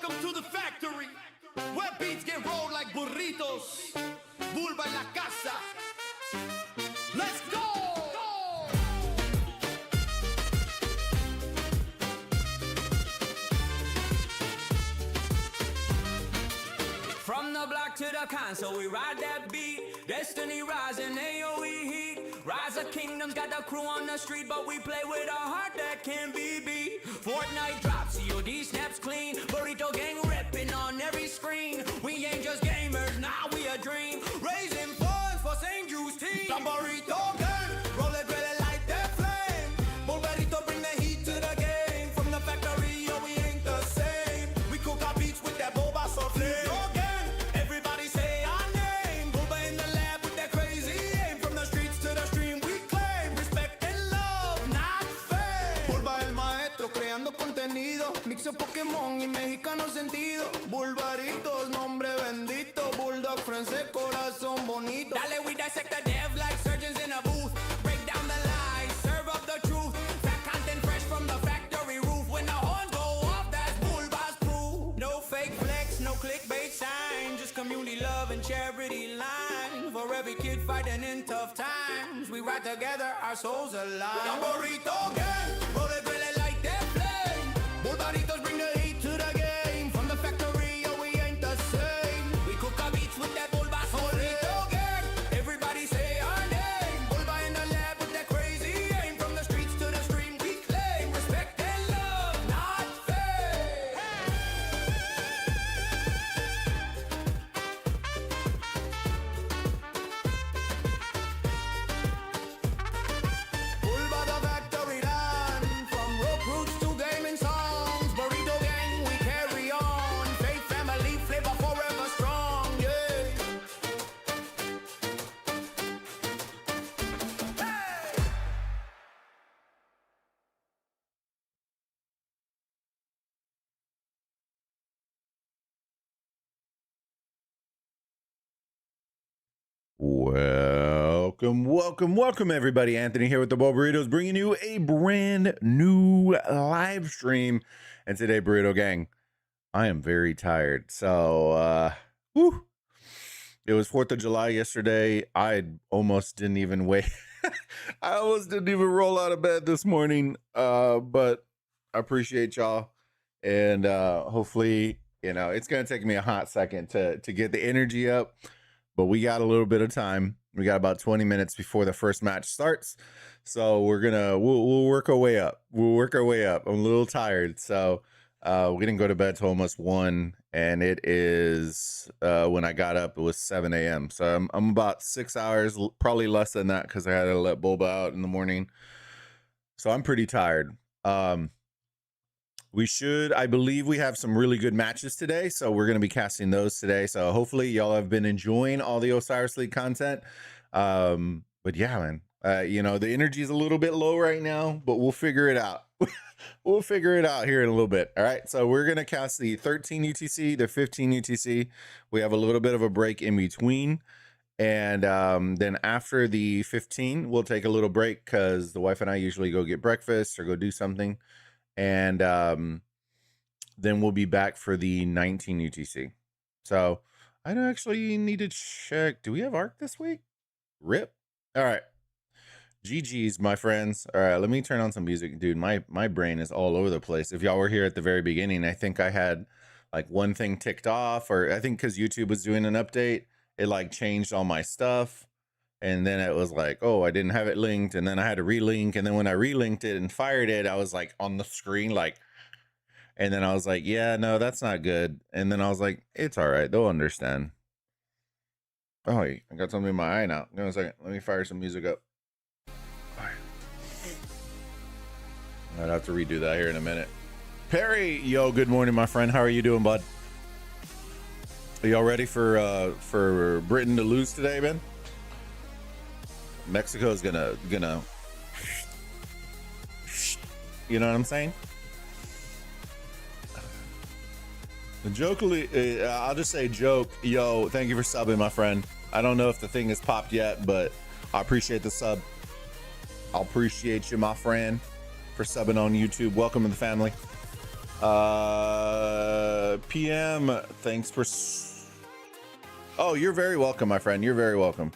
Welcome to the factory, where beats get rolled like burritos. Bulba en la casa. Let's go! From the block to the console, we ride that beat. Destiny rising, AOE heat. Rise of Kingdoms, got the crew on the street, but we play with a heart that can be beat. Fortnite drops, COD snaps clean. Burrito gang repping on every screen. We ain't just gamers, now we a dream. Raising funds for St. Jude's team. The Burrito gang, roll it, light that flame. Bulbaritos bring the heat to the game. From the factory, yo, we ain't the same. We cook our beats with that Bulbaritos flame. Mixo Pokémon y mexicano sentido. Bulbaritos, nombre bendito. Bulldog, francés, corazón bonito. Dale, we dissect the dev like surgeons in a booth. Break down the lies, serve up the truth. Fat content fresh from the factory roof. When the horns go off, that's Bulba's proof. No fake flex, no clickbait sign. Just community love and charity line. For every kid fighting in tough times, we ride together, our souls alive. The Burrito gang, roll it, like that flame. Bulbaritos bring the heat to the game. From the factory, yo, we ain't the same. We cook our beats with that Bulbaritos gang. Everybody say our name. Bulba in the lab with that crazy aim. From the streets to the stream, we claim respect and love, not fame. Bulba the factory done. From rope roots to gaming songs. Burrito gang, we carry on. Faith, family, flavor forever strong, yeah. Hey! Welcome, everybody. Anthony here with the Bulbaritos, bringing you a brand new live stream. And today, Burrito Gang, I am very tired. So, it was 4th of July yesterday. I almost didn't even wait. I almost didn't even roll out of bed this morning. But I appreciate y'all. And hopefully, it's going to take me a hot second to get the energy up. But we got a little bit of time. We got about 20 minutes before the first match starts. So we'll work our way up. I'm a little tired. So we didn't go to bed till almost 1. And it is, when I got up, it was 7 a.m. So I'm about 6 hours, probably less than that, because I had to let Bulba out in the morning. So I'm pretty tired. I believe we have some really good matches today, so we're going to be casting those today. So hopefully y'all have been enjoying all the Osiris League content. But yeah, man, the energy is a little bit low right now, but we'll figure it out. We'll figure it out here in a little bit. All right, so we're going to cast the 13 UTC, the 15 UTC. We have a little bit of a break in between. And then after the 15, we'll take a little break because the wife and I usually go get breakfast or go do something. And then we'll be back for the 19 UTC. So I don't actually need to check. Do we have ARC this week? RIP. All right. GG's, my friends. All right, let me turn on some music. Dude, my brain is all over the place. If y'all were here at the very beginning, I think I had like one thing ticked off, or I think because YouTube was doing an update, it like changed all my stuff. And then it was like, oh, I didn't have it linked. And then I had to relink. And then when I relinked it and fired it, I was like on the screen, like, and then I was like, yeah, no, that's not good. And then I was like, it's all right. They'll understand. Oh, I got something in my eye now. Give me a second. Let me fire some music up. All right. I'd have to redo that here in a minute. Perry, yo, good morning, my friend. How are you doing, bud? Are y'all ready for Britain to lose today, man? Mexico's gonna, you know what I'm saying? The joke, I'll just say joke. Yo, thank you for subbing, my friend. I don't know if the thing has popped yet, but I appreciate the sub. I appreciate you, my friend, for subbing on YouTube. Welcome to the family. PM, thanks for. Oh, you're very welcome, my friend. You're very welcome.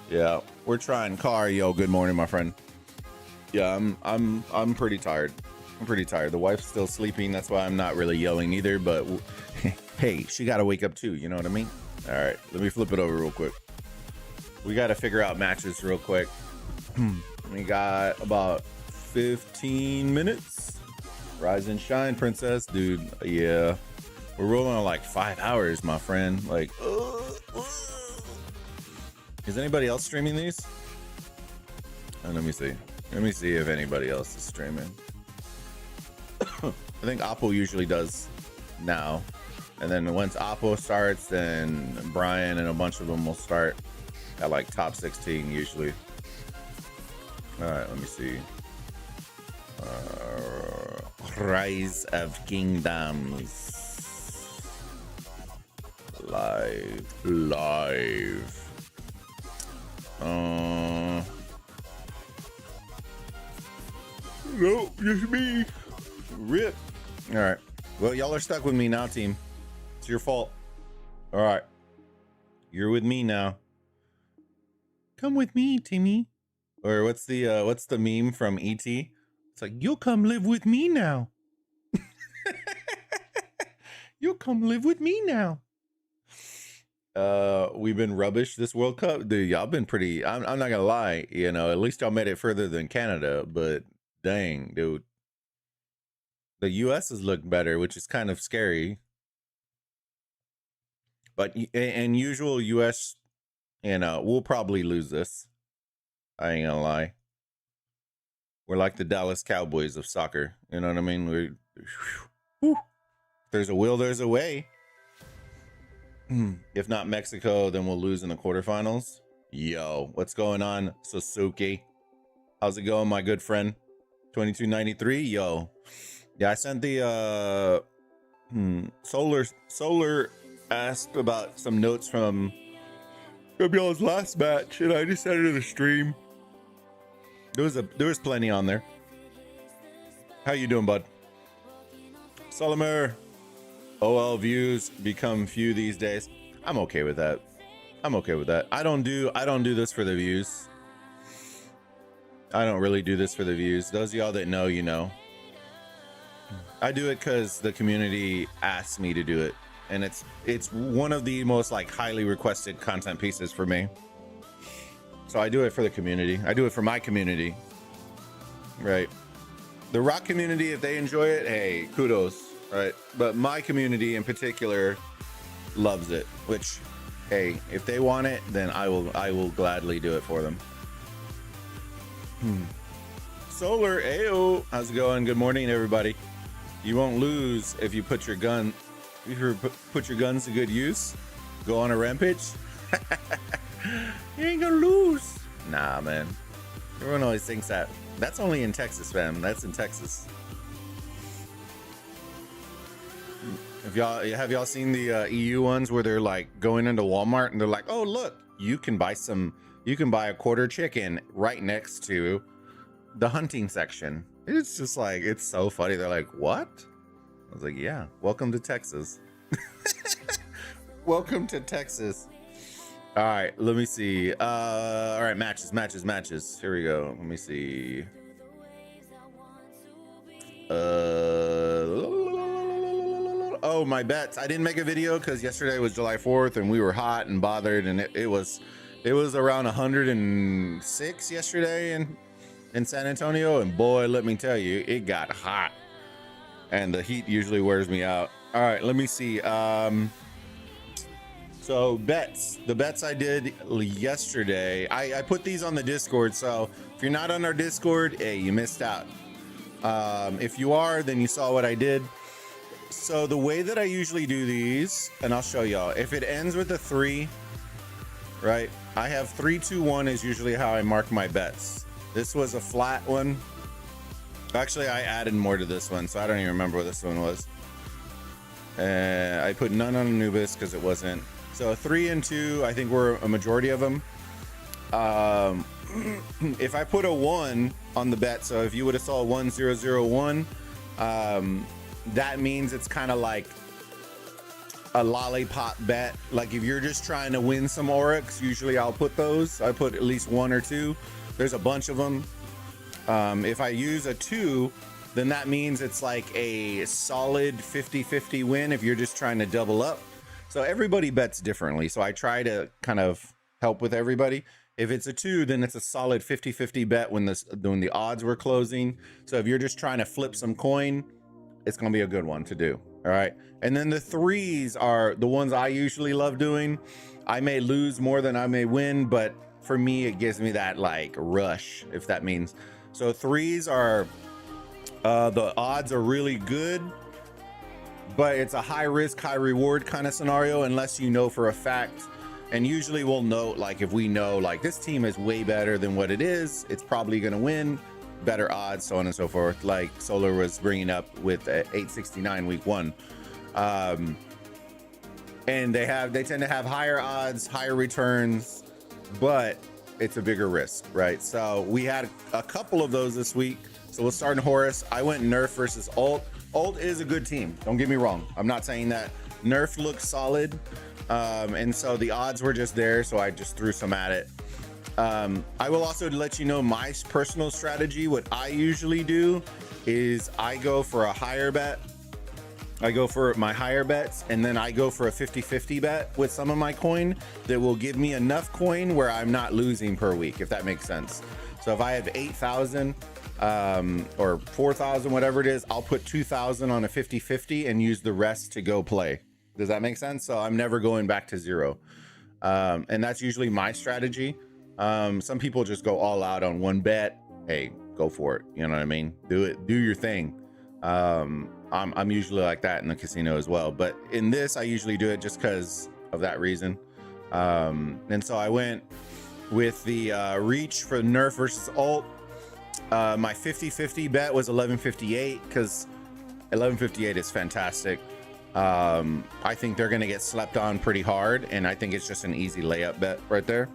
Yeah, we're trying. Car, yo, good morning, my friend. Yeah, I'm pretty tired. I'm pretty tired. The wife's still sleeping. That's why I'm not really yelling either. But hey, she got to wake up too. You know what I mean? All right, let me flip it over real quick. We got to figure out matches real quick. We got about 15 minutes. Rise and shine, princess, dude. Yeah, we're rolling on like 5 hours, my friend. Like, is anybody else streaming these? Let me see. Let me see if anybody else is streaming. I think Oppo usually does now. And then once Oppo starts, then Brian and a bunch of them will start at like top 16 usually. All right, let me see. Rise of Kingdoms. Live. No, just me. Rip. All right. Well, y'all are stuck with me now, team. It's your fault. All right. You're with me now. Come with me, Timmy. Or what's the meme from E.T.? It's like, you'll come live with me now. You'll come live with me now. We've been rubbish this World Cup. Dude, y'all been pretty, I'm not gonna lie, you know, at least y'all made it further than Canada, but dang, dude. The US has looked better, which is kind of scary. But in usual US, you know, we'll probably lose this. I ain't gonna lie. We're like the Dallas Cowboys of soccer. You know what I mean? Whew. There's a will, there's a way. If not Mexico, then we'll lose in the quarterfinals. Yo, what's going on, Suzuki? How's it going, my good friend? 2293. Yo, yeah, I sent the Solar asked about some notes from y'all's last match, and I just sent it to the stream. There was plenty on there. How you doing, bud? Solimer. OL views become few these days. I'm okay with that. I'm okay with that. I don't do this for the views. I don't really do this for the views. Those of y'all that know, you know. I do it because the community asks me to do it, and it's one of the most like highly requested content pieces for me. So I do it for the community. I do it for my community, right? The rock community, if they enjoy it, hey, kudos, right? But my community in particular loves it, which, hey, if they want it, then I will gladly do it for them. Solar, ayo, how's it going? Good morning, everybody. You won't lose if you put your guns to good use. Go on a rampage. You ain't gonna lose. Nah, man. Everyone always thinks that. That's only in Texas, fam. That's in Texas. Have y'all seen the EU ones where they're like going into Walmart and they're like, oh look, you can buy a quarter chicken right next to the hunting section. It's just like, it's so funny. They're like, what? I was like, yeah, welcome to Texas. Welcome to Texas. All right, let me see. All right, matches. Here we go. Let me see. Oh, my bets. I didn't make a video because yesterday was July 4th and we were hot and bothered, and it was around 106 yesterday in San Antonio, and boy, let me tell you, it got hot, and the heat usually wears me out. All right, let me see. So the bets I did yesterday, I put these on the Discord. So if you're not on our Discord, hey, you missed out. If you are, then you saw what I did. So the way that I usually do these, and I'll show y'all, if it ends with a 3, right? I have 3, 2, 1 is usually how I mark my bets. This was a flat one. Actually, I added more to this one, so I don't even remember what this one was. I put none on Anubis because it wasn't. So 3 and 2, I think were a majority of them. If I put a 1 on the bet, so if you would have saw 1001, that means it's kind of like a lollipop bet. Like if you're just trying to win some Oryx, usually I'll put those. I put at least 1 or 2. There's a bunch of them. If I use a 2, then that means it's like a solid 50-50 win if you're just trying to double up. So everybody bets differently. So I try to kind of help with everybody. If it's a 2, then it's a solid 50-50 bet when the odds were closing. So if you're just trying to flip some coin, it's going to be a good one to do. All right. And then the 3s are the ones I usually love doing. I may lose more than I may win, but for me, it gives me that like rush, if that means. So 3s are, the odds are really good, but it's a high risk, high reward kind of scenario, unless you know for a fact. And usually we'll know, like if we know like this team is way better than what it is, it's probably going to win, better odds, so on and so forth. Like Solar was bringing up with 869 week 1. And they tend to have higher odds, higher returns, but it's a bigger risk, right? So we had a couple of those this week. So we'll start in Horus. I went Nerf versus Ult. Ult is a good team. Don't get me wrong. I'm not saying that. Nerf looks solid. And so the odds were just there. So I just threw some at it. I will also let you know my personal strategy. What I usually do is I go for a higher bet. I go for my higher bets, and then I go for a 50-50 bet with some of my coin that will give me enough coin where I'm not losing per week, if that makes sense. So if I have 8,000 or 4,000, whatever it is, I'll put 2,000 on a 50-50 and use the rest to go play. Does that make sense? So I'm never going back to 0. And that's usually my strategy. Some people just go all out on one bet. Hey, go for it. You know what I mean? Do it. Do your thing. I'm usually like that in the casino as well, but in this I usually do it just because of that reason. And so I went with the reach for Nerf versus Ult. My 50-50 bet was 1158 because 1158 is fantastic. I think they're gonna get slept on pretty hard, and I think it's just an easy layup bet right there.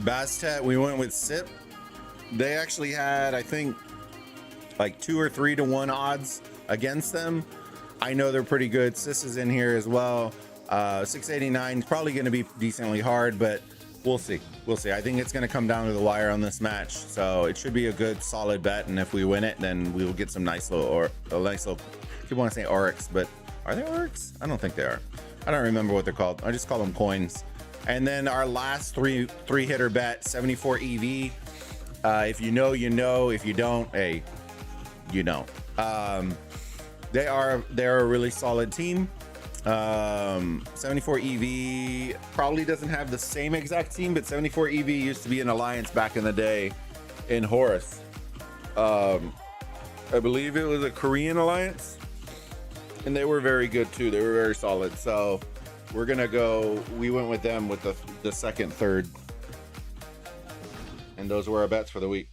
Bastet, we went with Sip. They actually had, I think, like 2 or 3 to 1 odds against them. I know they're pretty good. Sis is in here as well. 689 is probably going to be decently hard, but we'll see. We'll see. I think it's going to come down to the wire on this match, so it should be a good, solid bet. And if we win it, then we will get some nice little, or a nice little. If you want to say Oryx, but are they Oryx? I don't think they are. I don't remember what they're called. I just call them coins. And then our last three hitter bet, 74 EV. If you know, you know. If you don't, hey, you know. They're a really solid team. 74 EV probably doesn't have the same exact team, but 74 EV used to be an alliance back in the day in Horus. I believe it was a Korean alliance, and they were very good too. They were very solid. So we're gonna go. We went with them with the second, third, and those were our bets for the week.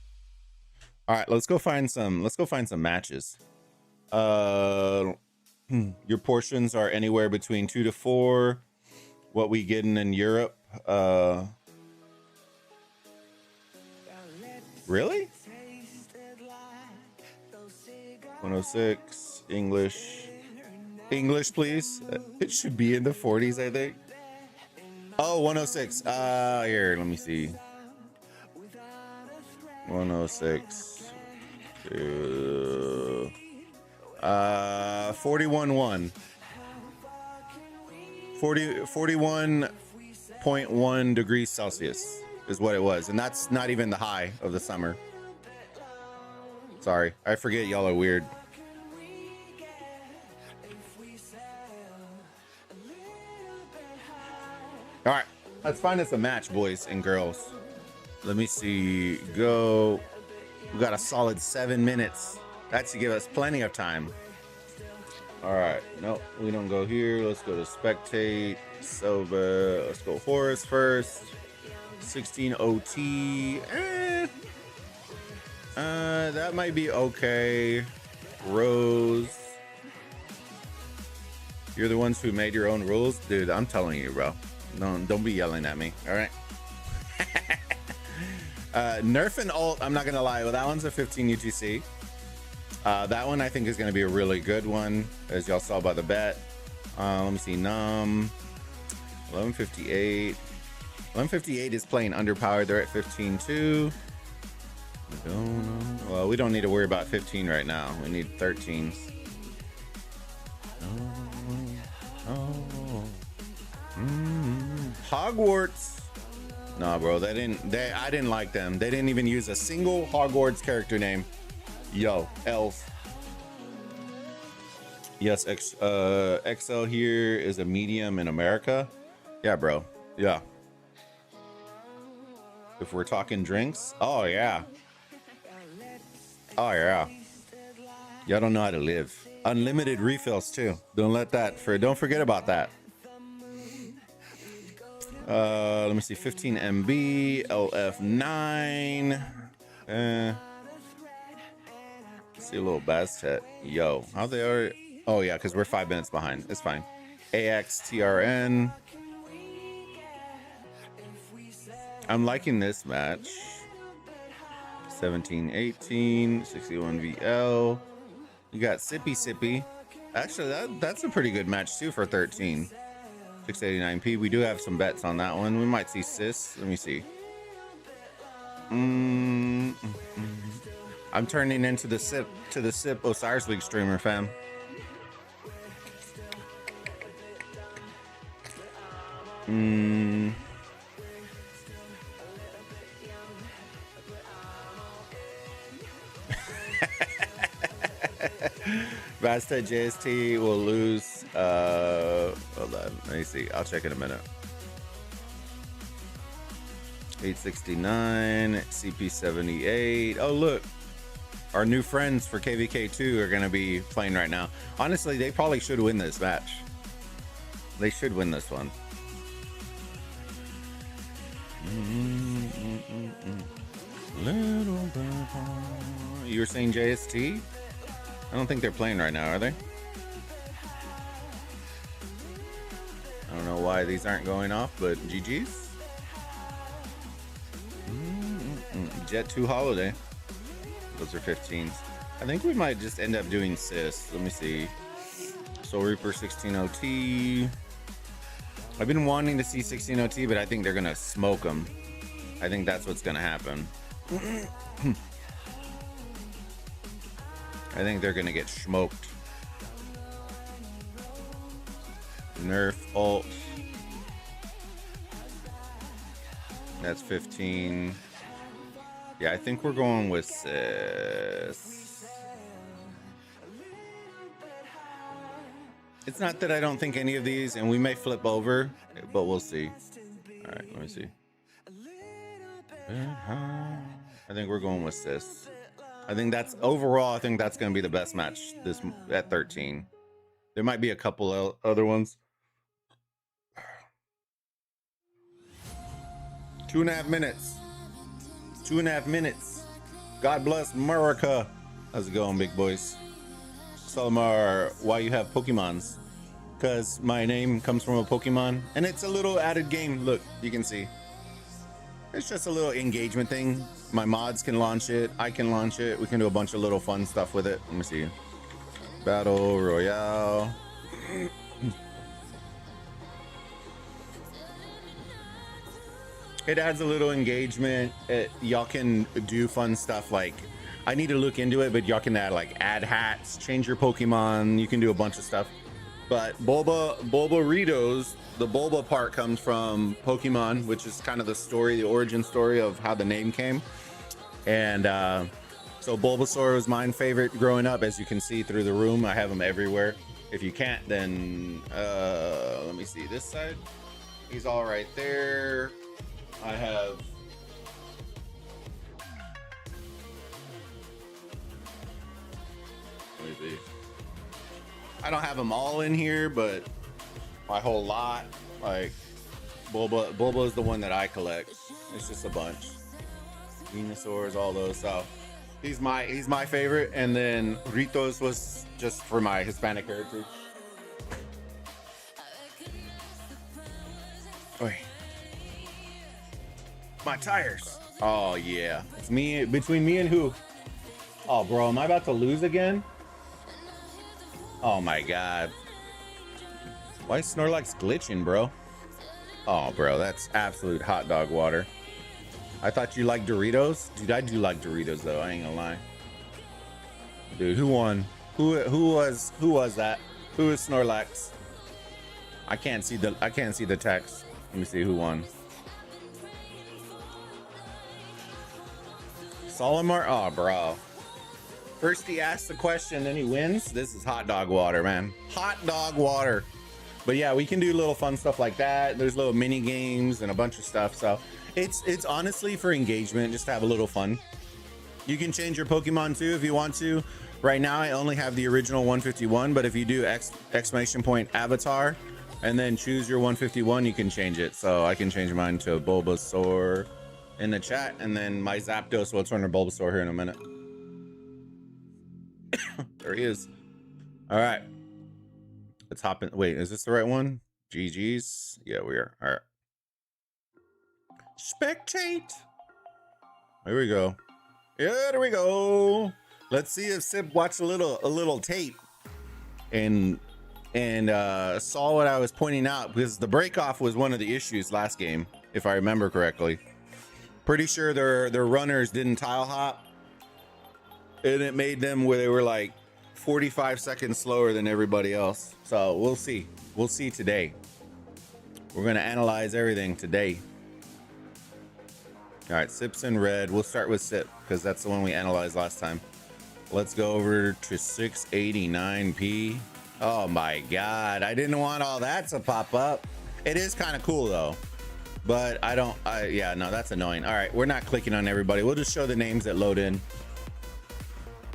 All right, let's go find some matches. Your portions are anywhere between 2 to 4. What we getting in Europe? Really? 106 English, please. It should be in the 40s, I think. Oh, 106. Here, let me see. 106. 41.1 41.1 degrees Celsius is what it was, and that's not even the high of the summer. Sorry, I forget y'all are weird. All right, let's find us a match, boys and girls. Let me see. Go. We got a solid 7 minutes. That should give us plenty of time. All right. Nope, we don't go here. Let's go to spectate. Silva. Let's go Horus first. 16 OT. That might be okay. Rose. You're the ones who made your own rules? Dude, I'm telling you, bro. Don't be yelling at me. All right. Nerf and Ult, I'm not gonna lie, well, that one's a 15 UTC. That one I think is going to be a really good one, as y'all saw by the bet. Let me see. 1158. 1158 is playing underpowered. They're at 15-2. Well, we don't need to worry about 15 right now. We need 13s. Hogwarts. Nah, bro, I didn't like them. They didn't even use a single Hogwarts character name. Yo, elf. Yes, XL here is a medium in America. Yeah, bro. Yeah. If we're talking drinks, oh yeah. Oh yeah. Y'all don't know how to live. Unlimited refills too. Don't forget about that. Let me see. 15 MB, LF9. See a little Bastet. Yo, how they are? Oh yeah, because we're 5 minutes behind. It's fine. AXTRN. I'm liking this match. 17-18, 61 VL. You got Sippy. Actually, that's a pretty good match too for 13. 689p. We do have some bets on that one. We might see Sis. Let me see. I'm turning into the Sip Osiris League streamer, fam. Bastet JST will lose. Hold on, let me see. I'll check in a minute. 869, CP78. Oh, look. Our new friends for KVK2 are going to be playing right now. Honestly, they probably should win this match. They should win this one. You were saying JST? I don't think they're playing right now, are they? I don't know why these aren't going off, but GG's. Jet 2 Holiday. Those are 15s. I think we might just end up doing Sis. Let me see. Soul Reaper 16OT. I've been wanting to see 16OT, but I think they're going to smoke them. I think that's what's going to happen. I think they're going to get smoked. Nerf ult. That's 15. Yeah, I think we're going with Sis. It's not that I don't think any of these, and we may flip over, but we'll see. All right, let me see. I think we're going with Sis. I think that's overall. I think that's going to be the best match this at 13. There might be a couple other ones. 2.5 minutes. 2.5 minutes. God bless America. How's it going, big boys? Salamar, why you have Pokemons? Because my name comes from a Pokemon, and it's a little added game. Look, you can see. It's just a little engagement thing. My mods can launch it. I can launch it. We can do a bunch of little fun stuff with it. Let me see. Battle Royale. It adds a little engagement. Y'all can do fun stuff like, I need to look into it, but y'all can add hats, change your Pokemon. You can do a bunch of stuff. But Bulbaritos, the Bulba part comes from Pokemon, which is kind of the story, the origin story of how the name came. And so Bulbasaur was my favorite growing up, as you can see through the room. I have them everywhere. If you can't, then let me see this side. He's all right there. I have maybe I don't have them all in here, but my whole lot, like Bulba is the one that I collect. It's just a bunch. Venusaurs, all those. So he's my favorite, and then Ritos was just for my Hispanic heritage. Oi. My tires. Oh yeah, it's me, between me and who? Oh, bro, am I about to lose again? Oh my god. Why is Snorlax glitching, bro? Oh, bro, that's absolute hot dog water. I thought you liked Doritos. Dude, I do like Doritos though. I ain't gonna lie. Dude, who won? Who was that? Who is Snorlax? I can't see the text. Let me see who won. Solimar? Oh, bro. First he asks the question, then he wins. This is hot dog water, man. Hot dog water. But yeah, we can do little fun stuff like that. There's little mini games and a bunch of stuff. So it's honestly for engagement, just to have a little fun. You can change your Pokemon too if you want to. Right now, I only have the original 151, but if you do exclamation point avatar and then choose your 151, you can change it. So I can change mine to Bulbasaur in the chat, and then my Zapdos will turn to Bulbasaur here in a minute. There he is. All right. Let's hop in. Wait, is this the right one? GG's. Yeah, we are. All right. Spectate. Here we go. Yeah, there we go. Let's see if Sip watched a little tape and saw what I was pointing out, because the break off was one of the issues last game, if I remember correctly. Pretty sure their runners didn't tile hop, and it made them where they were like 45 seconds slower than everybody else. So we'll see. We'll see today. We're gonna analyze everything today. All right, Sip's in red. We'll start with Sip because that's the one we analyzed last time. Let's go over to 689p. Oh my god, I didn't want all that to pop up. It is kind of cool though, but yeah, no, that's annoying. All right, we're not clicking on everybody. We'll just show the names that load in.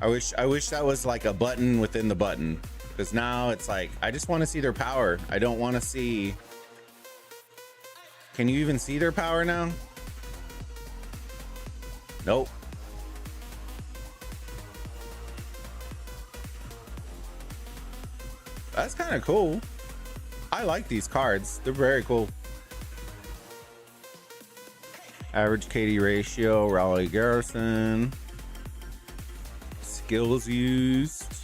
I wish that was like a button within the button, because now it's like I just want to see their power. I don't want to see. Can you even see their power now? Nope. That's kind of cool. I like these cards. They're very cool. Average KD ratio, Raleigh Garrison. Skills used.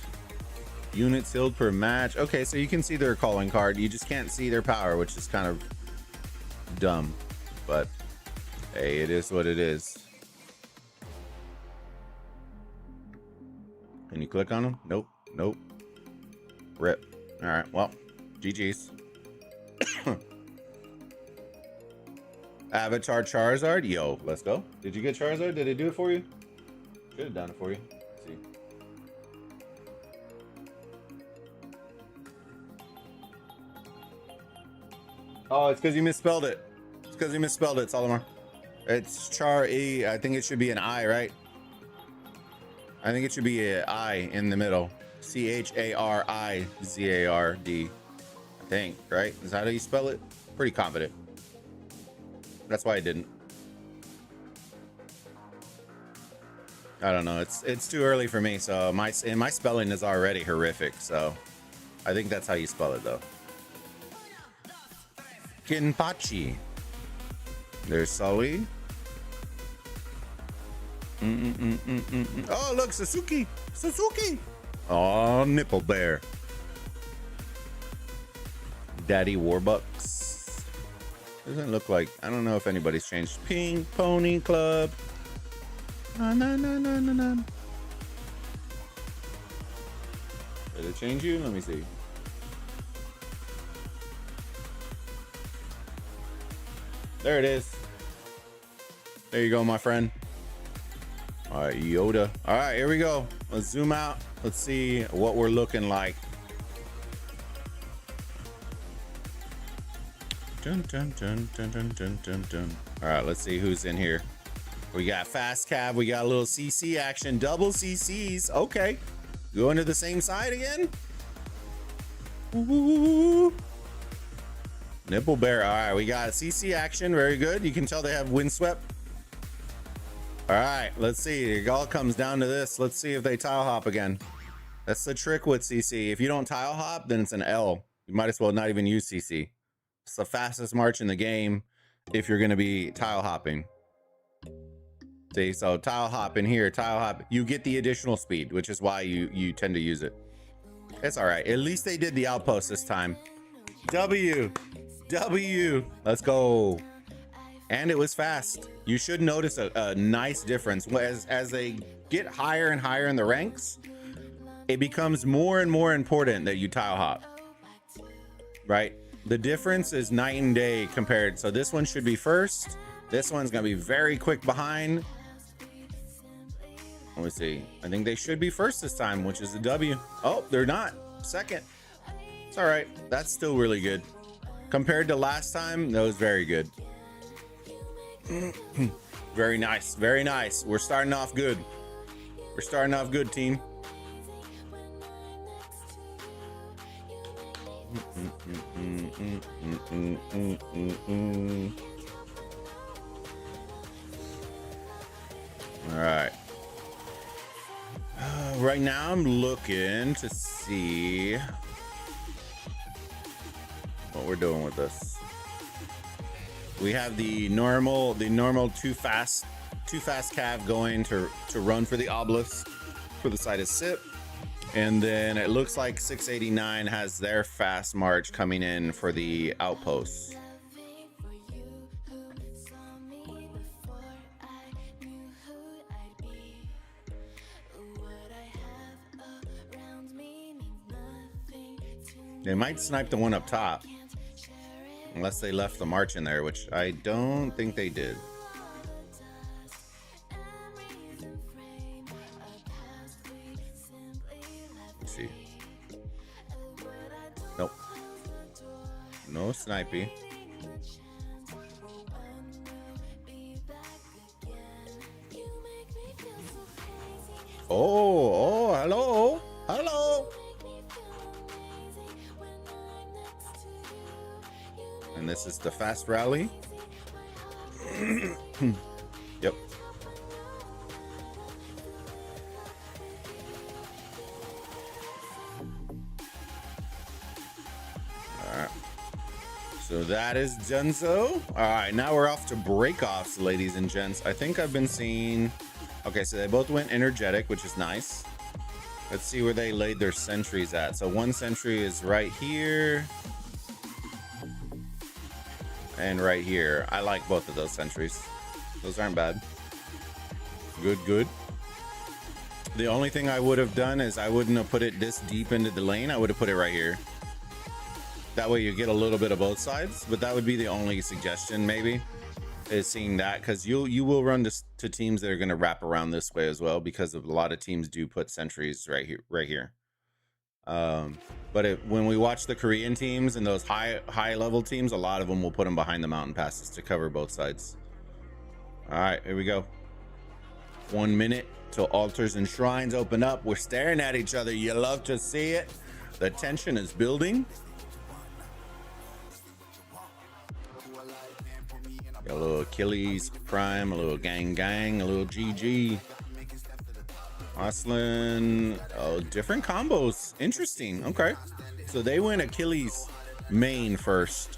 Units healed per match. Okay, so you can see their calling card. You just can't see their power, which is kind of dumb. But hey, it is what it is. Can you click on them? Nope. Nope. Rip. All right. Well, GG's. Avatar Charizard. Yo, let's go. Did you get Charizard? Did it do it for you? Should have done it for you. Let's see. Oh, it's because you misspelled it. It's because you misspelled it, Solomar. It's Char-E. I think it should be an I, right? I think it should be an I in the middle. Charizard. I think, right? Is that how you spell it? Pretty confident. That's why I didn't. I don't know. It's too early for me. So my spelling is already horrific. So I think that's how you spell it, though. Kinpachi. There's Sully. Oh, look, Suzuki. Oh, Nipple Bear. Daddy Warbucks. Doesn't look like, I don't know if anybody's changed. Pink Pony Club. No. Did it change you? Let me see. There it is. There you go, my friend. All right, Yoda. All right, here we go. Let's zoom out. Let's see what we're looking like. Dun, dun, dun, dun, dun, dun, dun, dun. All right, let's see who's in here. We got Fast Cab. We got a little CC action. Double CCs. Okay. Going to the same side again. Ooh. Nipple Bear. All right, we got CC action. Very good. You can tell they have Windswept. All right, let's see. It all comes down to this. Let's see if they tile hop again. That's the trick with CC. If you don't tile hop, then it's an L. You might as well not even use CC. It's the fastest march in the game if you're going to be tile hopping. See, so tile hop in here, tile hop, you get the additional speed, which is why you tend to use it. It's all right. At least they did the outpost this time. W. Let's go. And it was fast. You should notice a nice difference. As they get higher and higher in the ranks, it becomes more and more important that you tile hop. Right? The difference is night and day compared. So this one should be first. This one's going to be very quick behind. Let me see. I think they should be first this time, which is a W. Oh, they're not. Second. It's all right. That's still really good. Compared to last time, that was very good. Very nice. Very nice. We're starting off good. We're starting off good, team. All right. Right now I'm looking to see what we're doing with this. We have the normal too fast cav going to run for the obelisk for the side of Sip. And then it looks like 689 has their fast march coming in for the outposts. They might snipe the one up top, unless they left the march in there, which I don't think they did. Let's see. Nope. No snipey. Oh, hello. Hello. And this is the fast rally. Yep. All right. So that is Genzo. All right, now we're off to breakoffs, ladies and gents. I think I've been seeing. Okay, so they both went energetic, which is nice. Let's see where they laid their sentries at. So one sentry is right here. And right here. I like both of those sentries. Those aren't bad. Good. The only thing I would have done is I wouldn't have put it this deep into the lane. I would have put it right here. That way you get a little bit of both sides. But that would be the only suggestion, maybe, is seeing that, because you will run to teams that are going to wrap around this way as well, because a lot of teams do put sentries right here. But when we watch the Korean teams and those high level teams, a lot of them will put them behind the mountain passes to cover both sides. All right, here we go. 1 minute till altars and shrines open up. We're staring at each other. You love to see it. The tension is building. Got a little Achilles Prime, a little gang, a little GG. Aslin, oh, different combos. Interesting. Okay, so they went Achilles main first.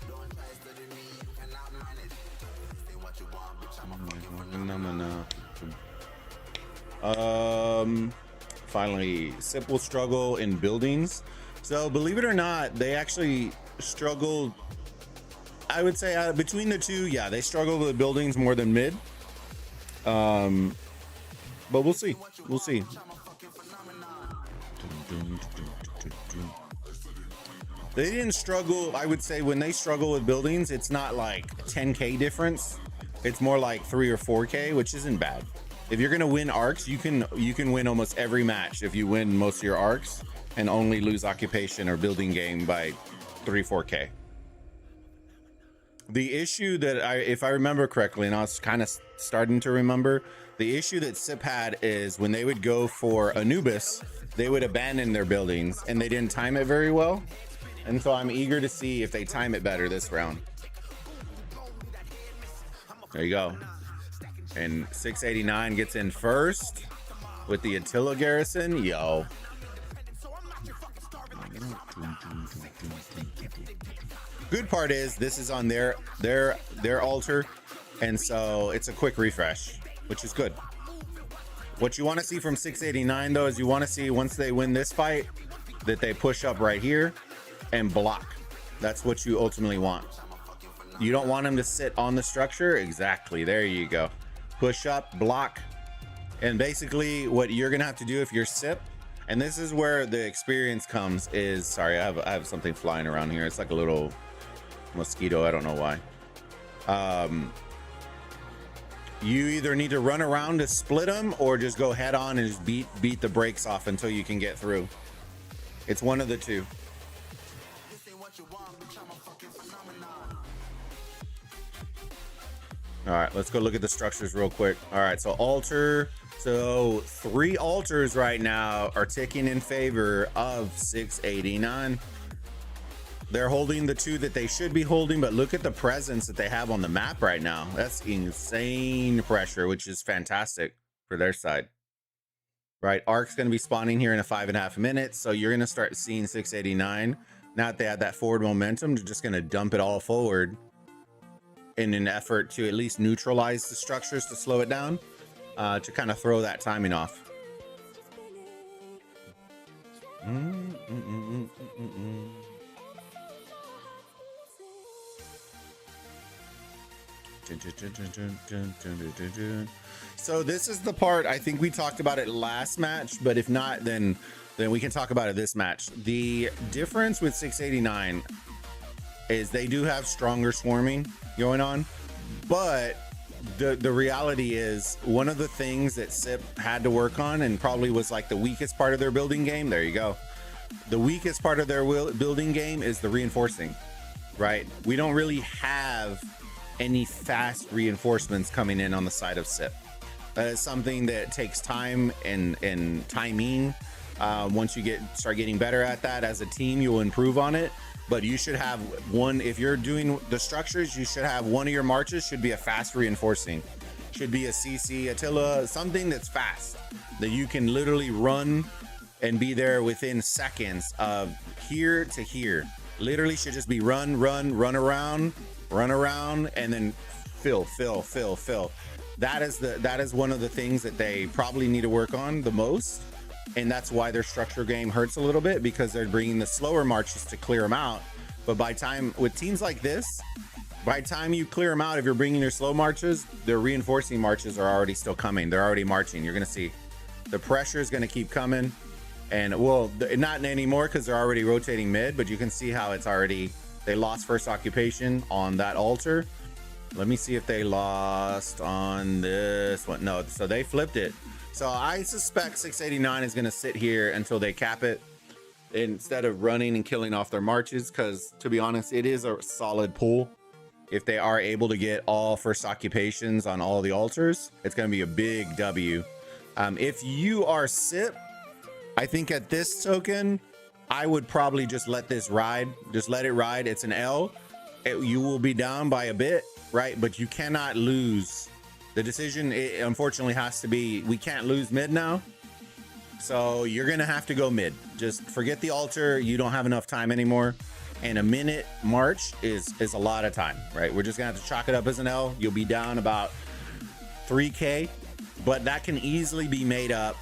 Finally, Sip will struggle in buildings. So believe it or not, they actually struggled. I would say between the two, yeah, they struggled with buildings more than mid. But we'll see. We'll see. They didn't struggle. I would say when they struggle with buildings, it's not like 10K difference. It's more like 3 or 4K, which isn't bad. If you're gonna win arcs, you can win almost every match if you win most of your arcs and only lose occupation or building game by 3-4K. The issue that if I remember correctly, and I was kind of starting to remember, the issue that Sip had is when they would go for Anubis, they would abandon their buildings and they didn't time it very well. And so I'm eager to see if they time it better this round. There you go. And 689 gets in first with the Attila garrison. Yo. Good part is this is on their altar, and so it's a quick refresh. which is good. What you want to see from 689 though is you want to see once they win this fight that they push up right here and block. That's what you ultimately want. You don't want them to sit on the structure. Exactly. There you go. Push up, block. And basically what you're going to have to do if you're SIP, and this is where the experience comes, is, sorry, I have something flying around here. It's like a little mosquito. I don't know why. You either need to run around to split them or just go head on and just beat the brakes off until you can get through. It's one of the two. All right, let's go look at the structures real quick. All right, so altar. So 3 altars right now are ticking in favor of 689. They're holding the 2 that they should be holding, but look at the presence that they have on the map right now. That's insane pressure, which is fantastic for their side. Right, Ark's going to be spawning here in a 5.5 minutes, so you're going to start seeing 689. Now that they have that forward momentum, they're just going to dump it all forward in an effort to at least neutralize the structures to slow it down, to kind of throw that timing off. So this is the part, I think we talked about it last match, but if not, then we can talk about it this match. The difference with 689 is they do have stronger swarming going on, but the reality is one of the things that SIP had to work on, and probably was like the weakest part of their building game, there you go, the weakest part of their building game is the reinforcing, right? We don't really have any fast reinforcements coming in on the side of SIP. That is something that takes time and timing. Once you start getting better at that as a team, you'll improve on it. But you should have one, if you're doing the structures, you should have one of your marches should be a fast reinforcing. Should be a CC, Attila, something that's fast, that you can literally run and be there within seconds of here to here. Literally should just be run around, and then fill. That is one of the things that they probably need to work on the most. And that's why their structure game hurts a little bit, because they're bringing the slower marches to clear them out. But by time, with teams like this, by the time you clear them out, if you're bringing your slow marches, their reinforcing marches are already still coming. They're already marching. You're going to see the pressure is going to keep coming. And well, not anymore because they're already rotating mid, but you can see how it's already, they lost first occupation on that altar. Let me see if they lost on this one. No, so they flipped it. So I suspect 689 is going to sit here until they cap it instead of running and killing off their marches, because to be honest, it is a solid pull. If they are able to get all first occupations on all the altars, it's going to be a big W. If you are SIP, I think at this token, I would probably just let this ride. Just let it ride. It's an L. You will be down by a bit, right? But you cannot lose. The decision, it unfortunately has to be, we can't lose mid now. So you're going to have to go mid. Just forget the altar. You don't have enough time anymore. And a minute march is a lot of time, right? We're just going to have to chalk it up as an L. You'll be down about 3K, but that can easily be made up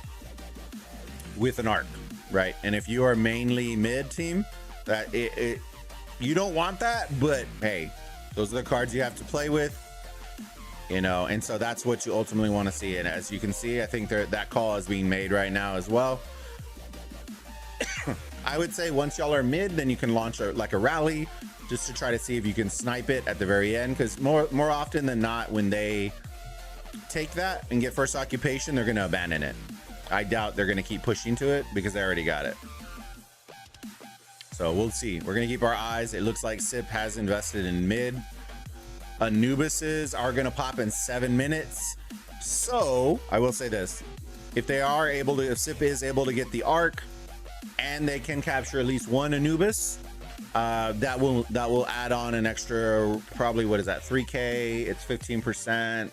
with an arc, right? And if you are mainly mid team, that you don't want that, but hey, those are the cards you have to play with. You know, and so that's what you ultimately want to see. And as you can see, I think that call is being made right now as well. I would say once y'all are mid, then you can launch like a rally just to try to see if you can snipe it at the very end, because more often than not, when they take that and get first occupation, they're going to abandon it. I doubt they're going to keep pushing to it because they already got it. So we'll see. We're going to keep our eyes. It looks like SIP has invested in mid. Anubises are going to pop in 7 minutes. So I will say this, if they are able to, if SIP is able to get the arc and they can capture at least one Anubis, that will add on an extra, probably, what is that, 3K, it's 15%,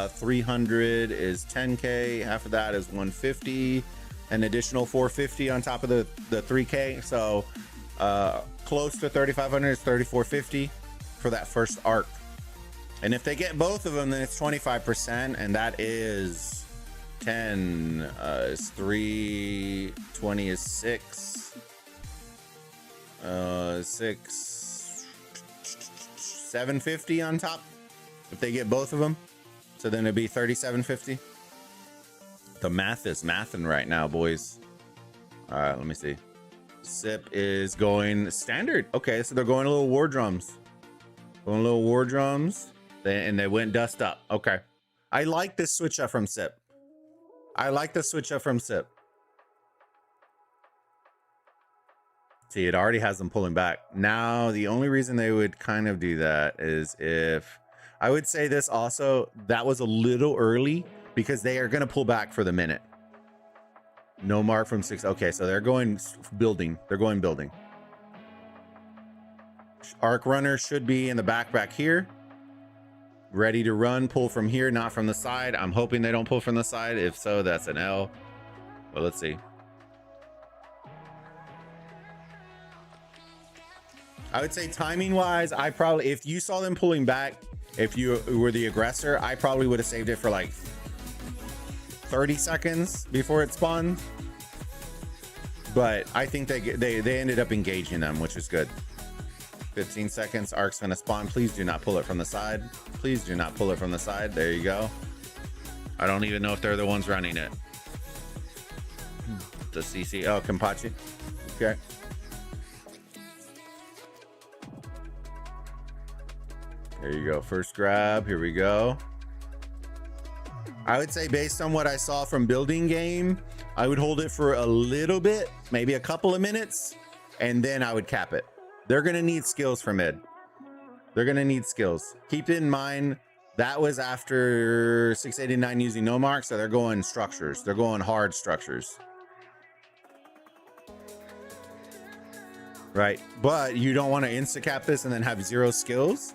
300 is 10K, half of that is 150, an additional 450 on top of the 3K. So close to 3,500 is 3,450 for that first arc. And if they get both of them, then it's 25%, and that is 10 is 3, 20 is 6, 6, 750 on top if they get both of them. So then it'd be 3750. The math is mathing right now, boys. All right, let me see. Sip is going standard. Okay, so they're going a little war drums. Going a little war drums. And they went dust up. Okay. I like this switch up from Sip. I like the switch up from Sip. See, it already has them pulling back. Now, the only reason they would kind of do that is if... I would say this also, that was a little early because they are going to pull back for the minute. No mark from 6. Okay, so they're going building. They're going building. Arc runner should be in the back here. Ready to run, pull from here, not from the side. I'm hoping they don't pull from the side. If so, that's an L. Well, let's see. I would say timing wise, I probably, if you saw them pulling back, if you were the aggressor, I probably would have saved it for like 30 seconds before it spawned. But I think they ended up engaging them, which is good. 15 seconds, Arc's gonna spawn. Please do not pull it from the side. Please do not pull it from the side. There you go. I don't even know if they're the ones running it. The CC, oh, Kampachi. Okay. There you go, first grab, here we go. I would say based on what I saw from building game, I would hold it for a little bit, maybe a couple of minutes, and then I would cap it. They're gonna need skills for mid. They're gonna need skills. Keep in mind, that was after 689 using no mark, so they're going structures. They're going hard structures. Right, but you don't wanna insta-cap this and then have 0 skills.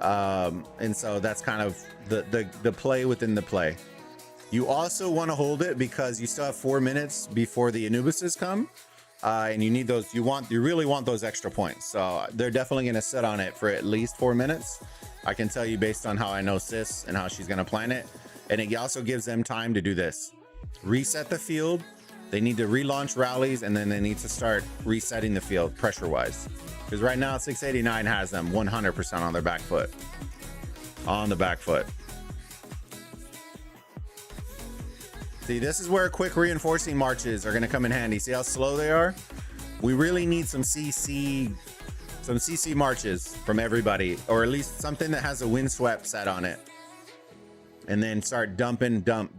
And so that's kind of the play within the play. You also wanna hold it because you still have 4 minutes before the Anubises come. And you need those, you really want those extra points. So they're definitely going to sit on it for at least 4 minutes. I can tell you based on how I know Sis and how she's going to plan it. And it also gives them time to do this. Reset the field. They need to relaunch rallies, and then they need to start resetting the field pressure wise. Because right now 689 has them 100% on their back foot. On the back foot. See, this is where quick reinforcing marches are going to come in handy. See how slow they are? We really need some CC marches from everybody, or at least something that has a windswept set on it. And then start dumping, dump.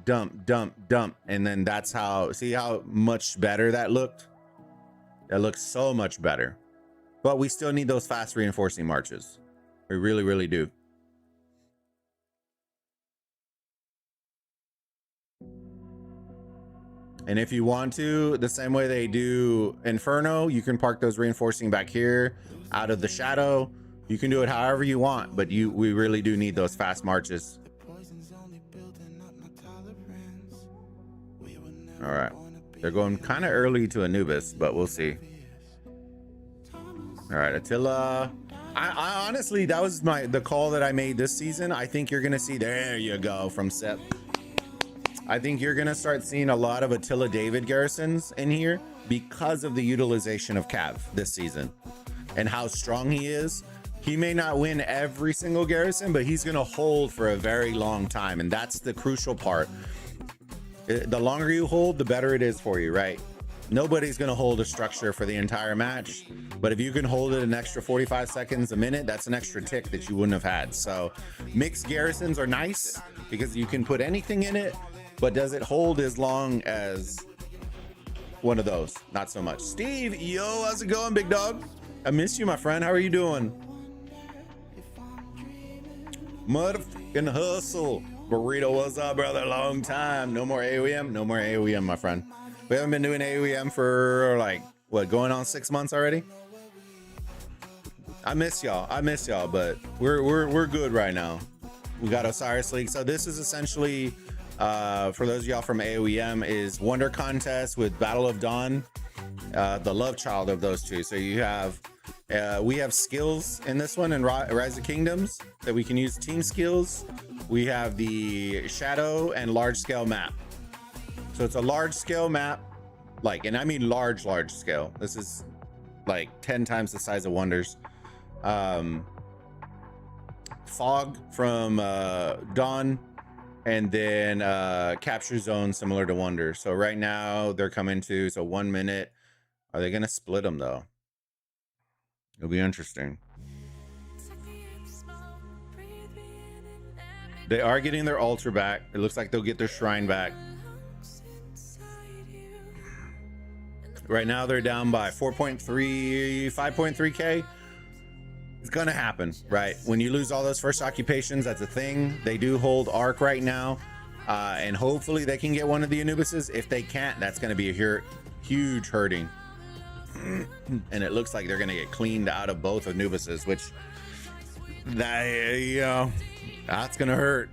And then that's how, see how much better that looked? That looks so much better. But we still need those fast reinforcing marches. We really, really do. And if you want to, the same way they do Inferno, you can park those reinforcing back here out of the shadow. You can do it however you want, but we really do need those fast marches. All right, they're going kind of early to Anubis, but we'll see. All right, Attila. I honestly, that was the call that I made this season. I think you're gonna see, there you go, from Sep. I think you're gonna start seeing a lot of Attila David garrisons in here because of the utilization of Cav this season and how strong he is. He may not win every single garrison, but he's gonna hold for a very long time, and that's the crucial part. The longer you hold, the better it is for you, right? Nobody's gonna hold a structure for the entire match, but if you can hold it an extra 45 seconds a minute, that's an extra tick that you wouldn't have had. So mixed garrisons are nice because you can put anything in it, but does it hold as long as one of those? Not so much. Steve, yo, how's it going, big dog? I miss you, my friend. How are you doing? Motherfucking hustle. Burrito, what's up, brother? Long time. No more AOEM? No more AOEM, my friend. We haven't been doing AOEM for like, what, going on 6 months already? I miss y'all. But we're good right now. We got Osiris League. So this is essentially, for those of y'all from AOEM, is Wonder Contest with Battle of Dawn, the love child of those two. So you have We have skills in this one in Rise of Kingdoms that we can use team skills. We have the shadow and large scale map. So it's a large scale map, like, and I mean large scale. This is like 10 times the size of Wonders. Fog from Dawn, and then capture zone similar to Wonder. So right now they're coming to, so 1 minute. Are they gonna split them though? It'll be interesting. They are getting their altar back. It looks like they'll get their shrine back. Right now they're down by 4.3, 5.3k. It's gonna happen, right? When you lose all those first occupations, that's a thing. They do hold Arc right now, and hopefully they can get one of the Anubises. If they can't, that's gonna be a huge hurting. And it looks like they're gonna get cleaned out of both Anubises, which that's gonna hurt.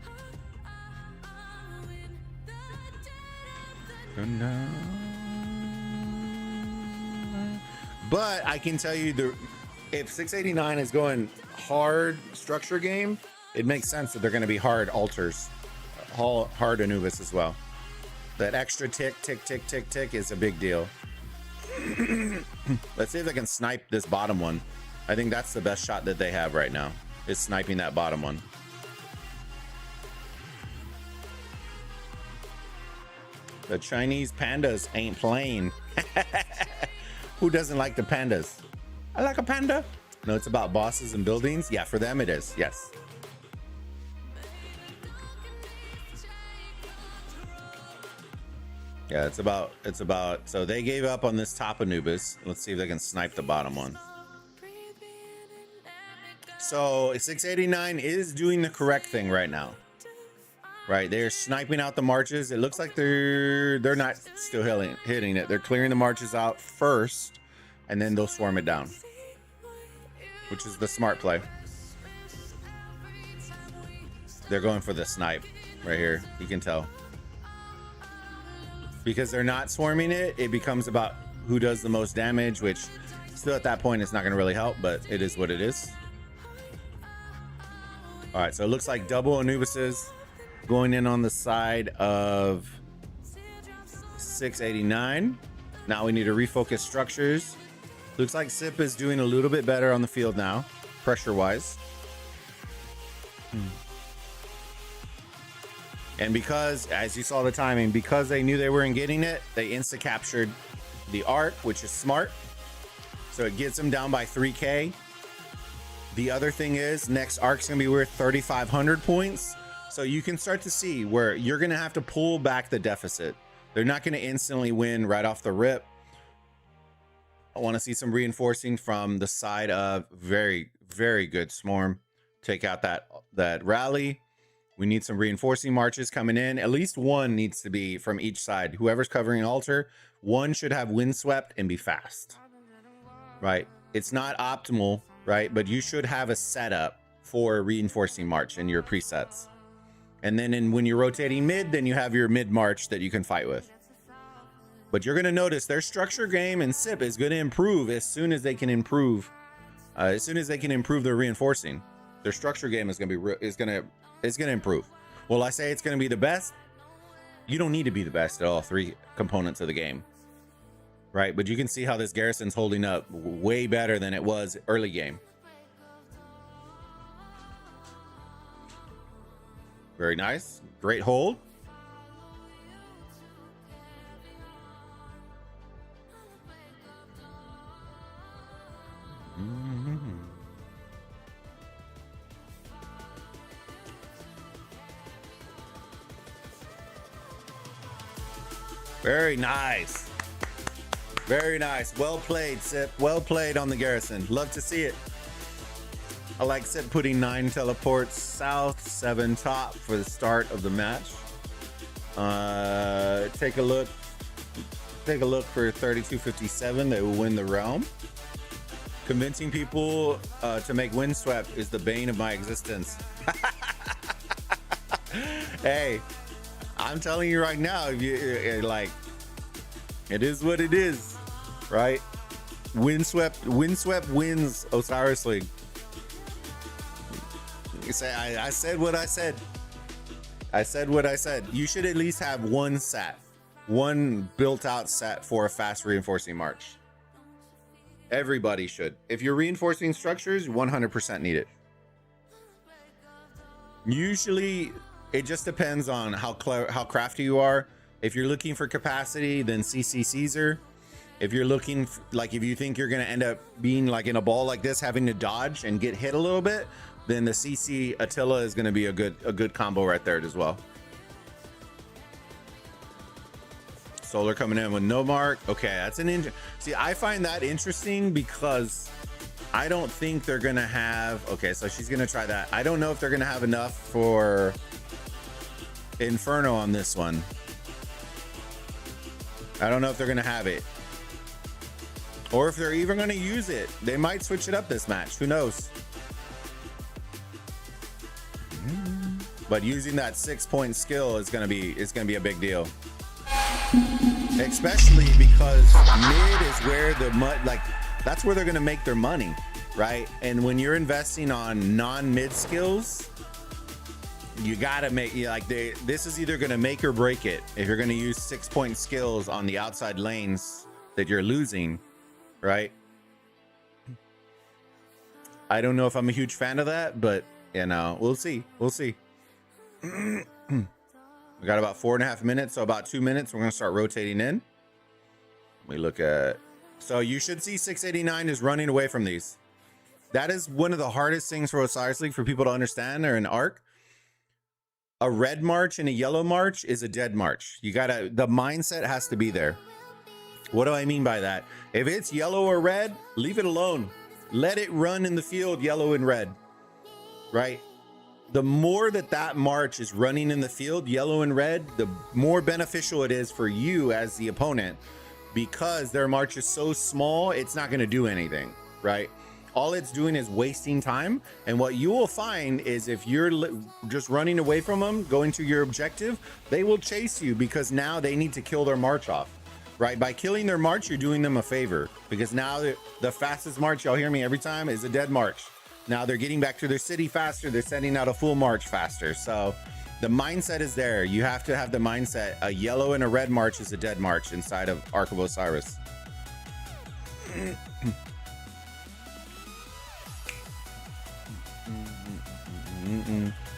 But I can tell you, if 689 is going hard structure game, it makes sense that they're going to be hard altars, hard Anubis as well. That extra tick is a big deal. Let's see if they can snipe this bottom one. I think that's the best shot that they have right now, is sniping that bottom one. The Chinese pandas ain't playing. Who doesn't like the pandas? I like a panda. No, it's about bosses and buildings. Yeah, for them it is. Yes. Yeah, it's about, so they gave up on this top Anubis. Let's see if they can snipe the bottom one. So 689 is doing the correct thing right now. Right, they're sniping out the marches. It looks like they're not still hitting it. They're clearing the marches out first, and then they'll swarm it down, which is the smart play. They're going for the snipe right here. You can tell. Because they're not swarming it, it becomes about who does the most damage, which still at that point it's not going to really help, but it is what it is. All right, so it looks like double Anubises going in on the side of 689. Now we need to refocus structures. Looks like Sip is doing a little bit better on the field now, pressure-wise. And because, as you saw the timing, because they knew they weren't getting it, they insta-captured the Arc, which is smart. So it gets them down by 3k. The other thing is, next Arc's gonna be worth 3,500 points. So you can start to see where you're gonna have to pull back the deficit. They're not gonna instantly win right off the rip. I wanna see some reinforcing from the side of very, very good Swarm. Take out that rally. We need some reinforcing marches coming in. At least one needs to be from each side. Whoever's covering altar, one should have windswept and be fast, right? It's not optimal, right? But you should have a setup for a reinforcing march in your presets. And then when you're rotating mid, then you have your mid march that you can fight with. But you're going to notice their structure game and SIP is going to improve as soon as they can improve. As soon as they can improve their reinforcing, their structure game is going to improve. Will I say it's going to be the best? You don't need to be the best at all three components of the game, right? But you can see how this garrison's holding up way better than it was early game. Very nice. Great hold. Very nice. Very nice. Well played, Sip. Well played on the garrison. Love to see it. I like Sip putting 9 teleports south, 7 top for the start of the match. Take a look for 3257 that will win the realm. Convincing people to make windswept is the bane of my existence. Hey, I'm telling you right now, if you like, it is what it is, right? Windswept wins Osiris League. I said what I said. I said what I said. You should at least have one set, one built out set for a fast reinforcing march. Everybody should. If you're reinforcing structures, 100% need it. Usually it just depends on how crafty you are. If you're looking for capacity, then CC Caesar. If you're looking like, if you think you're going to end up being like in a ball like this, having to dodge and get hit a little bit, then the CC Attila is going to be a good combo right there as well. Solar coming in with no mark. Okay, that's an see, I find that interesting because I don't think they're going to have, okay, so she's going to try that. I don't know if they're going to have enough for Inferno on this one. I don't know if they're going to have it. Or if they're even going to use it. They might switch it up this match. Who knows? But using that 6-point skill is going to be a big deal. Especially because mid is where that's where they're going to make their money, right? And when you're investing on non-mid skills, you got to make, this is either going to make or break it. If you're going to use 6-point skills on the outside lanes that you're losing, right? I don't know if I'm a huge fan of that, but you know, we'll see. We got about 4.5 minutes, so about 2 minutes we're going to start rotating in. We look at, so you should see 689 is running away from these. That is one of the hardest things for Osiris League for people to understand, or an arc. A red march and a yellow march is a dead march. The mindset has to be there. What do I mean by that? If it's yellow or red, leave it alone. Let it run in the field, yellow and red, right? The more that march is running in the field, yellow and red, the more beneficial it is for you as the opponent, because their march is so small, it's not going to do anything, right? All it's doing is wasting time. And what you will find is if you're just running away from them, going to your objective, they will chase you because now they need to kill their march off, right? By killing their march, you're doing them a favor, because now the fastest march, y'all hear me every time, is a dead march. Now they're getting back to their city faster. They're sending out a full march faster. So the mindset is there. You have to have the mindset. A yellow and a red march is a dead march inside of Ark of Osiris.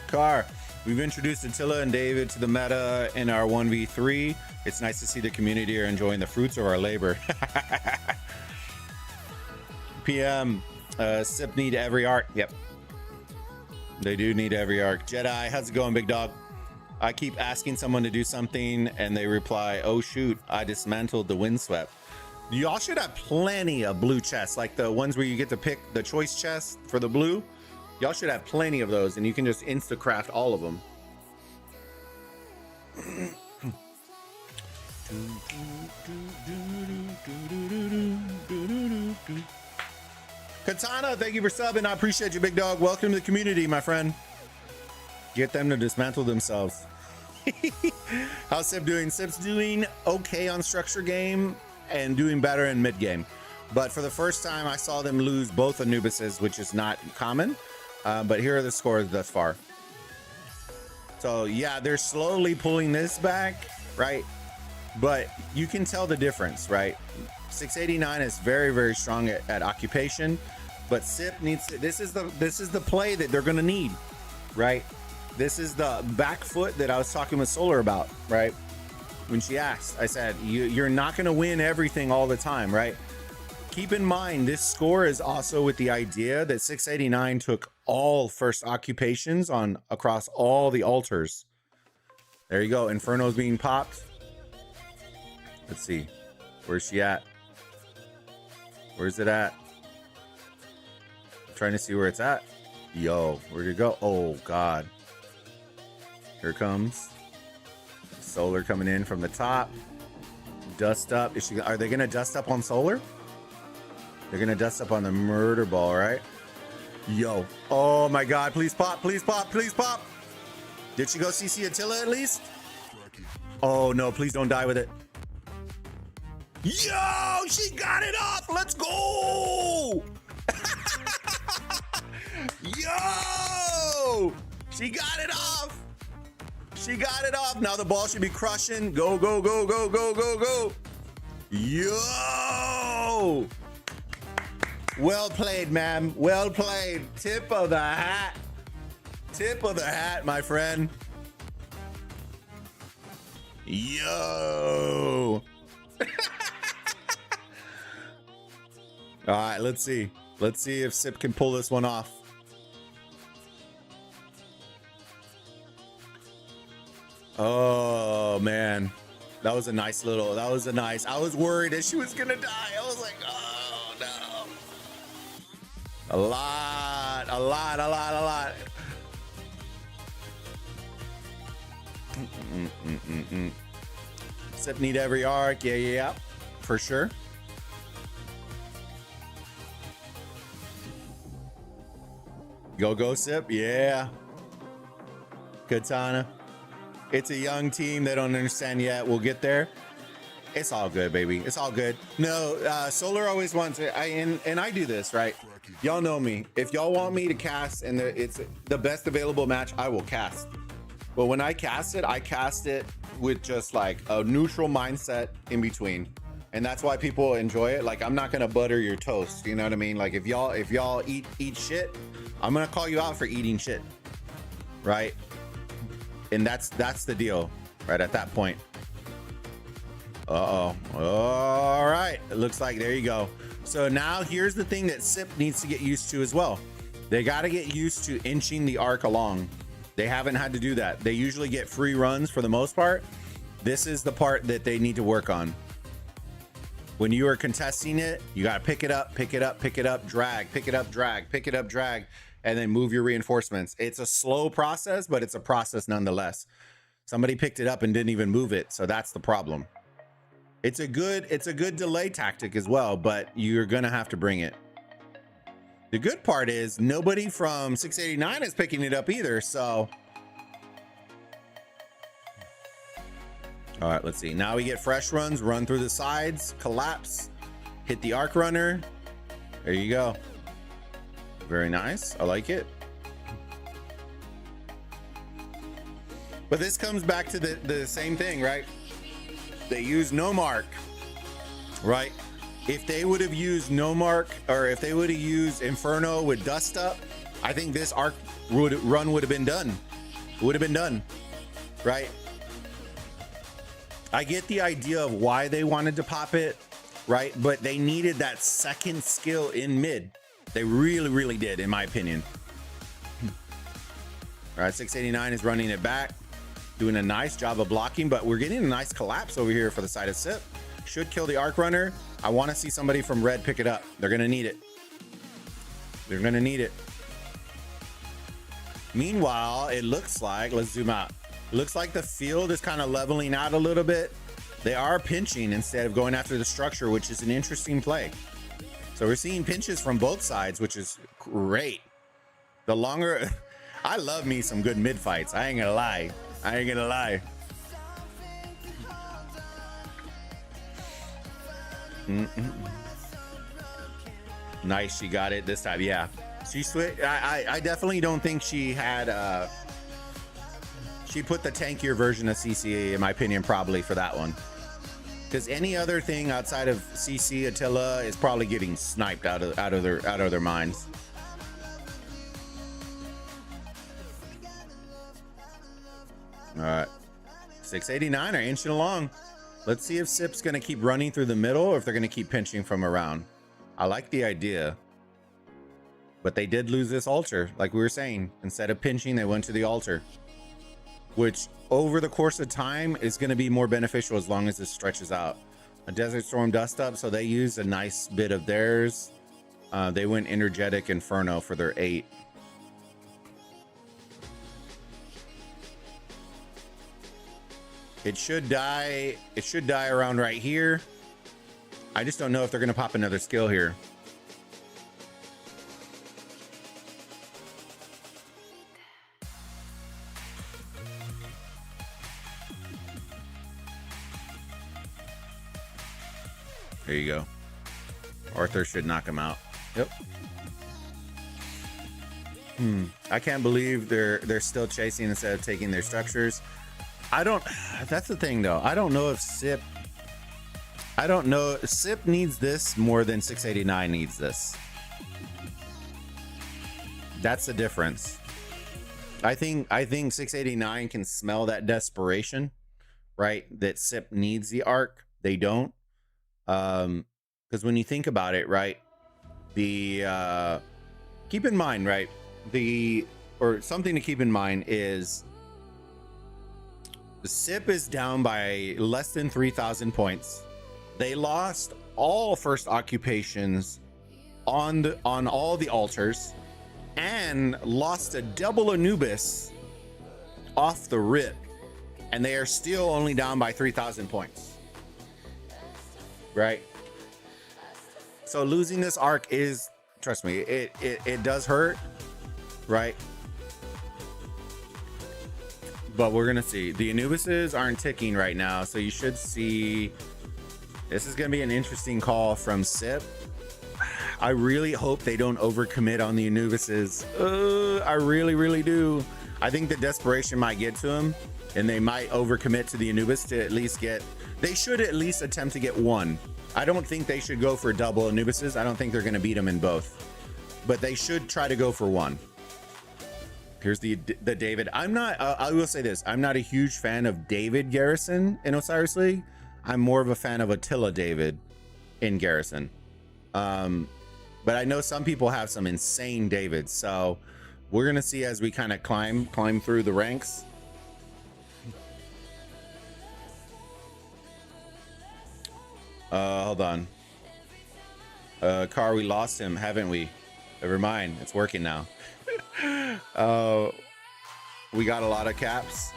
Car, we've introduced Attila and David to the meta in our 1v3. It's nice to see the community are enjoying the fruits of our labor. PM, SIP need every arc. Yep, they do need every arc. Jedi, how's it going, big dog? I keep asking someone to do something and they reply, oh shoot, I dismantled the windswept. Y'all should have plenty of blue chests, like the ones where you get to pick the choice chest for the blue. Y'all should have plenty of those, and you can just insta-craft all of them. Katana, thank you for subbing. I appreciate you, big dog. Welcome to the community, my friend. Get them to dismantle themselves. How's Sip doing? Sip's doing okay on structure game and doing better in mid game. But for the first time, I saw them lose both Anubises, which is not common. But here are the scores thus far. So yeah, they're slowly pulling this back, right? But you can tell the difference, right? 689 is very, very strong at occupation, but Sip needs to, this is the play that they're gonna need, right? This is the back foot that I was talking with Solar about, right? When she asked, I said, you're not gonna win everything all the time, right? Keep in mind, this score is also with the idea that 689 took all first occupations across all the altars. There you go. Inferno's being popped. Let's see. Where's she at? Where's it at? I'm trying to see where it's at. Yo, where'd it go? Oh, God. Here it comes. Solar coming in from the top. Dust up. Are they going to dust up on Solar? They're going to dust up on the murder ball, right? Yo. Oh, my God. Please pop. Please pop. Please pop. Did she go CC Attila at least? Oh, no. Please don't die with it. Yo, she got it off. Let's go. Yo, she got it off. She got it off. Now the ball should be crushing. Go, go, go, go, go, go, go. Yo. Well played, ma'am. Well played. Tip of the hat. Tip of the hat, my friend. Yo. All right, let's see. Let's see if Sip can pull this one off. Oh, man. That was a nice little, I was worried that she was going to die. I was like, oh, no. A lot. Sip need every arc. Yeah, for sure. Go, Sip. Yeah. Katana. It's a young team. They don't understand yet. We'll get there. It's all good, baby. It's all good. No, Solar always wants it. And I do this, right? Y'all know me. If y'all want me to cast and it's the best available match, I will cast. But when I cast it with just like a neutral mindset in between. And that's why people enjoy it. Like, I'm not gonna butter your toast. You know what I mean? Like, if y'all eat shit, I'm gonna call you out for eating shit, right? And that's the deal, right at that point. Uh-oh. All right. It looks like there you go. So now here's the thing that Sip needs to get used to as well. They got to get used to inching the arc along. They haven't had to do that. They usually get free runs for the most part. This is the part that they need to work on. When you are contesting it, you got to pick it up, drag, pick it up, drag, and then move your reinforcements. It's a slow process, but it's a process nonetheless. Somebody picked it up and didn't even move it, so that's the problem. It's a good delay tactic as well, but you're gonna have to bring it. The good part is nobody from 689 is picking it up either, so. All right, let's see. Now we get fresh runs, run through the sides, collapse, hit the arc runner. There you go. Very nice. I like it. But this comes back to the same thing, right? They use no mark, right? If they would have used no mark, or if they would have used Inferno with dust up, I think this arc run would have been done. It would have been done, right? I get the idea of why they wanted to pop it, right? But they needed that second skill in mid. They really, really did, in my opinion. All right, 689 is running it back, doing a nice job of blocking, but we're getting a nice collapse over here for the side of Sip. Should kill the arc runner. I want to see somebody from red pick it up. They're going to need it. They're going to need it. Meanwhile, it looks like, let's zoom out. It looks like the field is kind of leveling out a little bit. They are pinching instead of going after the structure, which is an interesting play. So we're seeing pinches from both sides, which is great. The longer, I love me some good mid fights. I ain't gonna lie. Nice, she got it this time. Yeah, she switched. I definitely don't think she had. She put the tankier version of CC, in my opinion, probably for that one. Because any other thing outside of CC Attila is probably getting sniped out of their minds. All right, 689 are inching along. Let's see if Sip's gonna keep running through the middle or if they're gonna keep pinching from around. I like the idea, but they did lose this altar, like we were saying. Instead of pinching, they went to the altar, which over the course of time is going to be more beneficial as long as this stretches out. A Desert Storm dust up, so they used a nice bit of theirs. They went Energetic Inferno for their 8. It should die around right here. I just don't know if they're going to pop another skill here. There you go. Arthur should knock him out. Yep. I can't believe they're still chasing instead of taking their structures. That's the thing though. I don't know if SIP needs this more than 689 needs this. That's the difference. I think 689 can smell that desperation, right? That SIP needs the arc. They don't. Because when you think about it, right? Keep in mind, right? Something to keep in mind is the SIP is down by less than 3,000 points. They lost all first occupations on all the altars and lost a double Anubis off the rip, and they are still only down by 3,000 points, right? So losing this arc is, trust me, it does hurt, right? But we're gonna see. The Anubises aren't ticking right now, so you should see. This is gonna be an interesting call from SIP. I really hope they don't overcommit on the Anubises. I really, really do. I think the desperation might get to them, and they might overcommit to the Anubis to at least get. They should at least attempt to get one. I don't think they should go for double Anubises. I don't think they're gonna beat them in both, but they should try to go for one. Here's the David. I'm not. I will say this. I'm not a huge fan of David Garrison in Osiris League. I'm more of a fan of Attila David in Garrison. But I know some people have some insane Davids. So we're gonna see as we kind of climb through the ranks. Hold on. Car, we lost him, haven't we? Never mind. It's working now. We got a lot of caps.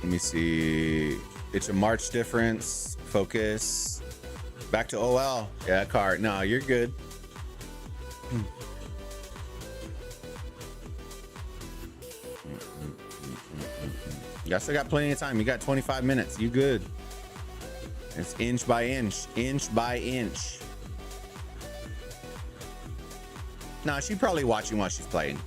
Let me see. It's a March difference. Focus. Back to OL. Yeah, Car. No, you're good. You still got plenty of time. You got 25 minutes. You good. It's inch by inch. Inch by inch. No, she's probably watching while she's playing.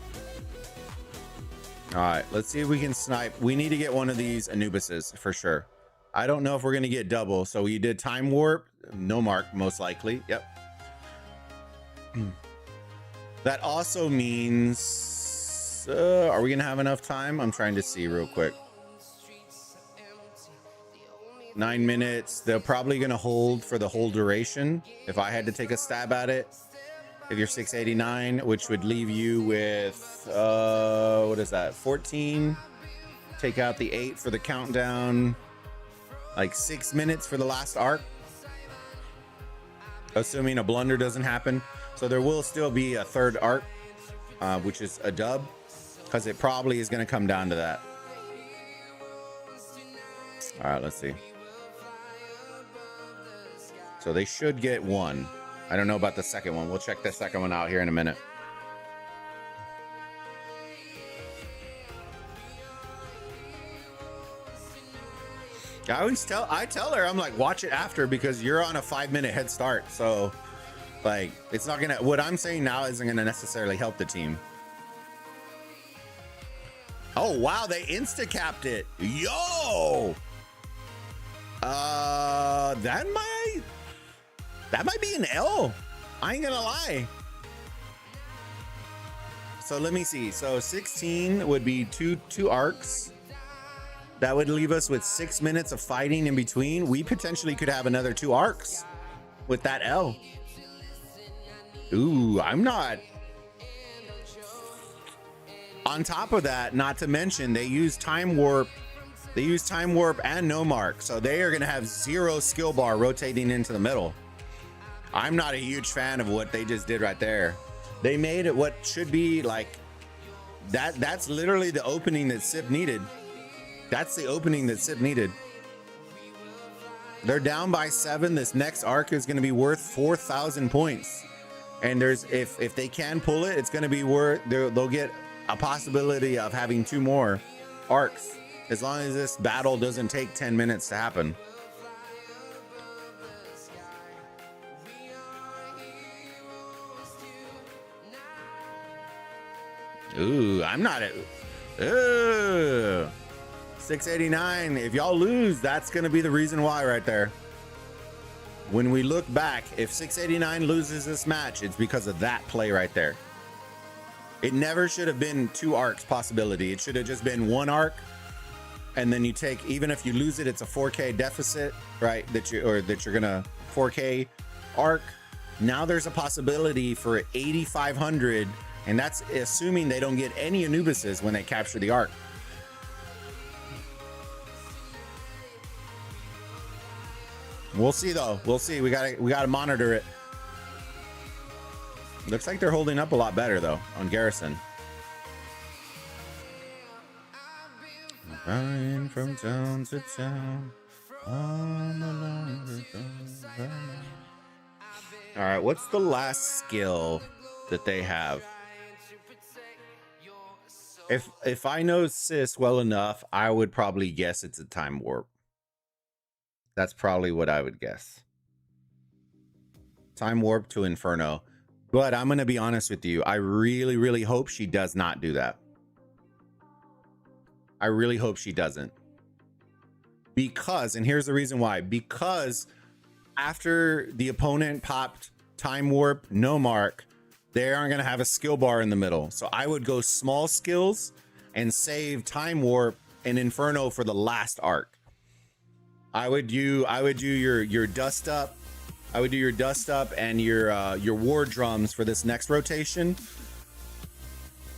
All right, let's see if we can snipe. We need to get one of these Anubises for sure. I don't know if we're gonna get double. So we did time warp, no mark, most likely. Yep. That also means, are we gonna have enough time? I'm trying to see real quick. 9 minutes. They're probably gonna hold for the whole duration. If I had to take a stab at it. If you're 689, which would leave you with, what is that? 14. Take out the 8 for the countdown. Like 6 minutes for the last arc. Assuming a blunder doesn't happen. So there will still be a third arc, which is a dub. Because it probably is going to come down to that. All right, let's see. So they should get one. I don't know about the second one. We'll check the second one out here in a minute. I tell her, I'm like, watch it after because you're on a 5-minute head start. So like, it's not gonna, what I'm saying now isn't gonna necessarily help the team. Oh, wow. They insta-capped it. Yo. That might be an L. I ain't gonna lie. So let me see. So 16 would be two arcs. That would leave us with 6 minutes of fighting in between. We potentially could have another 2 arcs with that L. Ooh, I'm not. On top of that, not to mention, they use time warp. They use time warp and no mark. So they are gonna have 0 skill bar rotating into the middle. I'm not a huge fan of what they just did right there. They made it what should be like that. That's literally the opening that SIP needed. That's the opening that SIP needed. They're down by 7. This next arc is going to be worth 4,000 points. And there's if they can pull it, it's going to be worth. They'll get a possibility of having 2 more arcs as long as this battle doesn't take 10 minutes to happen. Ooh, I'm not at 689. If y'all lose, that's gonna be the reason why right there. When we look back, if 689 loses this match, it's because of that play right there. It never should have been 2 arcs possibility. It should have just been 1 arc, and then you take, even if you lose it, it's a 4K deficit, right? That you're gonna 4K arc. Now there's a possibility for 8,500, and that's assuming they don't get any Anubises when they capture the arc. We'll see though. We'll see. We gotta monitor it. Looks like they're holding up a lot better though on Garrison. Flying from town to town. All right, what's the last skill that they have? If I know Sis well enough, I would probably guess it's a time warp. That's probably what I would guess. Time warp to Inferno. But I'm going to be honest with you. I really, really hope she does not do that. I really hope she doesn't. Because, and here's the reason why. Because after the opponent popped time warp, no mark, they aren't going to have a skill bar in the middle. So I would go small skills and save time warp and Inferno for the last arc. I would do your dust up. I would do your dust up and your war drums for this next rotation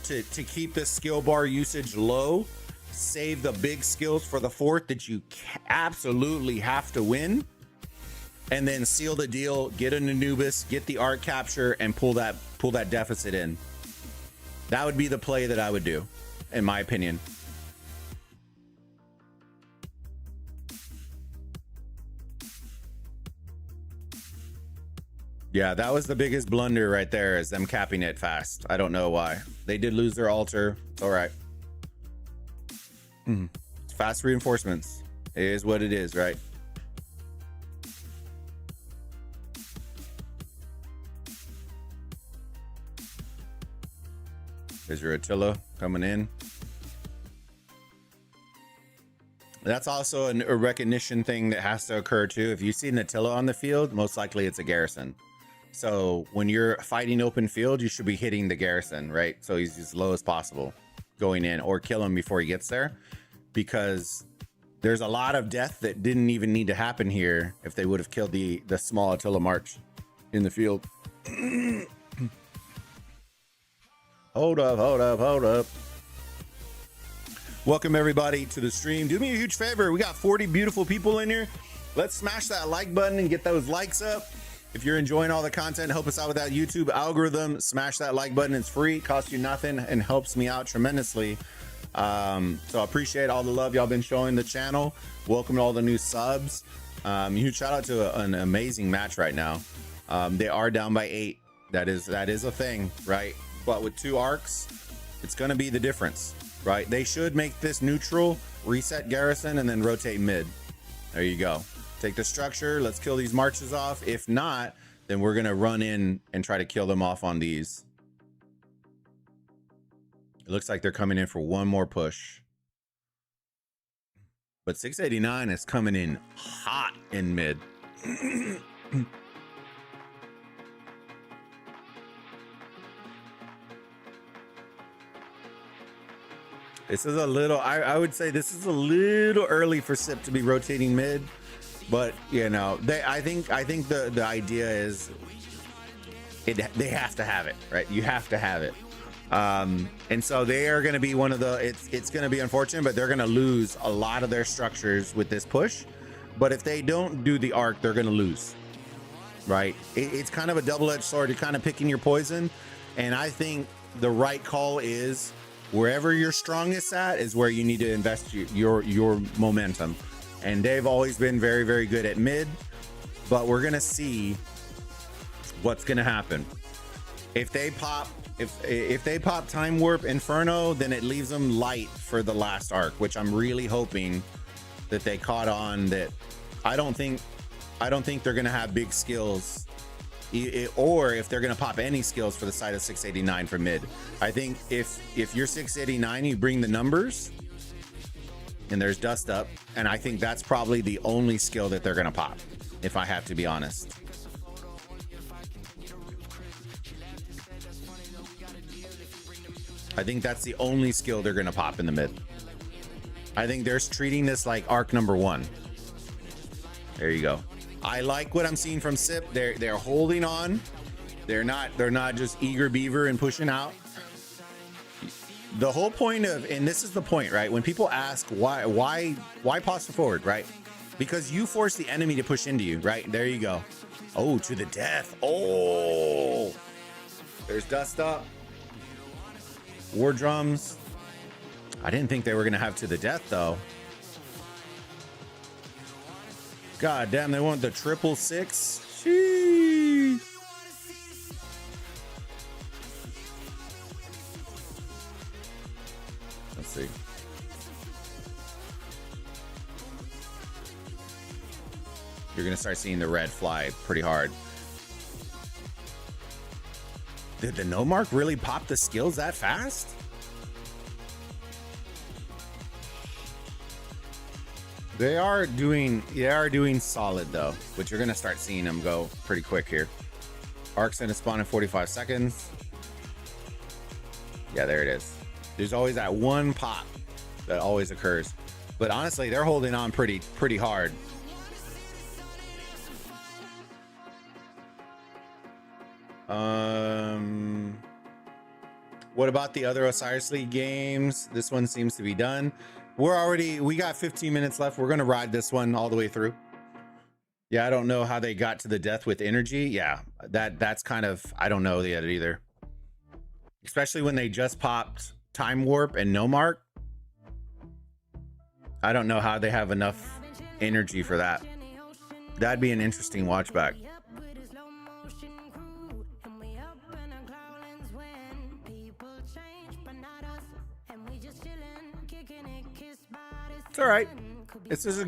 to keep the skill bar usage low. Save the big skills for the 4th that you absolutely have to win, and then seal the deal. Get an Anubis, get the arc capture, and pull that deficit in. That would be the play that I would do, in my opinion. Yeah, that was the biggest blunder right there, is them capping it fast. I don't know why. They did lose their altar. It's all right. It's fast reinforcements. It is what it is, right? There's your Attila coming in. That's also a recognition thing that has to occur too. If you see an Attila on the field, most likely it's a Garrison. So when you're fighting open field, you should be hitting the Garrison, right? So he's as low as possible going in, or kill him before he gets there, because there's a lot of death that didn't even need to happen here if they would have killed the small Attila March in the field. Hold up. Welcome everybody to the stream. Do me a huge favor. We got 40 beautiful people in here. Let's smash that like button and get those likes up. If you're enjoying all the content, help us out with that YouTube algorithm. Smash that like button. It's free, costs you nothing, and helps me out tremendously. So I appreciate all the love y'all been showing the channel. Welcome to all the new subs. Huge shout out to an amazing match right now. They are down by 8. That is a thing, right? But with 2 arcs, it's going to be the difference, right? They should make this neutral, reset Garrison, and then rotate mid. There you go. Take the structure. Let's kill these marches off. If not, then we're going to run in and try to kill them off on these. It looks like they're coming in for one more push. But 689 is coming in hot in mid. This is a little, I would say this is a little early for SIP to be rotating mid, but you know, I think the idea is they have to have it, right? You have to have it. And so they are going to be one of the, it's going to be unfortunate, but they're going to lose a lot of their structures with this push. But if they don't do the arc, they're going to lose, right? It's kind of a double-edged sword. You're kind of picking your poison. And I think the right call is wherever you're strongest at is where you need to invest your momentum. And they've always been very, very good at mid, but we're going to see what's going to happen. If they pop, if they pop Time Warp Inferno, then it leaves them light for the last arc, which I'm really hoping that they caught on. That I don't think they're gonna have big skills Or if they're going to pop any skills for the side of 689 for mid. I think if you're 689, you bring the numbers and there's dust up, and I think that's probably the only skill that they're going to pop, if I have to be honest. I think that's the only skill they're going to pop in the mid. I think they're treating this like arc number 1. There you go. I like what I'm seeing from Sip. They're holding on. They're not just eager beaver and pushing out. The whole point of, and this is the point, right? When people ask why posture forward, right? Because you force the enemy to push into you, right? There you go. Oh, to the death. Oh, there's dust up. War drums. I didn't think they were gonna have to the death though. God damn, they want the 666. Sheesh. Let's see. You're gonna start seeing the red fly pretty hard. Did the no mark really pop the skills that fast? They are doing solid though, but you're gonna start seeing them go pretty quick here. Arc's gonna spawn in 45 seconds. Yeah, there it is. There's always that one pop that always occurs, but honestly, they're holding on pretty hard. What about the other Osiris League games? This one seems to be done. We got 15 minutes left. We're gonna ride this one all the way through. Yeah, I don't know how they got to the death with energy. Yeah, that's kind of, I don't know yet either. Especially when they just popped time warp and no mark. I don't know how they have enough energy for that. That'd be an interesting watch back. It's all right. This is a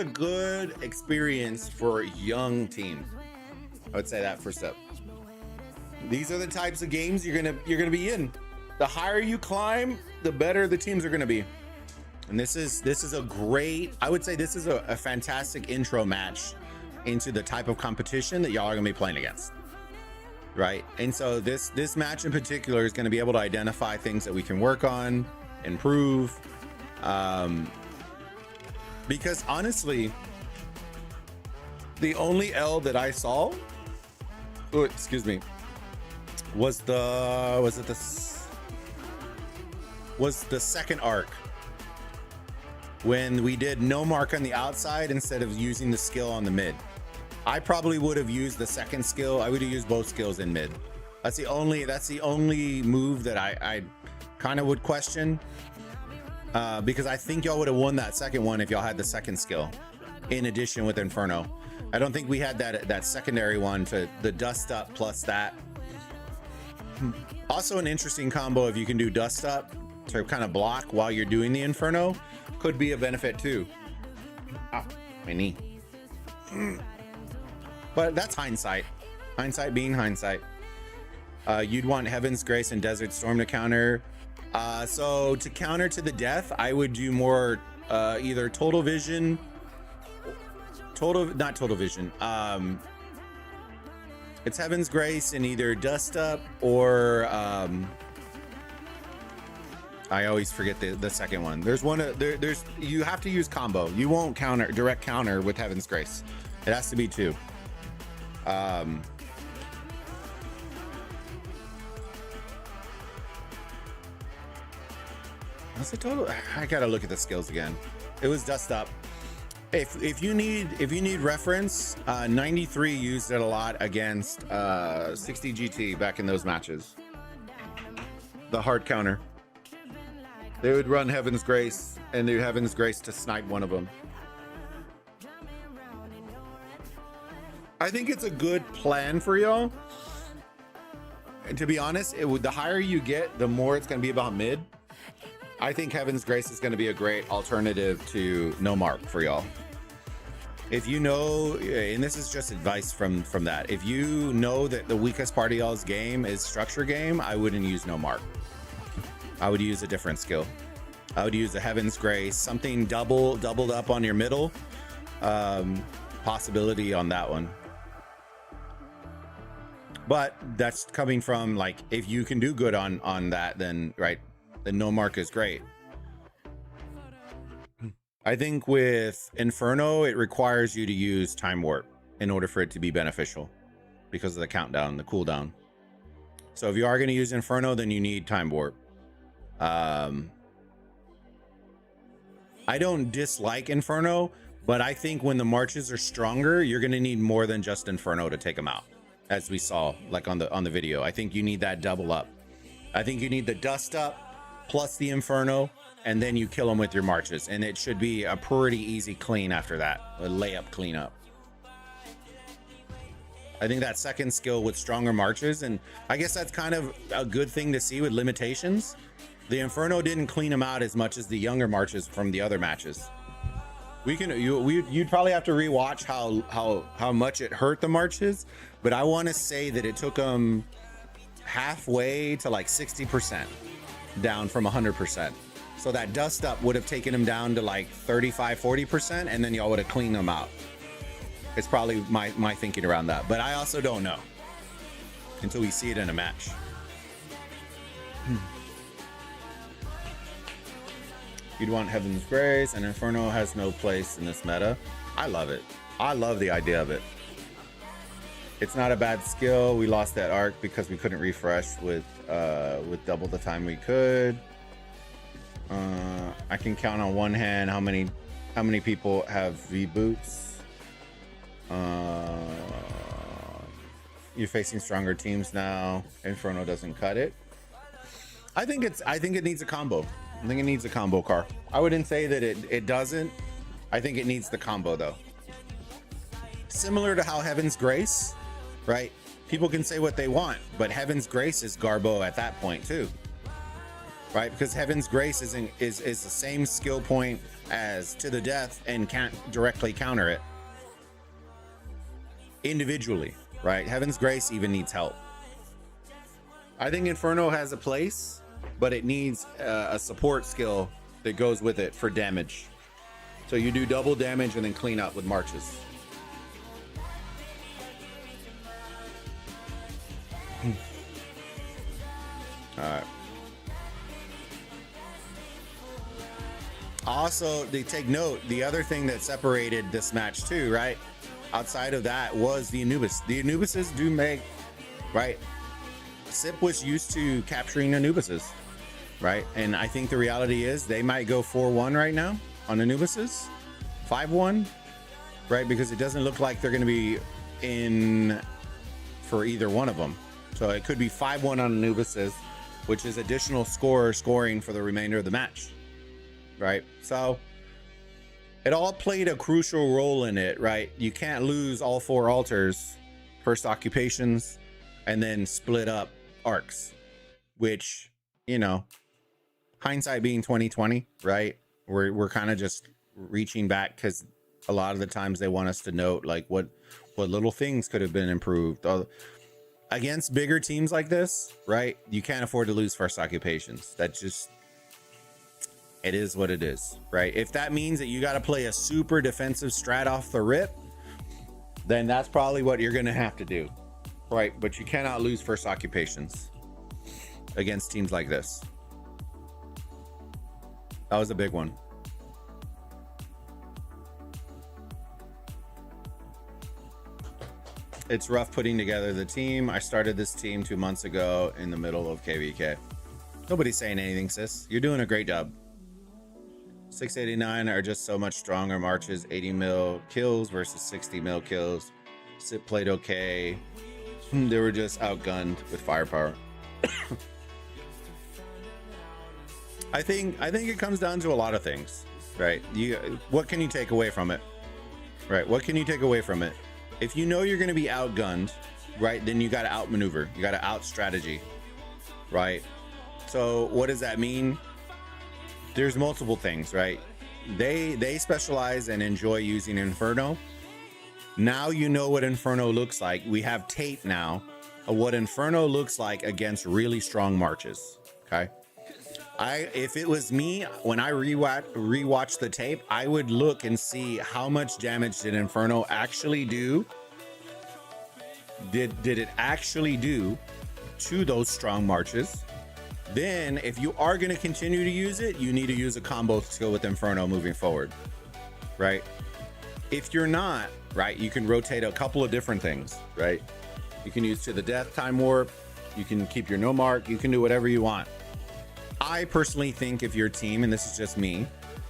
good experience for a young team. I would say that for Step. These are the types of games you're gonna be in. The higher you climb, the better the teams are gonna be. And this is a great, I would say this is a fantastic intro match into the type of competition that y'all are gonna be playing against. Right? And so this match in particular is gonna be able to identify things that we can work on, improve. Because honestly, the only L that I saw, was the second arc when we did no mark on the outside instead of using the skill on the mid. I probably would have used the second skill. I would have used both skills in mid. That's the only move that I kind of would question. Because I think y'all would have won that second one if y'all had the second skill in addition with Inferno. I don't think we had that secondary one to the dust up plus that. Also an interesting combo if you can do dust up to kind of block while you're doing the Inferno could be a benefit too. Ah, my knee. But that's hindsight. Hindsight being hindsight. You'd want Heaven's Grace and Desert Storm to counter. So to counter to the death, I would do more either not total vision. It's Heaven's Grace and either dust up or I always forget the second one. There's one there's you have to use combo. You won't direct counter with Heaven's Grace. It has to be two. What's the total? I gotta look at the skills again. It was dust up. If you need reference, 93 used it a lot against 60 GT back in those matches. The hard counter. They would run Heaven's Grace and do Heaven's Grace to snipe one of them. I think it's a good plan for y'all. And to be honest, the higher you get, the more it's gonna be about mid. I think Heaven's Grace is going to be a great alternative to no mark for y'all. if you know, and this is just advice from that, if you know that the weakest part of y'all's game is structure game, I wouldn't use no mark. I would use a different skill. I would use a Heaven's Grace, something doubled up on your middle. Possibility on that one. But that's coming from, like, if you can do good on that, then right, then no mark is great. I think with Inferno, it requires you to use Time Warp in order for it to be beneficial because of the countdown, the cooldown. So if you are going to use Inferno, then you need Time Warp. I don't dislike Inferno, but I think when the marches are stronger, you're going to need more than just Inferno to take them out, as we saw like on the video. I think you need that double up. I think you need the dust up plus the Inferno, and then you kill them with your marches, and it should be a pretty easy clean after that, a layup cleanup. I think that second skill with stronger marches, and I guess that's kind of a good thing to see with limitations. The Inferno didn't clean them out as much as the younger marches from the other matches. You'd probably have to rewatch how much it hurt the marches, but I want to say that it took them halfway to like 60% down from 100%. So that dust up would have taken them down to like 35-40%, and then y'all would have cleaned them out. It's probably my thinking around that, but I also don't know until we see it in a match. You'd want Heaven's Grace, and Inferno has no place in this meta. I love it. I love the idea of it. It's not a bad skill. We lost that arc because we couldn't refresh with double the time we could. I can count on one hand how many people have V boots. You're facing stronger teams now. Inferno doesn't cut it. I think it needs a combo. I think it needs a combo car. I wouldn't say that it doesn't. I think it needs the combo though. Similar to how Heaven's Grace, right? People can say what they want, but Heaven's Grace is Garbo at that point too, right? Because Heaven's Grace is the same skill point as To the Death and can't directly counter it individually, right? Heaven's Grace even needs help. I think Inferno has a place, but it needs a support skill that goes with it for damage. So you do double damage and then clean up with marches. All right. Also, they take note, the other thing that separated this match too, right? Outside of that was the Anubis. The Anubises do make, right? Sip was used to capturing Anubises, right? And I think the reality is they might go 4-1 right now on Anubises, 5-1, right? Because it doesn't look like they're going to be in for either one of them. So it could be 5-1 on Anubises, which is additional scoring for the remainder of the match, right? So it all played a crucial role in it, right? You can't lose all 4 altars, first occupations, and then split up arcs, which, you know, hindsight being 2020, right? We're kind of just reaching back because a lot of the times they want us to note like what little things could have been improved. Against bigger teams like this, right? You can't afford to lose first occupations. That just, it is what it is, right? If that means that you got to play a super defensive strat off the rip, then that's probably what you're going to have to do, right? But you cannot lose first occupations against teams like this. That was a big one. It's rough putting together the team. I started this team 2 months ago in the middle of KVK. Nobody's saying anything, sis. You're doing a great job. 689 are just so much stronger marches. 80 mil kills versus 60 mil kills. Sip played okay. They were just outgunned with firepower. I think it comes down to a lot of things, right? What can you take away from it? Right? What can you take away from it? If you know you're going to be outgunned, right, then you got to outmaneuver. You got to out strategy, right? So what does that mean? There's multiple things, right? They specialize and enjoy using Inferno, Now you know what Inferno looks like. We have tape now of what Inferno looks like against really strong marches. Okay. If it was me, when I rewatch the tape, I would look and see how much damage did Inferno actually do. Did it actually do to those strong marches? Then if you are going to continue to use it, you need to use a combo skill with Inferno moving forward, right? If you're not, right, you can rotate a couple of different things, right? You can use to the death time warp, you can keep your no mark, you can do whatever you want. I personally think if your team, and this is just me,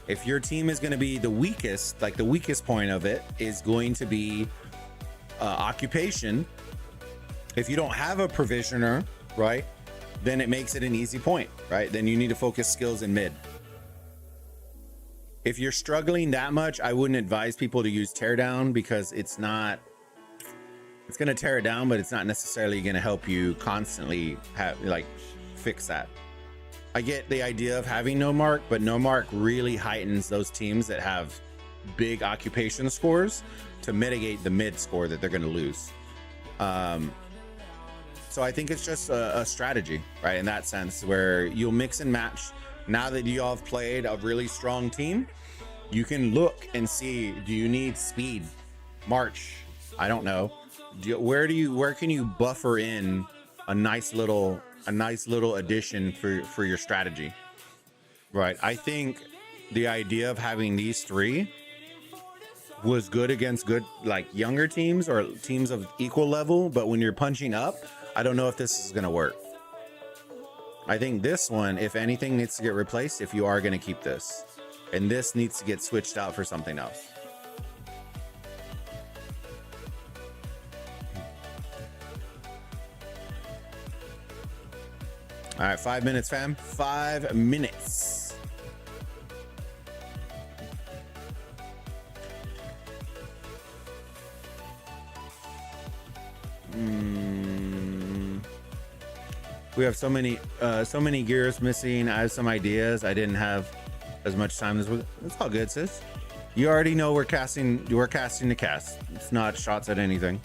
if your team is going to be the weakest, like the weakest point of it is going to be occupation. If you don't have a provisioner, right, then it makes it an easy point, right? Then you need to focus skills in mid. If you're struggling that much, I wouldn't advise people to use teardown because it's going to tear it down, but it's not necessarily going to help you constantly fix that. I get the idea of having no mark, but no mark really heightens those teams that have big occupation scores to mitigate the mid score that they're going to lose. So I think it's just a strategy, right? In that sense, where you'll mix and match. Now that you all have played a really strong team, you can look and see, do you need speed, march? I don't know. Where can you buffer in a nice little addition for your strategy, right? I think the idea of having these three was good against good, like younger teams or teams of equal level. But when you're punching up, I don't know if this is going to work. I think this one, if anything, needs to get replaced if you are going to keep this. And this needs to get switched out for something else. All right, 5 minutes, fam. 5 minutes. We have so many gears missing. I have some ideas. I didn't have as much time as it's all good, sis. You already know we're casting the cast. It's not shots at anything.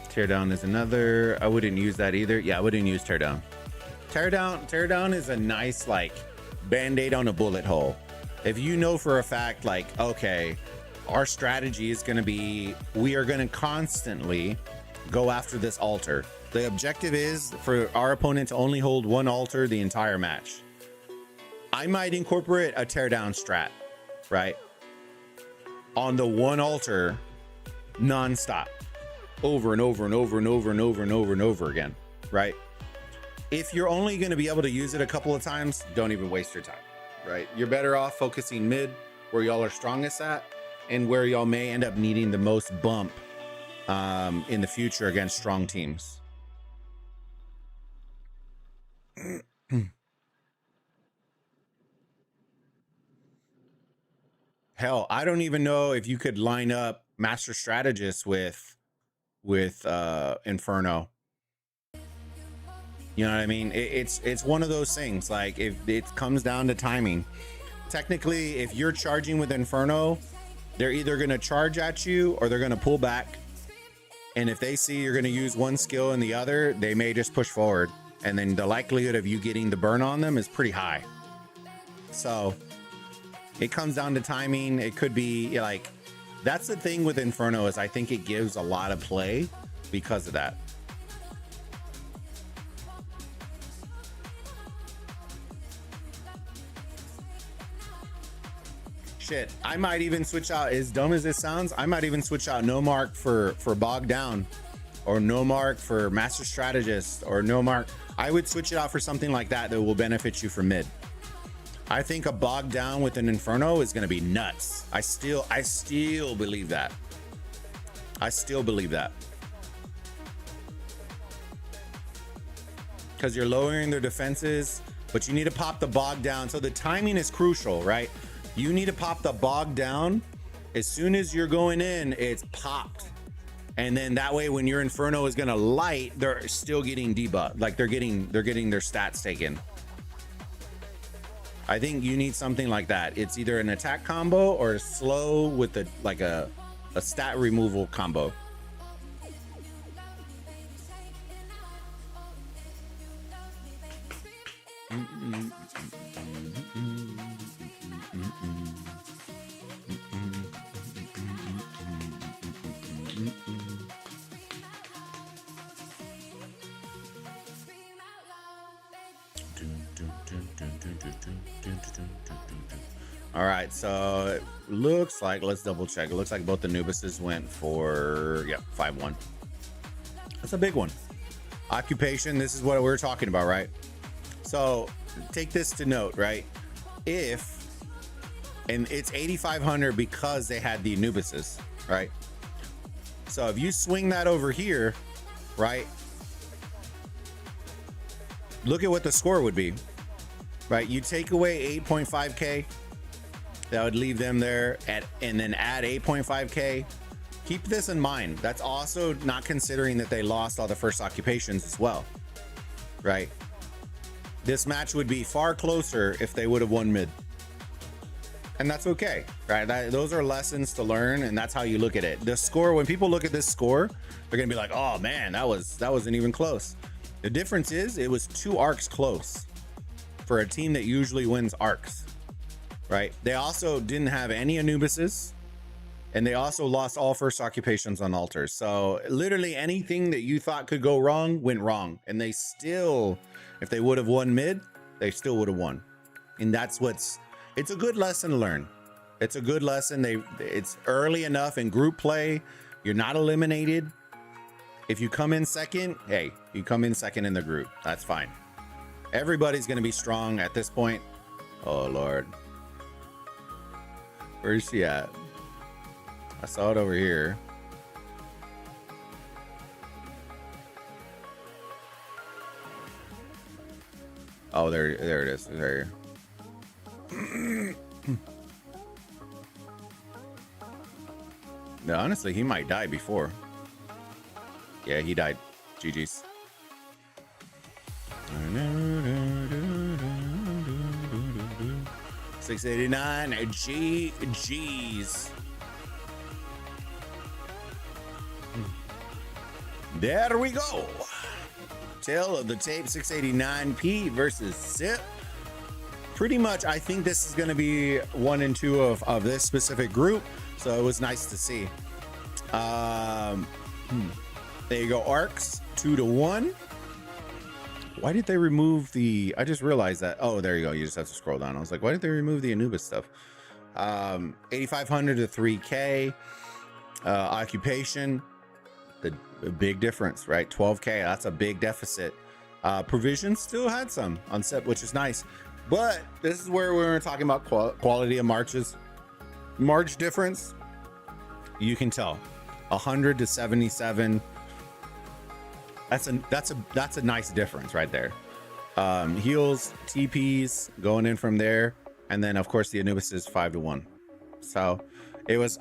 Teardown is another. I wouldn't use that either. Yeah, I wouldn't use teardown. Teardown is a nice like band-aid on a bullet hole. If you know for a fact, like, okay, our strategy is going to be, we are going to constantly go after this altar. The objective is for our opponent to only hold one altar the entire match. I might incorporate a teardown strat, right? On the one altar, non-stop. Over and over and over and over and over and over and over again, right? If you're only going to be able to use it a couple of times, don't even waste your time, right? You're better off focusing mid, where y'all are strongest at, and where y'all may end up needing the most bump in the future against strong teams. Hell, I don't even know if you could line up Master Strategist with Inferno. You know what I mean? It's one of those things. Like, if it comes down to timing, technically, if you're charging with Inferno, they're either going to charge at you or they're going to pull back. And if they see you're going to use one skill and the other, they may just push forward. And then the likelihood of you getting the burn on them is pretty high. So it comes down to timing. It could be like, that's the thing with Inferno, is I think it gives a lot of play because of that. Shit, I might even switch out, as dumb as it sounds, I might even switch out no mark for bog down, or no mark for master strategist, or no mark. I would switch it out for something like that that will benefit you for mid. I think a bog down with an Inferno is going to be nuts. I still believe that. I still believe that. Because you're lowering their defenses, but you need to pop the bog down. So the timing is crucial, right? You need to pop the bog down. As soon as you're going in, it's popped. And then that way, when your Inferno is going to light, they're still getting debuffed. Like they're getting their stats taken. I think you need something like that. It's either an attack combo or a slow with a stat removal combo. All right, so it looks like, let's double check. It looks like both the Anubises went for, 5-1. That's a big one. Occupation, this is what we're talking about, right? So take this to note, right? And it's 8,500 because they had the Anubises, right? So if you swing that over here, right? Look at what the score would be, right? You take away 8.5K, that would leave them there and then add 8.5K. Keep this in mind. That's also not considering that they lost all the first occupations as well, right? This match would be far closer if they would have won mid. And that's okay, right? Those are lessons to learn, and that's how you look at it. The score, when people look at this score, they're gonna be like, oh man, that wasn't even close. The difference is it was 2 arcs close for a team that usually wins arcs, right? They also didn't have any Anubises, and they also lost all first occupations on altars. So literally anything that you thought could go wrong went wrong, and they still, if they would have won mid, they still would have won. And that's it's a good lesson to learn. It's a good lesson. It's early enough in group play. You're not eliminated. If you come in second, hey, you come in second in the group. That's fine. Everybody's going to be strong at this point. Oh, Lord. Where's she at? I saw it over here. Oh, there it is. There. No, honestly, he might die before. Yeah, he died. GG's. 689 GG's. There we go. Tale of the tape 689 Pete versus Sip. Pretty much, I think this is going to be 1 and 2 of this specific group. So it was nice to see. There you go. Arcs 2-1. Why did they remove the, I just realized that. Oh, there you go. You just have to scroll down. I was like, why did they remove the Anubis stuff? 8,500 to 3K. Occupation, the big difference, right? 12K. That's a big deficit. Provision still had some on set, which is nice. But this is where we're talking about quality of marches. March difference, you can tell. 100 to 77. That's a nice difference right there. Heals, TPs going in from there, and then of course the Anubis is 5-1. So it was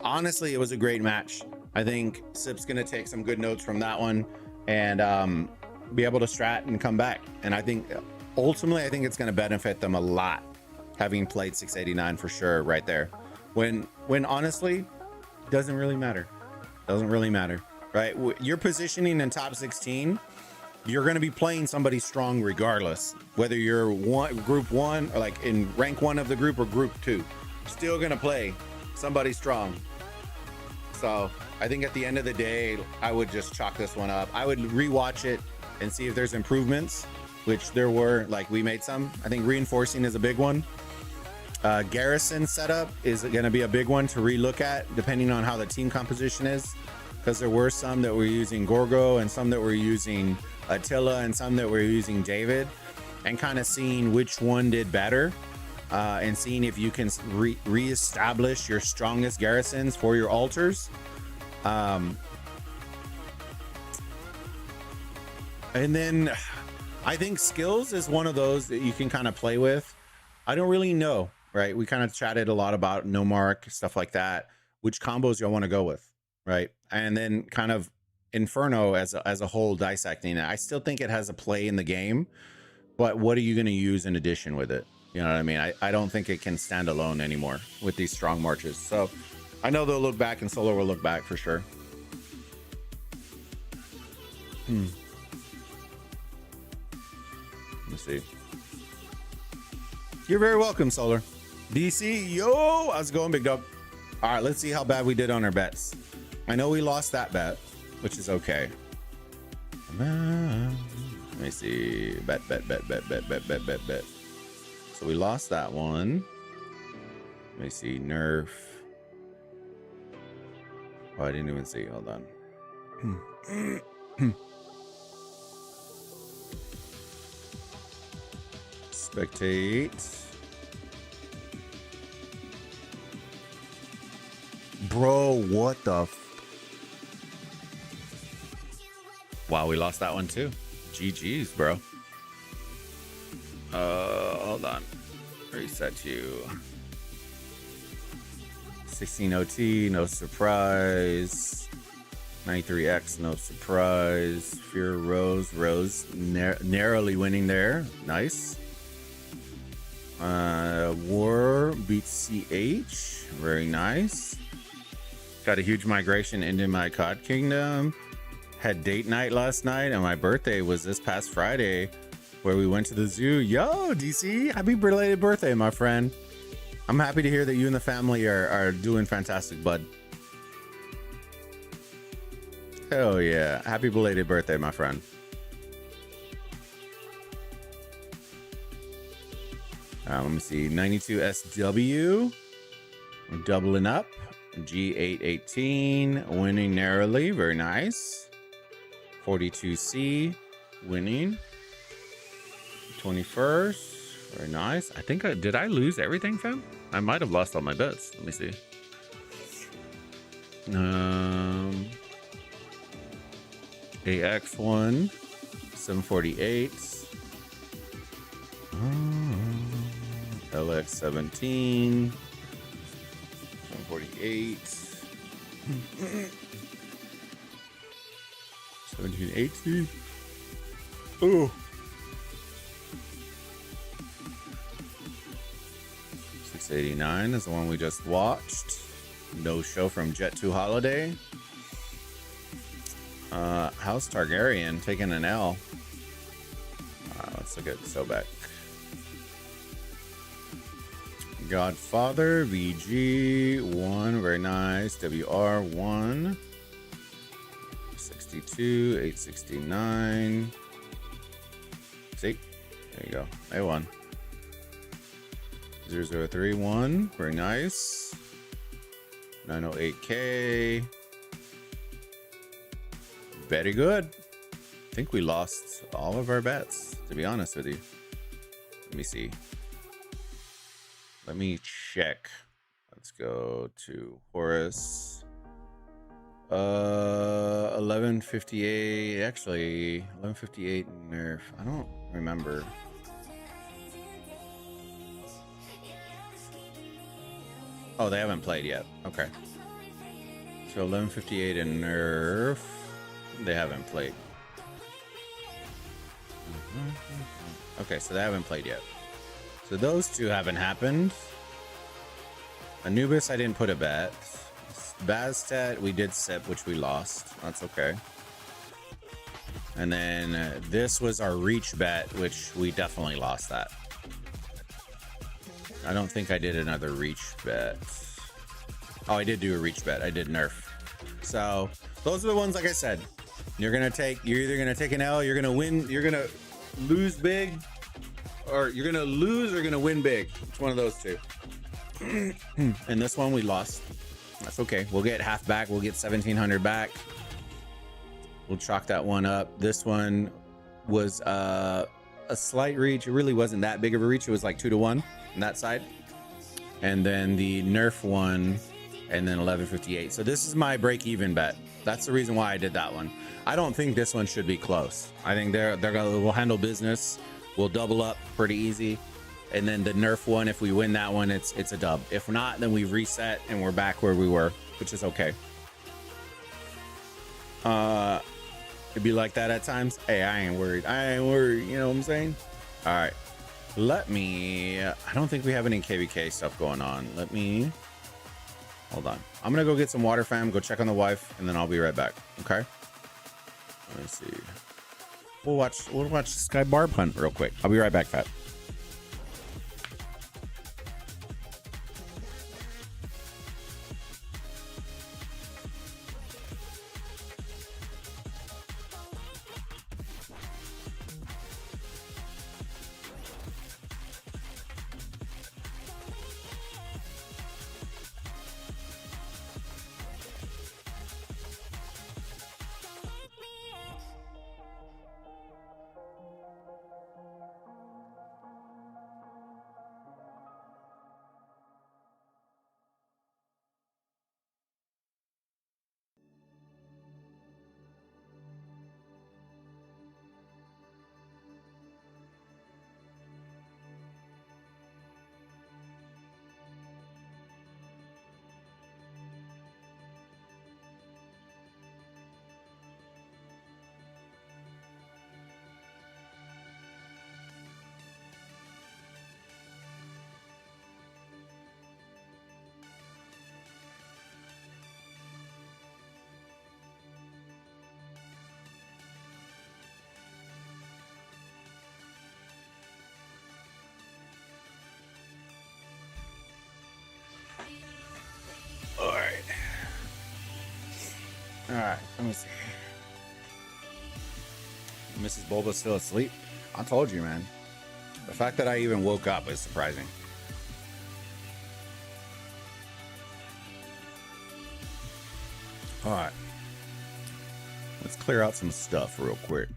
a great match. I think Sip's gonna take some good notes from that one and be able to strat and come back. And I think ultimately, I think it's gonna benefit them a lot having played 689 for sure right there. When honestly, doesn't really matter. Doesn't really matter. Right, you're positioning in top 16. You're going to be playing somebody strong regardless, whether you're group 1 or like in rank 1 of the group or group 2. Still going to play somebody strong. So I think at the end of the day, I would just chalk this one up. I would rewatch it and see if there's improvements, which there were. Like we made some. I think reinforcing is a big one. Garrison setup is going to be a big one to relook at, depending on how the team composition is. Because there were some that were using Gorgo and some that were using Attila and some that were using David, and kind of seeing which one did better and seeing if you can reestablish your strongest garrisons for your altars. And then I think skills is one of those that you can kind of play with. I don't really know, right? We kind of chatted a lot about no mark, stuff like that, which combos you'll want to go with. Right. And then kind of Inferno as a whole, dissecting it. I still think it has a play in the game, but what are you going to use in addition with it? You know what I mean? I don't think it can stand alone anymore with these strong marches. So I know they'll look back and Solar will look back for sure. Let me see. You're very welcome, Solar. DC, yo, how's it going, big dog? All right, let's see how bad we did on our bets. I know we lost that bet, which is okay. Let me see. Bet. So we lost that one. Let me see. Nerf. Oh, I didn't even see. Hold on. Spectate. Bro, what the wow, we lost that one too. GG's, bro. Hold on. Reset you. 16 OT, no surprise. 93X, no surprise. Fear Rose narrowly winning there. Nice. War beats CH. Very nice. Got a huge migration into my COD kingdom. Had date night last night, and my birthday was this past Friday, where we went to the zoo. Yo, DC, happy belated birthday, my friend. I'm happy to hear that you and the family are doing fantastic, bud. Hell yeah. Happy belated birthday, my friend. Let me see. 92SW. We're doubling up. G818 winning narrowly. Very nice. 42C winning. 21st. Very nice. I think did I lose everything, fam? I might have lost all my bets. Let me see. AX1 748. LX17 148. 1780. Ooh. 689 is the one we just watched. No show from Jet 2 Holiday. House Targaryen taking an L. Let's look at Sobek. Godfather VG1, very nice. WR1 62 869. See, there you go. A1 0031, very nice. 908K. Very good. I think we lost all of our bets, to be honest with you. Let me see. Let me check. Let's go to Horus. 1158. Actually, 1158 Nerf. I don't remember. Oh, they haven't played yet. Okay. So 1158 and Nerf. They haven't played. Okay, so they haven't played yet. So those two haven't happened. Anubis, I didn't put a bet. Baztet, we did sip, which we lost. That's okay. And then this was our reach bet, which we definitely lost that. I don't think I did another reach bet. Oh, I did do a reach bet. I did Nerf. So those are the ones, like I said, you're either gonna take an L, you're gonna win, you're gonna lose big, or you're gonna lose or gonna win big. It's one of those two. And this one we lost. That's okay. We'll get half back. We'll get 1,700 back. We'll chalk that one up. This one was a slight reach. It really wasn't that big of a reach. It was like 2-1 on that side. And then the Nerf one, and then 1158. So this is my break-even bet. That's the reason why I did that one. I don't think this one should be close. I think we'll handle business. We'll double up pretty easy. And then the Nerf one, if we win that one, it's a dub. If not, then we reset and we're back where we were, which is okay. It'd be like that at times. Hey, I ain't worried. You know what I'm saying? All right. Let me, I don't think we have any KVK stuff going on. Let me, hold on. I'm gonna go get some water, fam, go check on the wife, and then I'll be right back, okay? Let me see. We'll watch this guy barb hunt real quick. I'll be right back, Fat. All right, let me see. Mrs. Bulba's still asleep. I told you, man. The fact that I even woke up is surprising. All right. Let's clear out some stuff real quick.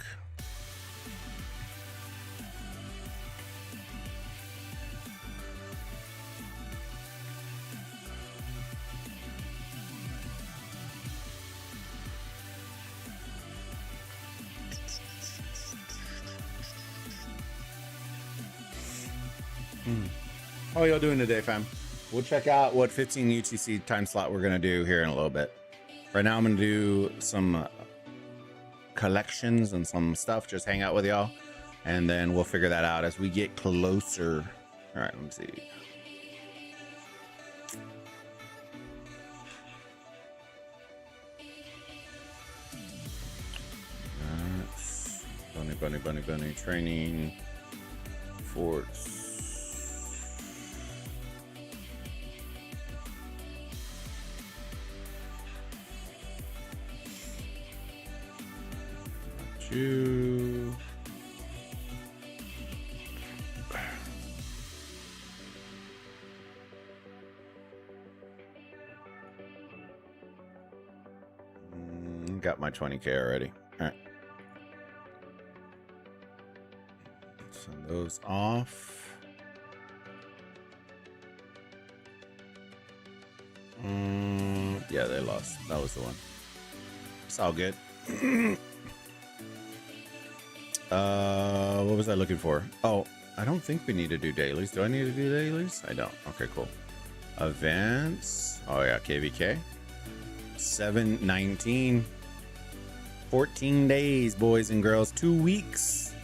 How y'all doing today, fam? We'll check out what 15 UTC time slot we're gonna do here in a little bit. Right now I'm gonna do some collections and some stuff, just hang out with y'all, and then we'll figure that out as we get closer. All right, let me see. Bunny training forts. You. Got my 20K already. All right. Send those off. Yeah, they lost. That was the one. It's all good. What was I looking for? Oh, I don't think we need to do dailies. Do I need to do dailies? I don't. Okay, cool. Events. Oh yeah, KVK. 7/19. 14 days, boys and girls. 2 weeks.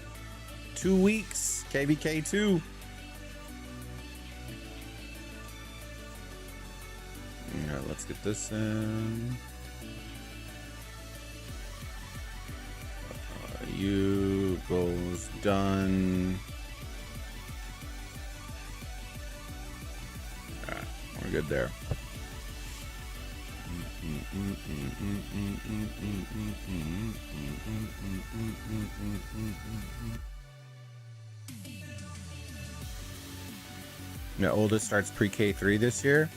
2 weeks. KVK 2. Yeah, let's get this in. You goes done. All right, we're good there. The oldest starts pre-K 3 this year.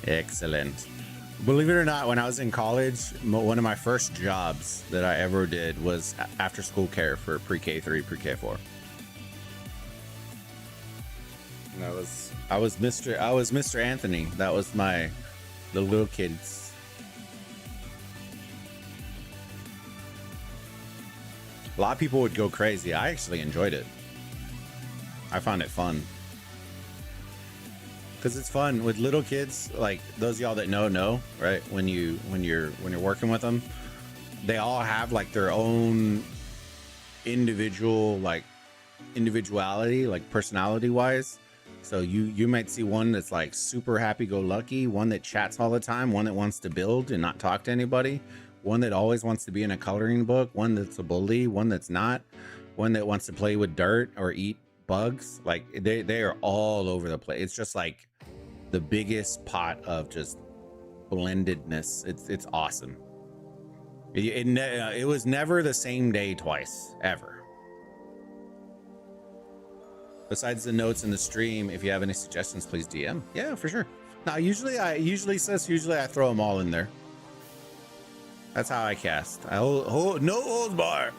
Excellent. Believe it or not, when I was in college, one of my first jobs that I ever did was after school care for pre-K 3, pre-K 4. And I was Mr. Anthony. That was the little kids. A lot of people would go crazy. I actually enjoyed it. I found it fun. Because it's fun with little kids, like those of y'all that know, right? When you're working with them, they all have like their own individual, like individuality, like personality wise. So you might see one that's like super happy-go-lucky, one that chats all the time, one that wants to build and not talk to anybody, one that always wants to be in a coloring book, one that's a bully, one that's not, one that wants to play with dirt or eat bugs. Like they are all over the place. It's just like the biggest pot of just blendedness. It's awesome. It was never the same day twice, ever. Besides the notes in the stream, if you have any suggestions, please DM. Yeah, for sure. Now, usually I throw them all in there. That's how I cast. No holds bar.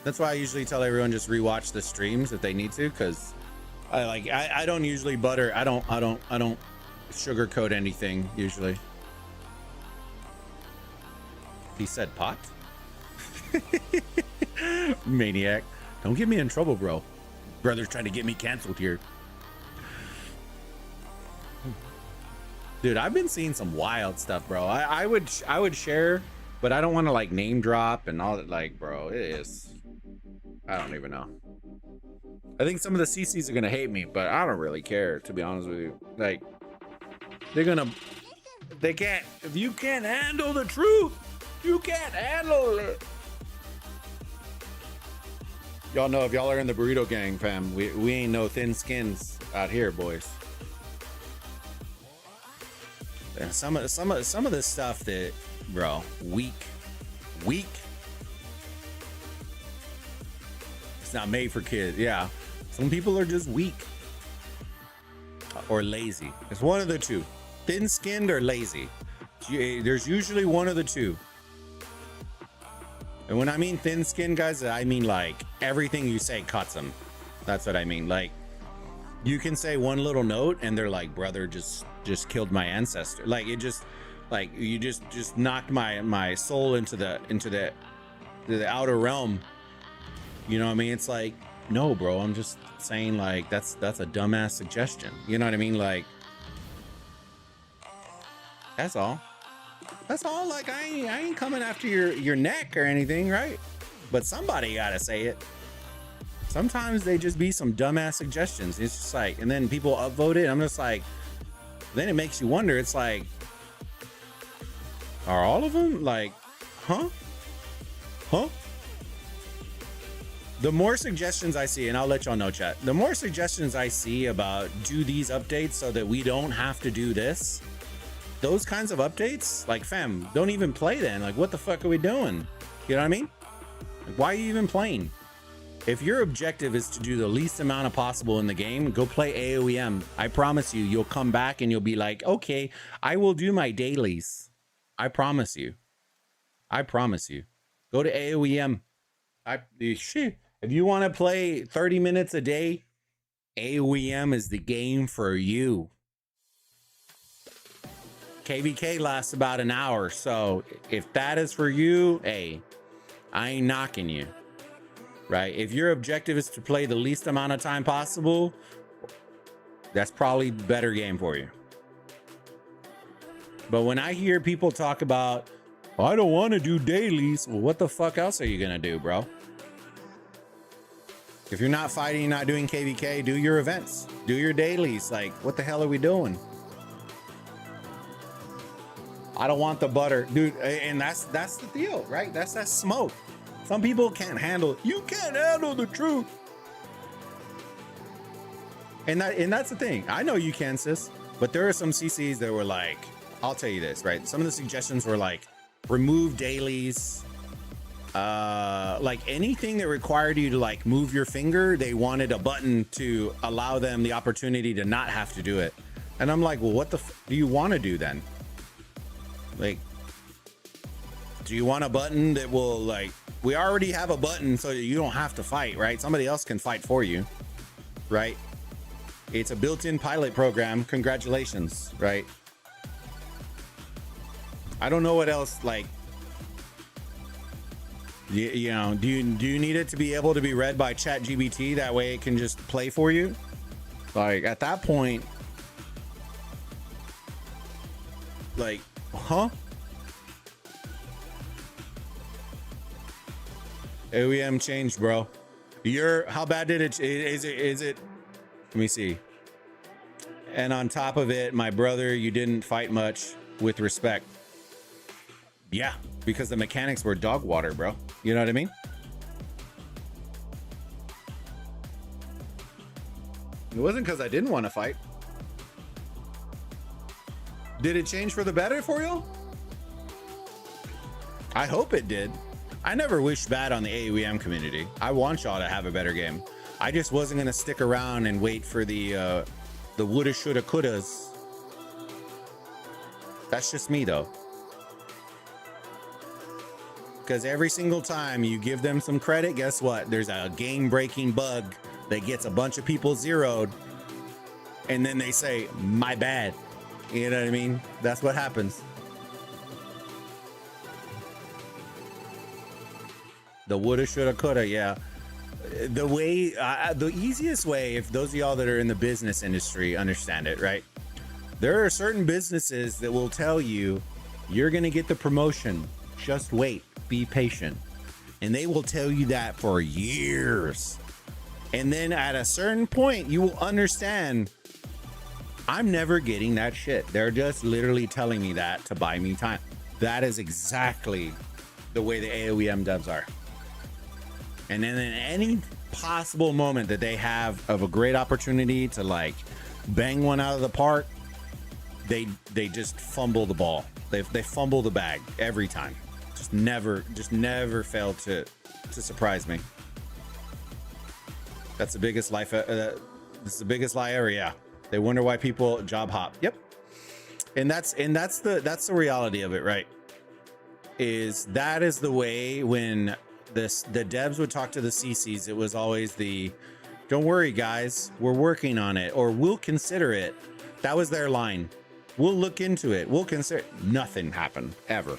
That's why I usually tell everyone just rewatch the streams if they need to, because I don't usually butter. I don't sugarcoat anything usually. He said pot. Maniac. Don't get me in trouble, bro. Brother's trying to get me canceled here. Dude, I've been seeing some wild stuff, bro. I would share, but I don't want to like name drop and all that. Like, bro, it is. I don't even know. I think some of the CCs are gonna hate me, but I don't really care, to be honest with you. Like, they can't. If you can't handle the truth, you can't handle it. Y'all know, if y'all are in the Burrito gang, fam, we ain't no thin skins out here, boys. And some of the stuff that, bro, weak. It's not made for kids. Yeah, some people are just weak or lazy. It's one of the two, thin-skinned or lazy. There's usually one of the two. And when I mean thin-skinned, guys, I mean like everything you say cuts them. That's what I mean. Like, you can say one little note and they're like, brother just killed my ancestor. Like, it just, like, you just knocked my soul into the outer realm. You know what I mean? It's like, no, bro, I'm just saying, like, that's a dumbass suggestion. You know what I mean? Like, that's all. That's all. Like, I ain't coming after your neck or anything, right? But somebody gotta say it. Sometimes they just be some dumbass suggestions. It's just like, and then people upvote it. I'm just like, then it makes you wonder. It's like, are all of them like, huh? The more suggestions I see, and I'll let y'all know, chat, the more suggestions I see about do these updates so that we don't have to do this, those kinds of updates, like, fam, don't even play then. Like, what the fuck are we doing? You know what I mean? Like, why are you even playing? If your objective is to do the least amount of possible in the game, go play AOEM. I promise you, you'll come back and you'll be like, okay, I will do my dailies. I promise you. I promise you. Go to AOEM. If you want to play 30 minutes a day, AOEM is the game for you. KVK lasts about an hour, so if that is for you, hey, I ain't knocking you, right? If your objective is to play the least amount of time possible, that's probably a better game for you. But when I hear people talk about, oh, I don't want to do dailies, well, what the fuck else are you gonna do, bro? If you're not fighting, you're not doing KVK, do your events, do your dailies. Like, what the hell are we doing? I don't want the butter, dude. And that's the deal, right? That's that smoke. Some people can't handle, you can't handle the truth. And that's the thing. I know you can, sis, but there are some CCs that were like, I'll tell you this, right? Some of the suggestions were like, remove dailies, like anything that required you to like move your finger, they wanted a button to allow them the opportunity to not have to do it. And I'm like, well, what the do you want to do then? Like, do you want a button that will, like, we already have a button so that you don't have to fight, right? Somebody else can fight for you, right? It's a built-in pilot program. Congratulations, right? I don't know what else, like, you know, do you need it to be able to be read by ChatGPT? That way it can just play for you? Like, at that point, like, huh? AOEM changed, bro. How bad did it? Is it? Let me see. And on top of it, my brother, you didn't fight much with respect. Yeah, because the mechanics were dog water, bro. You know what I mean? It wasn't because I didn't want to fight. Did it change for the better for you? I hope it did. I never wish bad on the AOEM community. I want y'all to have a better game. I just wasn't gonna stick around and wait for the woulda, shoulda, couldas. That's just me though. Because every single time you give them some credit, guess what? There's a game-breaking bug that gets a bunch of people zeroed, and then they say, my bad. You know what I mean? That's what happens. The woulda, shoulda, coulda, yeah. The way, the easiest way, if those of y'all that are in the business industry understand it, right? There are certain businesses that will tell you, you're gonna get the promotion. Just wait, be patient. And they will tell you that for years. And then at a certain point, you will understand, I'm never getting that shit. They're just literally telling me that to buy me time. That is exactly the way the AOEM devs are. And then in any possible moment that they have of a great opportunity to like bang one out of the park, they just fumble the ball. They fumble the bag every time. Just never fail to surprise me. That's the biggest life. This is the biggest lie ever. Yeah. They wonder why people job hop. Yep. And that's the reality of it, right? That is the way when the devs would talk to the CCs, it was always don't worry guys, we're working on it, or we'll consider it. That was their line. We'll look into it. We'll consider it. Nothing happened ever.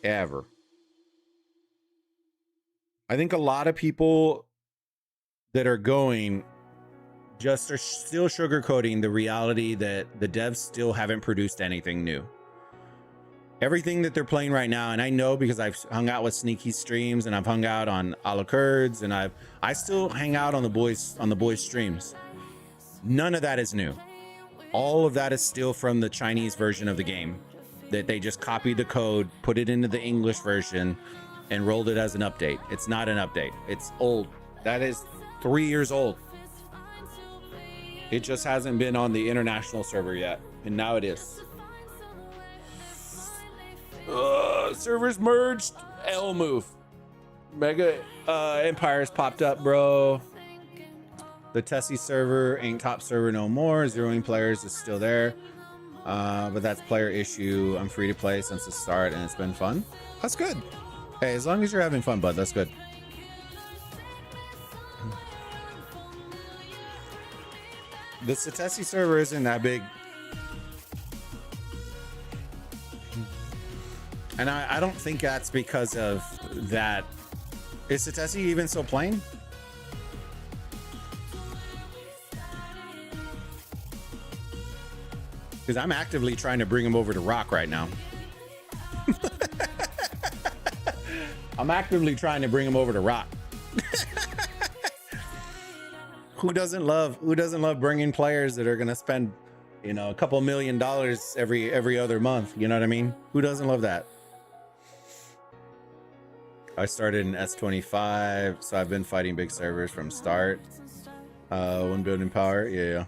I think a lot of people that are going just are still sugarcoating the reality that the devs still haven't produced anything new. Everything that they're playing right now, and I know because I've hung out with Sneaky streams and I've hung out on a la Kurds, and I still hang out on the boys streams. None of that is new. All of that is still from the Chinese version of the game that they just copied the code, put it into the English version, and rolled it as an update. It's not an update. It's old. That is 3 years old. It just hasn't been on the international server yet, and now it is. Servers merged. L move. Mega Empires popped up, bro. The Tessie server ain't top server no more. Zeroing players is still there. But that's player issue. I'm free to play since the start and it's been fun. That's good. Hey, as long as you're having fun, bud, that's good. The Satesi server isn't that big. And I don't think that's because of that. Is Satesi even still playing? Because I'm actively trying to bring him over to Rock right now. I'm actively trying to bring him over to Rock. Who doesn't love bringing players that are gonna spend, you know, a couple $1 million every other month? You know what I mean? Who doesn't love that? I started in S25, so I've been fighting big servers from start. One building power, yeah.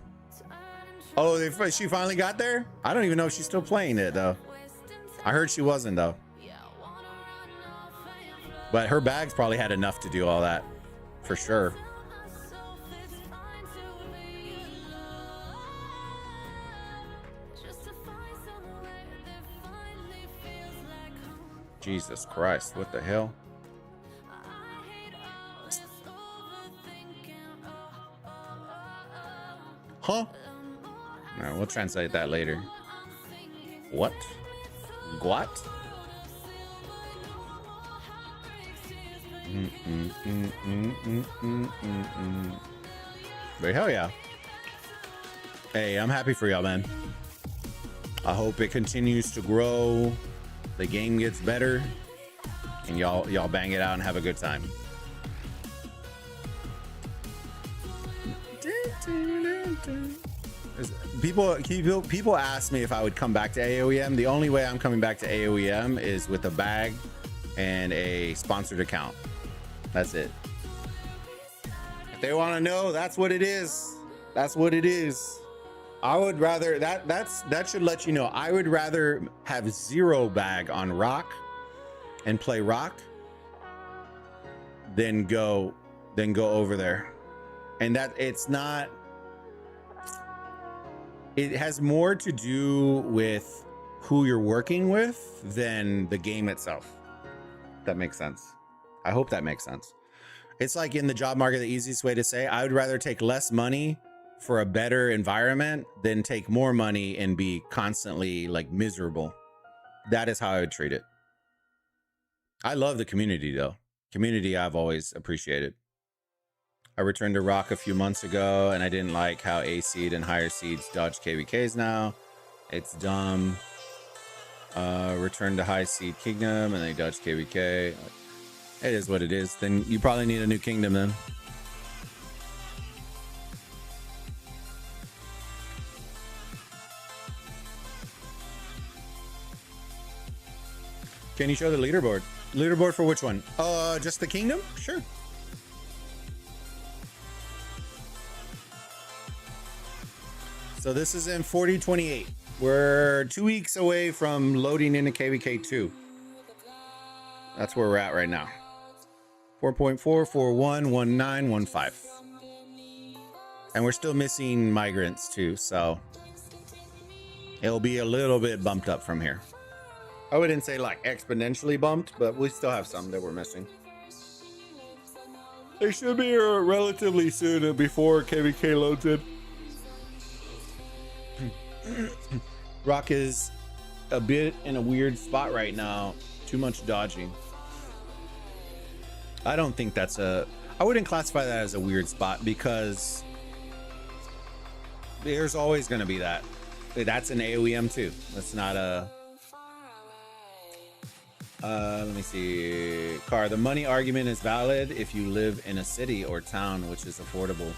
Oh, she finally got there? I don't even know if she's still playing it though. I heard she wasn't though. But her bags probably had enough to do all that, for sure. Jesus Christ, what the hell? Huh? No, we'll translate that later. What? What? But hell yeah. Hey, I'm happy for y'all, man. I hope it continues to grow. The game gets better and y'all bang it out and have a good time. People ask me if I would come back to AOEM. The only way I'm coming back to AOEM is with a bag and a sponsored account. That's it. If they want to know, that's what it is. That's what it is. I would rather that should let you know. I would rather have 0 bag on rock and play rock than go over there. And that it's not, it has more to do with who you're working with than the game itself. That makes sense. I hope that makes sense. It's like in the job market, the easiest way to say, I would rather take less money for a better environment than take more money and be constantly like miserable. That is how I would treat it. I love the community though. Community I've always appreciated. I returned to Rock a few months ago and I didn't like how A seed and higher seeds dodge KVKs now. It's dumb. Return to high seed kingdom and they dodge KVK. It is what it is. Then you probably need a new kingdom then. Can you show the leaderboard? Leaderboard for which one? Just the kingdom? Sure. So this is in 4028. We're 2 weeks away from loading into KVK 2. That's where we're at right now. 4.4411915. And we're still missing migrants too, so it'll be a little bit bumped up from here. I wouldn't say like exponentially bumped, but we still have some that we're missing. They should be here relatively soon before KVK loads in. Rock is a bit in a weird spot right now. Too much dodging. I don't think that's I wouldn't classify that as a weird spot because there's always going to be that. That's an AOEM too. That's not a... let me see. Car, the money argument is valid if you live in a city or town which is affordable.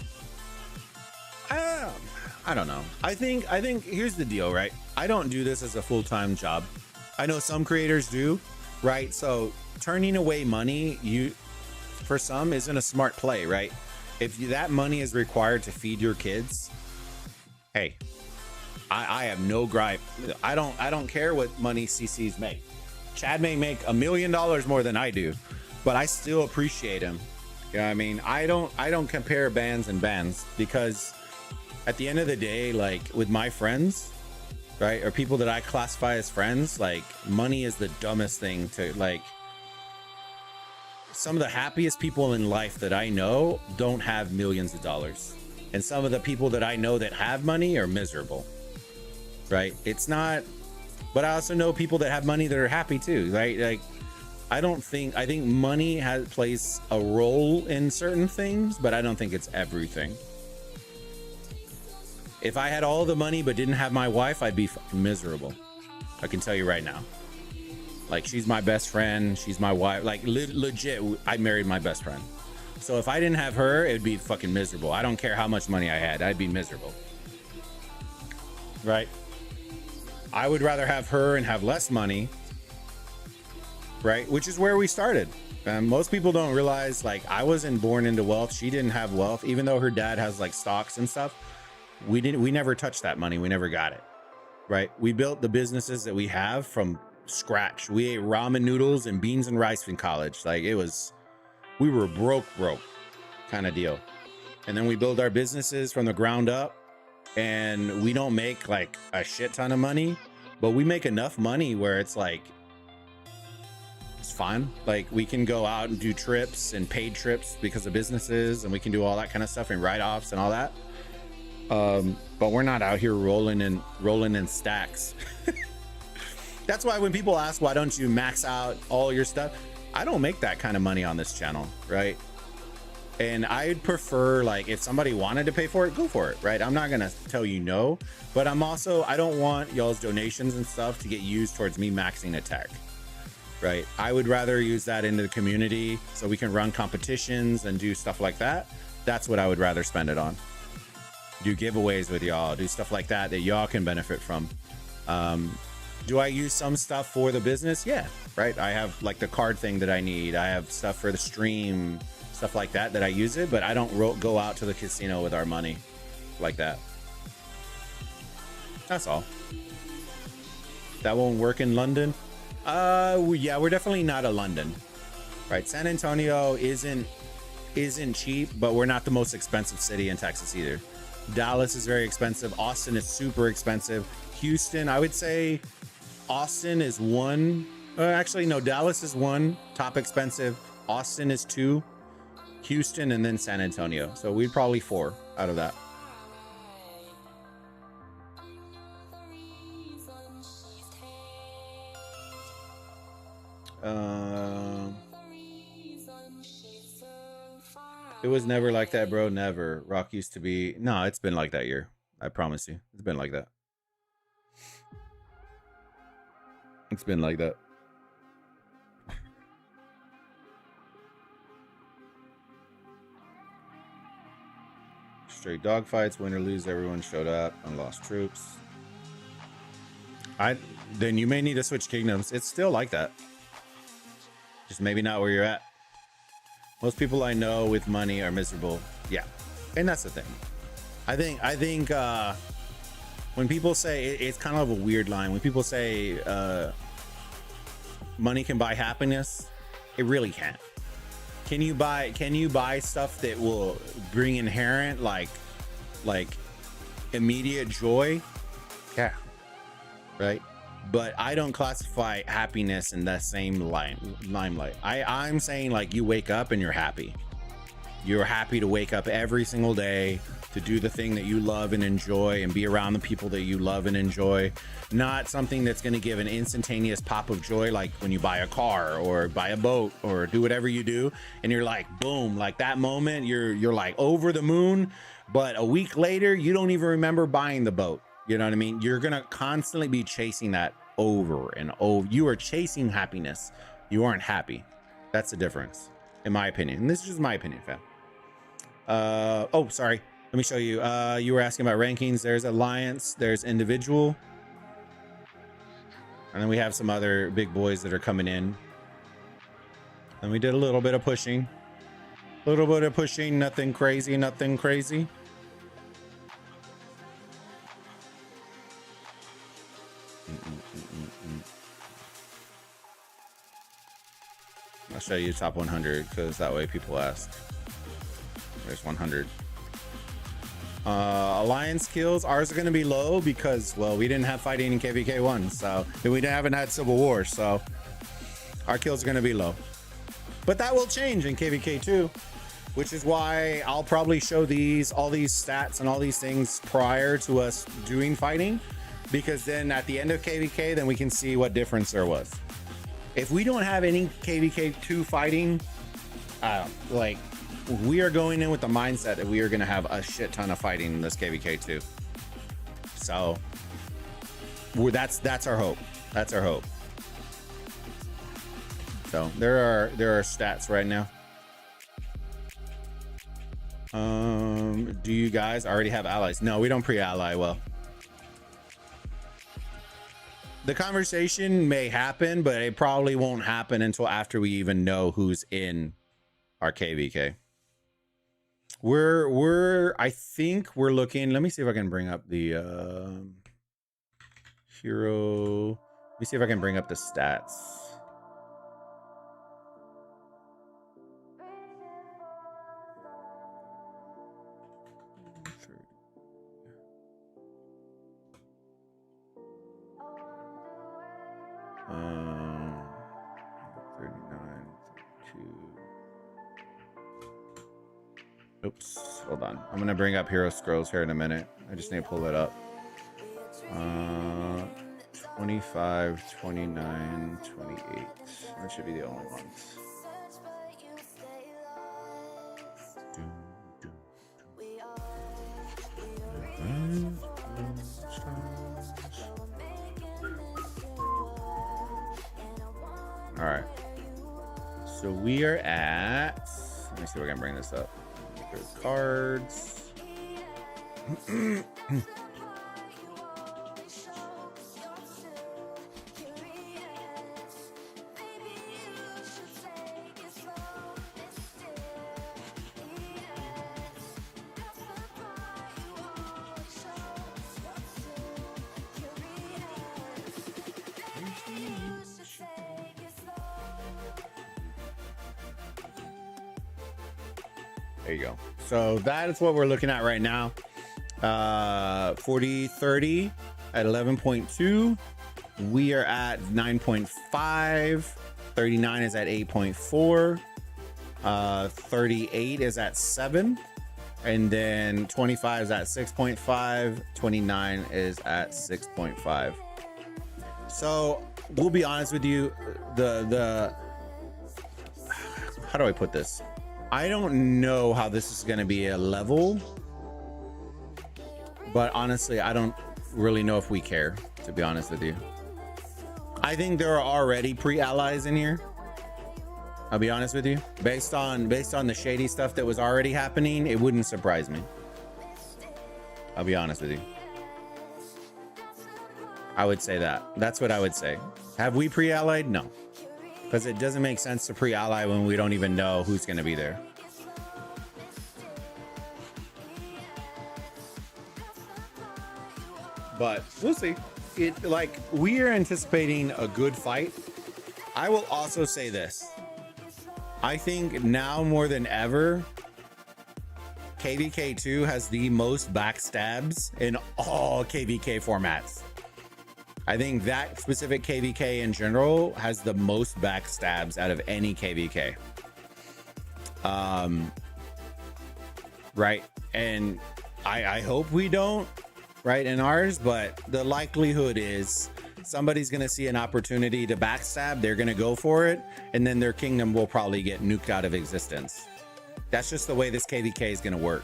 I don't know. I think here's the deal, right? I don't do this as a full-time job. I know some creators do, right? So turning away money, for some isn't a smart play, right? If that money is required to feed your kids, hey, I have no gripe. I don't care what money CCs make. Chad may make $1 million more than I do, but I still appreciate him. You know what I mean? I don't compare bands and bands because at the end of the day, like with my friends, right, or people that I classify as friends, like money is the dumbest thing to like. Some of the happiest people in life that I know don't have millions of dollars. And some of the people that I know that have money are miserable, right? It's not, but I also know people that have money that are happy too, right? Like, I think money plays a role in certain things, but I don't think it's everything. If I had all the money but didn't have my wife, I'd be fucking miserable. I can tell you right now. Like, she's my best friend. She's my wife. Like, legit, I married my best friend. So if I didn't have her, it'd be fucking miserable. I don't care how much money I had. I'd be miserable. Right? I would rather have her and have less money. Right? Which is where we started. Most people don't realize, like, I wasn't born into wealth. She didn't have wealth. Even though her dad has, like, stocks and stuff. We never touched that money. We never got it. Right? We built the businesses that we have from scratch. We ate ramen noodles and beans and rice in college. Like, we were broke kind of deal. And then we build our businesses from the ground up, and we don't make like a shit ton of money, but we make enough money where it's like, it's fun. Like, we can go out and do trips and paid trips because of businesses, and we can do all that kind of stuff and write-offs and all that. But we're not out here rolling in stacks. That's why when people ask, why don't you max out all your stuff? I don't make that kind of money on this channel, right? And I'd prefer, like, if somebody wanted to pay for it, go for it, right? I'm not gonna tell you no, but I don't want y'all's donations and stuff to get used towards me maxing a tech, right? I would rather use that into the community so we can run competitions and do stuff like that. That's what I would rather spend it on. do giveaways with y'all, do stuff like that that y'all can benefit from. Do I use some stuff for the business? Yeah, right. I have like the card thing that I need. I have stuff for the stream, stuff like that I use it, but I don't go out to the casino with our money like that. That's all. That won't work in London. Yeah, we're definitely not a London, right? San Antonio isn't cheap, but we're not the most expensive city in Texas either. Dallas is very expensive. Austin is super expensive. Houston, I would say Austin is one. Actually, no, Dallas is one, top expensive. Austin is two. Houston, and then San Antonio. So we'd probably 4 out of that. It was never like that, bro. Never. Rock used to be. No, it's been like that year. I promise you. It's been like that. It's been like that. Straight dogfights, win or lose, everyone showed up and lost troops. Then you may need to switch kingdoms. It's still like that. Just maybe not where you're at. Most people I know with money are miserable. Yeah. And that's the thing. I think when people say it's kind of a weird line. When people say money can buy happiness, it really can't. Can you buy stuff that will bring inherent like immediate joy? Yeah. Right? But I don't classify happiness in that same limelight. I'm saying like you wake up and you're happy. You're happy to wake up every single day to do the thing that you love and enjoy and be around the people that you love and enjoy. Not something that's going to give an instantaneous pop of joy like when you buy a car or buy a boat or do whatever you do and you're like boom, like that moment you're like over the moon, but a week later you don't even remember buying the boat. You know what I mean? You're going to constantly be chasing that over and over. You are chasing happiness. You aren't happy. That's the difference, in my opinion. And this is just my opinion, fam. Oh, sorry. Let me show you. You were asking about rankings. There's Alliance. There's Individual. And then we have some other big boys that are coming in. And we did a little bit of pushing. A little bit of pushing. Nothing crazy. Nothing crazy. I'll show you top 100 because that way people ask. There's 100. Alliance kills. Ours are going to be low because, well, we didn't have fighting in KVK 1, so we haven't had Civil War, so our kills are going to be low. But that will change in KVK 2, which is why I'll probably show all these stats and all these things prior to us doing fighting, because then at the end of KVK, then we can see what difference there was. If we don't have any KVK 2 fighting, like we are going in with the mindset that we are going to have a shit ton of fighting in this KVK 2. So that's our hope. That's our hope. So there are stats right now. Do you guys already have allies? No, we don't pre-ally well. The conversation may happen, but it probably won't happen until after we even know who's in our KVK. I think we're looking, let me see if I can bring up the hero. Let me see if I can bring up the stats. Um, 39, 32. Oops, hold on. I'm gonna bring up hero scrolls here in a minute. I just need to pull it up. 25, 29, 28. That should be the only ones. All right. So we are at, let me see if I can bring this up. Cards. There you go. So that is what we're looking at right now. 40-30 at 11.2. We are at 9.5. 39 is at 8.4. 38 is at 7. And then 25 is at 6.5. 29 is at 6.5. So we'll be honest with you. How do I put this? I don't know how this is going to be a level, but honestly, I don't really know if we care, to be honest with you. I think there are already pre-allies in here. I'll be honest with you. Based on the shady stuff that was already happening, it wouldn't surprise me. I'll be honest with you. I would say that. That's what I would say. Have we pre-allied? No. Because it doesn't make sense to pre-ally when we don't even know who's going to be there. But we'll see. We are anticipating a good fight. I will also say this. I think now more than ever, KVK 2 has the most backstabs in all KVK formats. I think that specific KVK in general has the most backstabs out of any KVK. Right. And I hope we don't, right, in ours, but the likelihood is somebody's going to see an opportunity to backstab. They're going to go for it. And then their kingdom will probably get nuked out of existence. That's just the way this KVK is going to work.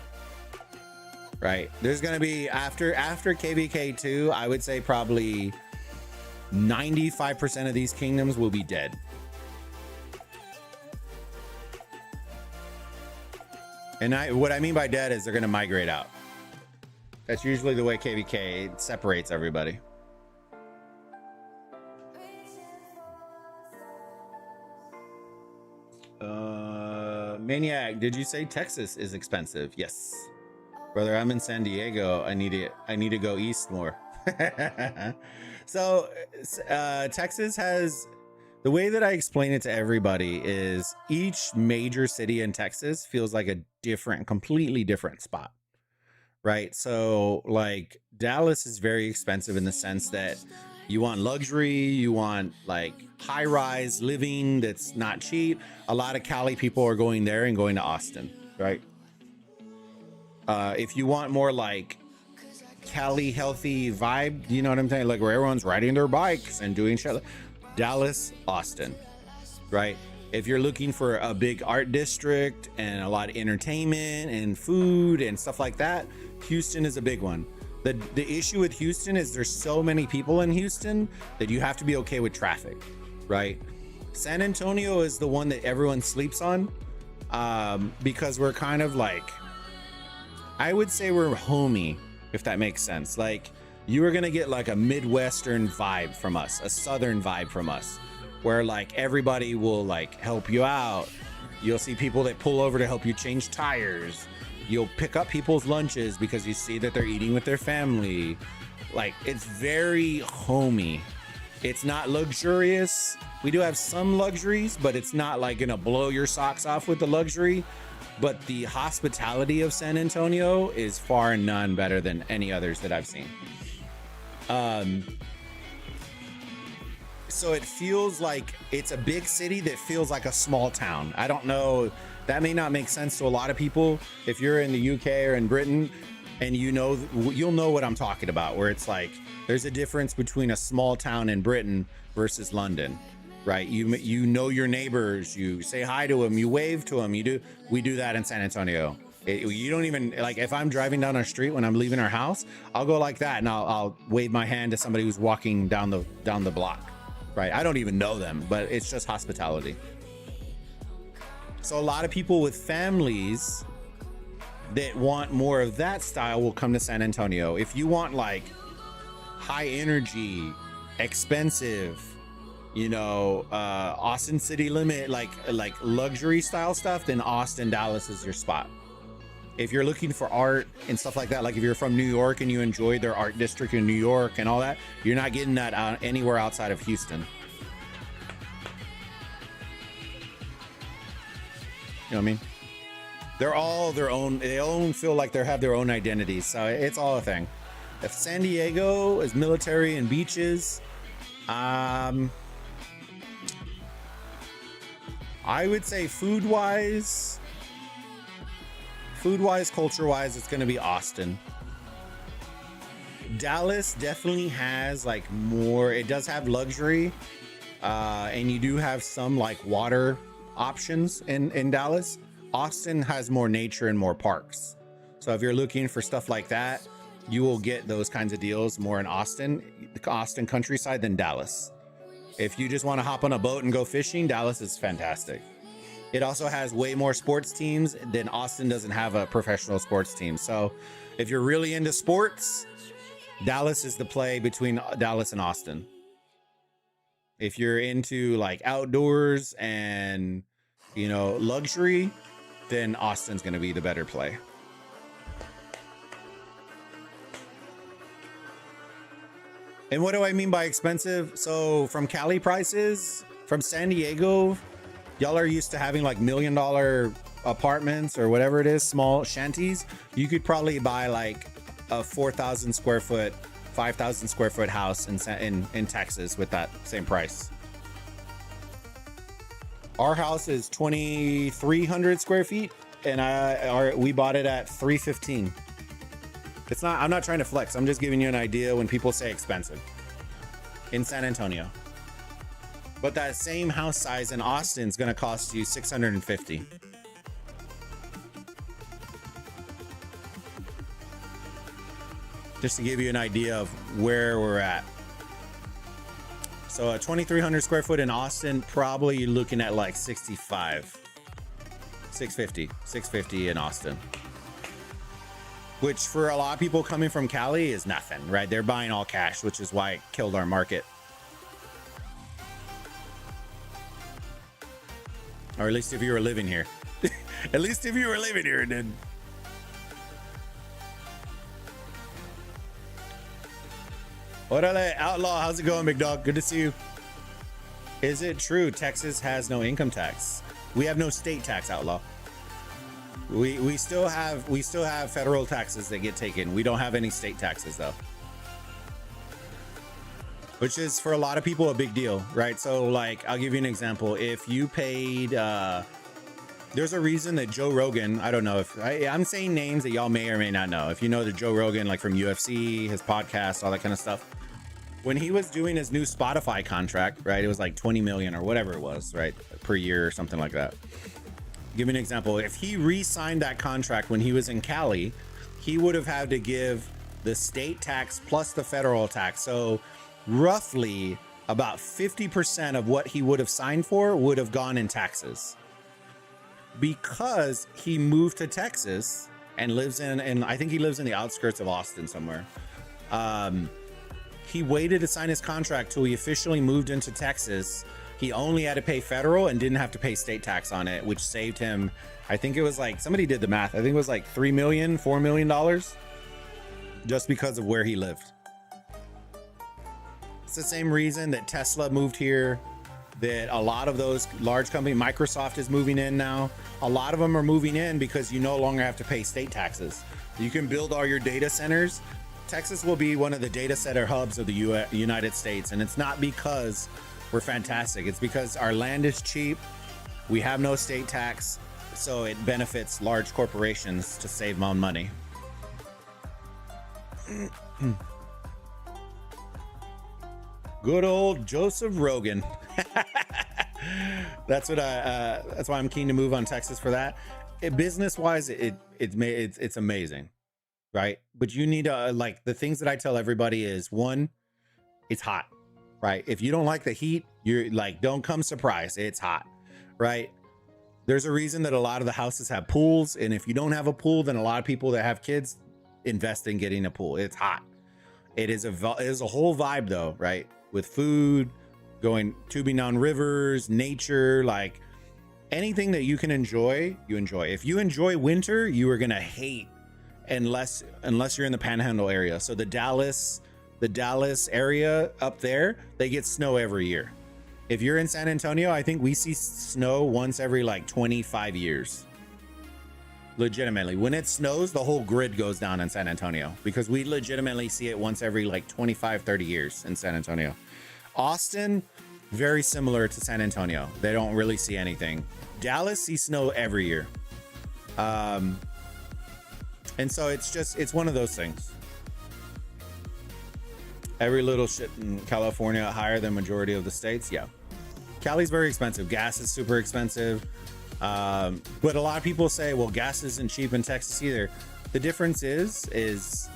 Right. There's going to be after KVK 2, I would say probably 95% of these kingdoms will be dead. And what I mean by dead is they're going to migrate out. That's usually the way KVK separates everybody. Maniac, did you say Texas is expensive? Yes. Brother, I'm in San Diego. I need to go east more. So Texas has, the way that I explain it to everybody is each major city in Texas feels like a completely different spot, right? So like Dallas is very expensive in the sense that you want luxury, you want like high rise living that's not cheap. A lot of Cali people are going there and going to Austin, right? If you want more like Cali healthy vibe, you know what I'm saying, like where everyone's riding their bikes and doing shit, Dallas, Austin, right? If you're looking for a big art district and a lot of entertainment and food and stuff like that, Houston is a big one. The issue with Houston is there's so many people in Houston that you have to be okay with traffic, right? San Antonio is the one that everyone sleeps on, because we're kind of like, I would say we're homey, if that makes sense. Like you are going to get like a Midwestern vibe from us, a Southern vibe from us, where like everybody will like help you out. You'll see people that pull over to help you change tires. You'll pick up people's lunches because you see that they're eating with their family. Like it's very homey. It's not luxurious. We do have some luxuries, but it's not like going to blow your socks off with the luxury. But the hospitality of San Antonio is far and none better than any others that I've seen. So it feels like it's a big city that feels like a small town. I don't know. That may not make sense to a lot of people. If you're in the UK or in Britain and you'll know what I'm talking about, where it's like there's a difference between a small town in Britain versus London. Right, you know your neighbors, you say hi to them, you wave to them, we do that in San Antonio. You don't even, like, if I'm driving down our street when I'm leaving our house, I'll go like that and I'll wave my hand to somebody who's walking down the block. Right, I don't even know them, but it's just hospitality. So a lot of people with families, that want more of that style will come to San Antonio. If you want like high energy, expensive, you know, Austin city limit, like luxury style stuff, then Austin, Dallas is your spot. If you're looking for art and stuff like that, like if you're from New York and you enjoy their art district in New York and all that, you're not getting that anywhere outside of Houston. You know what I mean? They're all their own. They all feel like they have their own identities. So it's all a thing. If San Diego is military and beaches, I would say food-wise, culture-wise, it's going to be Austin. Dallas definitely has like more. It does have luxury, and you do have some like water options in Dallas. Austin has more nature and more parks. So if you're looking for stuff like that, you will get those kinds of deals more in Austin, the Austin countryside, than Dallas. If you just want to hop on a boat and go fishing, Dallas is fantastic. It also has way more sports teams than Austin doesn't have a professional sports team. So if you're really into sports, Dallas is the play between Dallas and Austin. If you're into like outdoors and, you know, luxury, then Austin's going to be the better play. And what do I mean by expensive? So from Cali prices, from San Diego, y'all are used to having like $1 million apartments or whatever it is, small shanties. You could probably buy like a 4,000 square foot, 5,000 square foot house in Texas with that same price. Our house is 2,300 square feet, and we bought it at 315. It's not. I'm not trying to flex. I'm just giving you an idea when people say expensive in San Antonio. But that same house size in Austin is going to cost you 650. Just to give you an idea of where we're at. So a 2,300 square foot in Austin, probably you're looking at like 65, 650 in Austin. Which for a lot of people coming from Cali is nothing, right? They're buying all cash, which is why it killed our market. Or at least if you were living here. At least if you were living here, it did. Orale, Outlaw, how's it going, big dog? Good to see you. Is it true Texas has no income tax? We have no state tax, Outlaw. We still have federal taxes that get taken. We don't have any state taxes though. Which is for a lot of people a big deal, right? So like I'll give you an example. If you paid there's a reason that Joe Rogan, I don't know if I'm saying names that y'all may or may not know. If you know the Joe Rogan, like from UFC, his podcast, all that kind of stuff. When he was doing his new Spotify contract, right? It was like 20 million or whatever it was, right? Per year or something like that. Give me an example. If he re-signed that contract when he was in Cali, he would have had to give the state tax plus the federal tax. So roughly about 50% of what he would have signed for would have gone in taxes. Because he moved to Texas and lives in I think he lives in the outskirts of Austin somewhere. He waited to sign his contract till he officially moved into Texas. He only had to pay federal and didn't have to pay state tax on it, which saved him. I think it was like, somebody did the math. I think it was like $4 million just because of where he lived. It's the same reason that Tesla moved here, that a lot of those large companies, Microsoft is moving in now. A lot of them are moving in because you no longer have to pay state taxes. You can build all your data centers. Texas will be one of the data center hubs of the United States. And it's not because we're fantastic. It's because our land is cheap. We have no state tax. So it benefits large corporations to save on money. Good old Joseph Rogan. That's why I'm keen to move on Texas for that. Business wise, it's amazing, right? But you need to like the things that I tell everybody is one, it's hot, right? If you don't like the heat, you're like, don't come surprised. It's hot, right? There's a reason that a lot of the houses have pools. And if you don't have a pool, then a lot of people that have kids invest in getting a pool. It's hot. It is a whole vibe though, right? With food, going tubing down rivers, nature, like anything that you can enjoy, you enjoy. If you enjoy winter, you are gonna hate unless you're in the Panhandle area. So the Dallas area up there, they get snow every year. If you're in San Antonio, I think we see snow once every like 25 years. Legitimately, when it snows, the whole grid goes down in San Antonio because we legitimately see it once every like 25, 30 years in San Antonio. Austin, very similar to San Antonio. They don't really see anything. Dallas sees snow every year. And so it's one of those things. Every little shit in California higher than majority of the states. Yeah. Cali's very expensive. Gas is super expensive. But a lot of people say, well, gas isn't cheap in Texas either. The difference is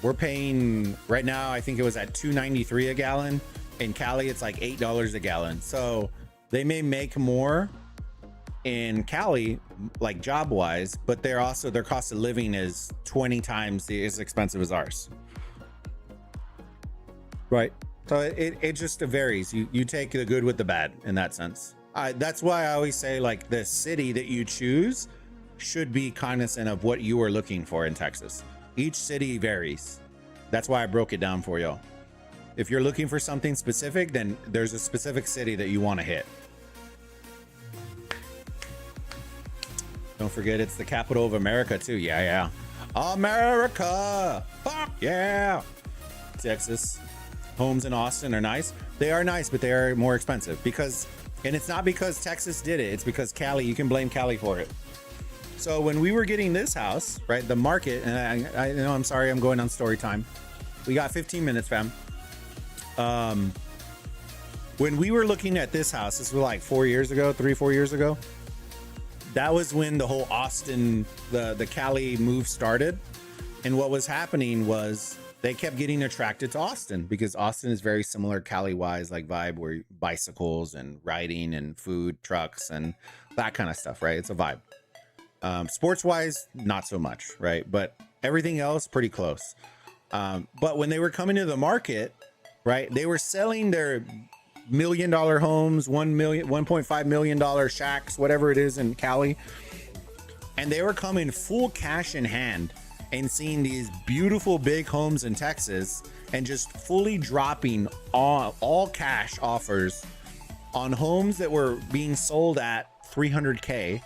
we're paying right now, I think it was at $2.93 a gallon. In Cali, it's like $8 a gallon. So they may make more in Cali, like job wise, but their cost of living is 20 times as expensive as ours. Right. So it just varies. You take the good with the bad in that sense. That's why I always say, like, the city that you choose should be cognizant of what you are looking for in Texas. Each city varies. That's why I broke it down for y'all. If you're looking for something specific, then there's a specific city that you want to hit. Don't forget, it's the capital of America too. Yeah. America. Fuck yeah. Texas. Homes in Austin are nice. They are nice, but they are more expensive and it's not because Texas did it. It's because Cali, you can blame Cali for it. So when we were getting this house, right, the market, and I know, I'm sorry, I'm going on story time. We got 15 minutes, fam. When we were looking at this house, this was like 4 years ago, 3-4 years ago. That was when the whole Austin, the Cali move started. And what was happening was they kept getting attracted to Austin because Austin is very similar Cali-wise, like vibe, where bicycles and riding and food trucks and that kind of stuff, right? It's a vibe. Sports-wise, not so much, right? But everything else, pretty close. But when they were coming to the market, right, they were selling their $1 million homes, $1.5 million shacks, whatever it is in Cali. And they were coming full cash in hand and seeing these beautiful big homes in Texas and just fully dropping all cash offers on homes that were being sold at $300K,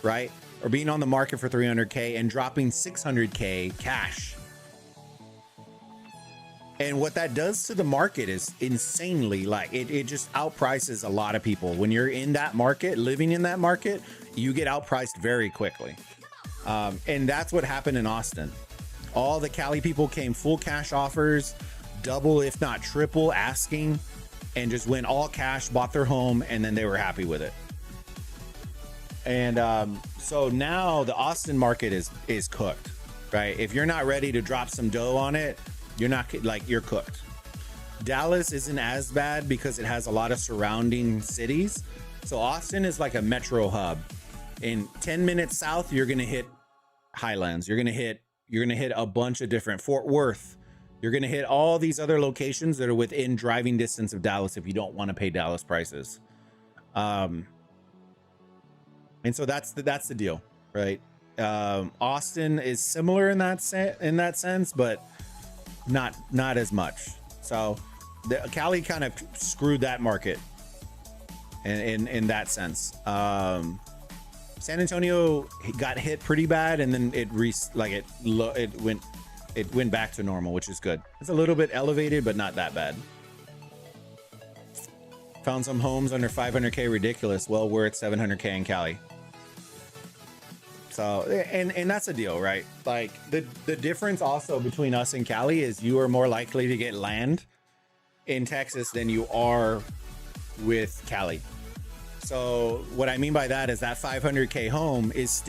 right? Or being on the market for $300K and dropping $600K cash. And what that does to the market is insanely, like, it just outprices a lot of people. When you're in that market, living in that market, you get outpriced very quickly. And that's what happened in Austin. All the Cali people came full cash offers, double, if not triple asking, and just went all cash, bought their home, and then they were happy with it. And so now the Austin market is cooked, right? If you're not ready to drop some dough on it, you're cooked. Dallas isn't as bad because it has a lot of surrounding cities. So Austin is like a metro hub. In 10 minutes south, you're going to hit Highlands. You're going to hit a bunch of different Fort Worth. You're going to hit all these other locations that are within driving distance of Dallas if you don't want to pay Dallas prices. And so that's the deal, right? Austin is similar in that sense, but not as much. So the Cali kind of screwed that market in that sense. San Antonio got hit pretty bad, and then it went back to normal, which is good. It's a little bit elevated, but not that bad. Found some homes under 500K ridiculous. Well, we're at 700K in Cali. So, and that's a deal, right? Like the difference also between us and Cali is you are more likely to get land in Texas than you are with Cali. So what I mean by that is that 500K home is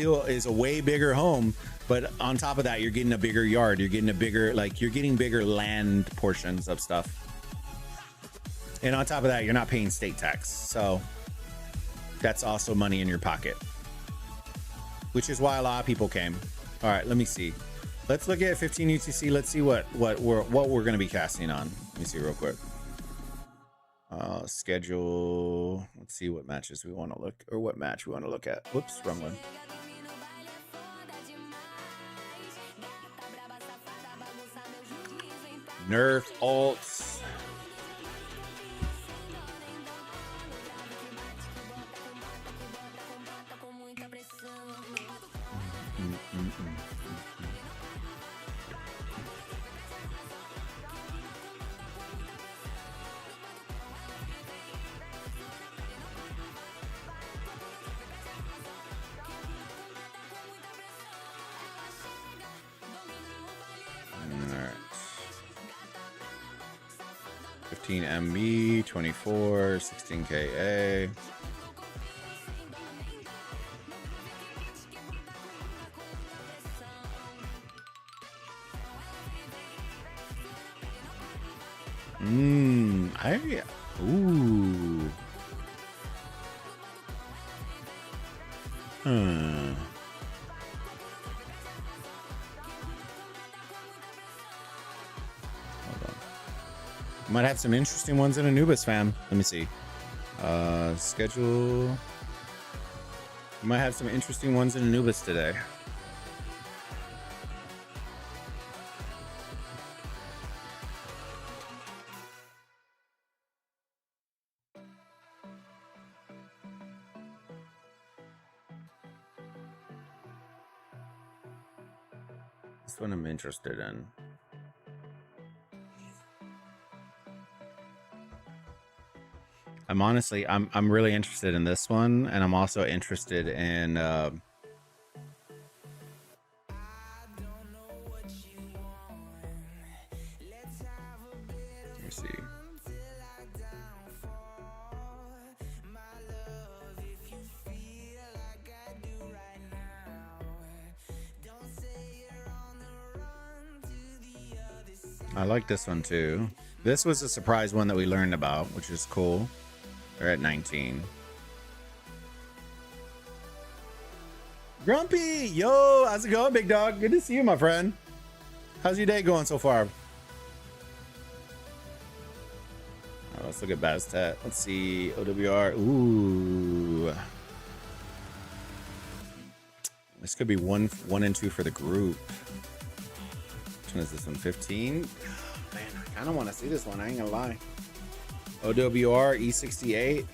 a way bigger home, but on top of that, you're getting a bigger yard. You're getting bigger land portions of stuff. And on top of that, you're not paying state tax. So that's also money in your pocket, which is why a lot of people came. All right, let me see. Let's look at 15 UTC. Let's see what we're going to be casting on. Let me see real quick. Schedule. Let's see what matches we want to look, or what match we want to look at. Whoops, wrong one. Nerf alts. Alright. 15 MB, 24, 16 KA. Ooh. Might have some interesting ones in Anubis, fam. Let me see. Schedule. Might have some interesting ones in Anubis today. This one I'm interested in. I'm really interested in this one, and I'm also interested in let me see. I like this one too. This was a surprise one that we learned about, which is cool. They're at 19. Grumpy, yo, how's it going, big dog? Good to see you, my friend. How's your day going so far? Let's look at Baztet. Let's see, OWR. Ooh, this could be one and two for the group. Which one is this one? 15. Man, I kind of want to see this one. I ain't gonna lie. OWR E68.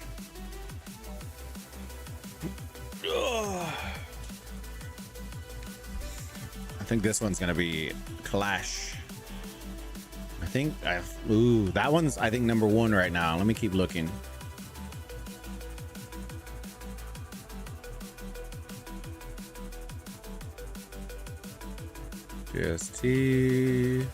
I think this one's gonna be Clash. That one's I think number one right now. Let me keep looking. GST.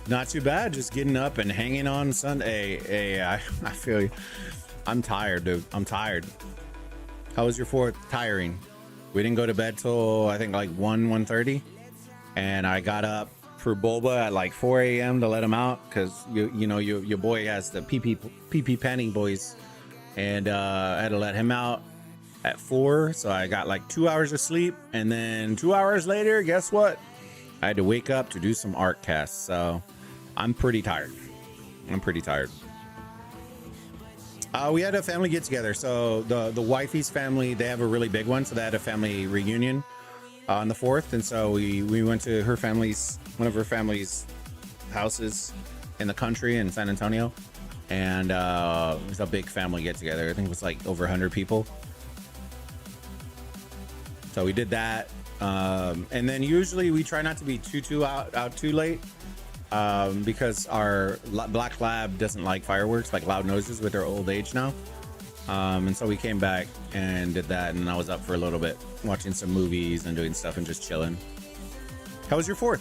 Not too bad, just getting up and hanging on Sunday. Hey, I feel you. I'm tired, dude. I'm tired. How was your fourth? Tiring. We didn't go to bed till I think like 1:30, and I got up for Bulba at like 4 a.m. to let him out because you know your boy has the pee panning boys, and I had to let him out at 4, so I got like 2 hours of sleep, and then 2 hours later, guess what? I had to wake up to do some art casts, so I'm pretty tired. We had a family get together. So the wifey's family, they have a really big one, so they had a family reunion on the 4th, and so we went to one of her family's houses in the country in San Antonio, and it was a big family get together. I think it was like over 100 people. So we did that. And then usually we try not to be too out too late, because our black lab doesn't like fireworks, like loud noises, with her old age now. And so we came back and did that, and I was up for a little bit watching some movies and doing stuff and just chilling. How was your 4th?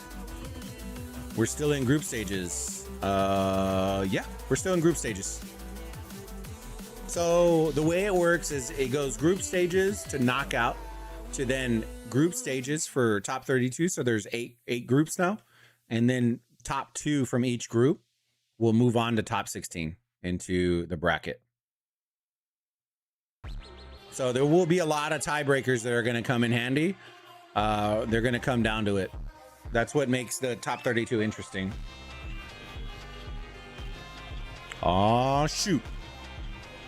We're still in group stages. Yeah, we're still in group stages. So the way it works is it goes group stages to knockout, to then group stages for top 32. So there's eight groups now, and then top 2 from each group will move on to top 16 into the bracket. So there will be a lot of tiebreakers that are going to come in handy. They're going to come down to it. That's what makes the top 32 interesting. Oh shoot!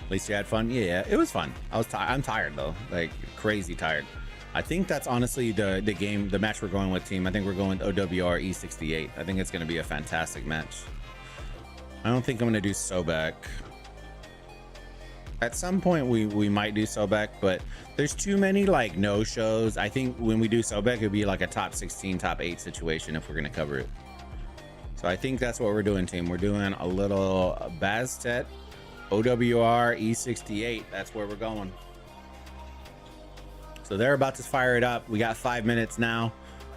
At least you had fun. Yeah, it was fun. I'm tired though, like crazy tired. I think that's honestly the match we're going with, team. I think we're going with OWR E68. I think it's going to be a fantastic match. I don't think I'm going to do Sobek. At some point we might do Sobek, but there's too many like no shows. I think when we do Sobek, it'd be like a top 16, top 8 situation if we're gonna cover it. So I think that's what we're doing, team. We're doing a little Baztet OWR E68. That's where we're going. So they're about to fire it up. We got 5 minutes now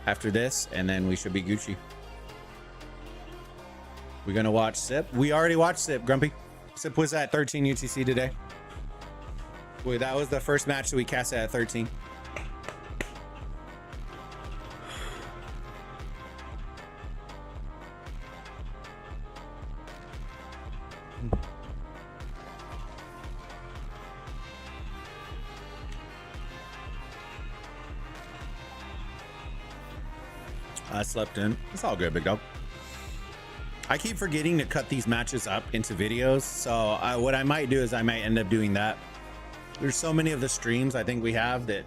after this, and then we should be Gucci. We're gonna watch Sip. We already watched Sip, Grumpy. Sip was at 13 UTC today. Wait, that was the first match that we cast at 13. I slept in. It's all good, big dog. I keep forgetting to cut these matches up into videos. So what I might do is I might end up doing that. There's so many of the streams I think we have that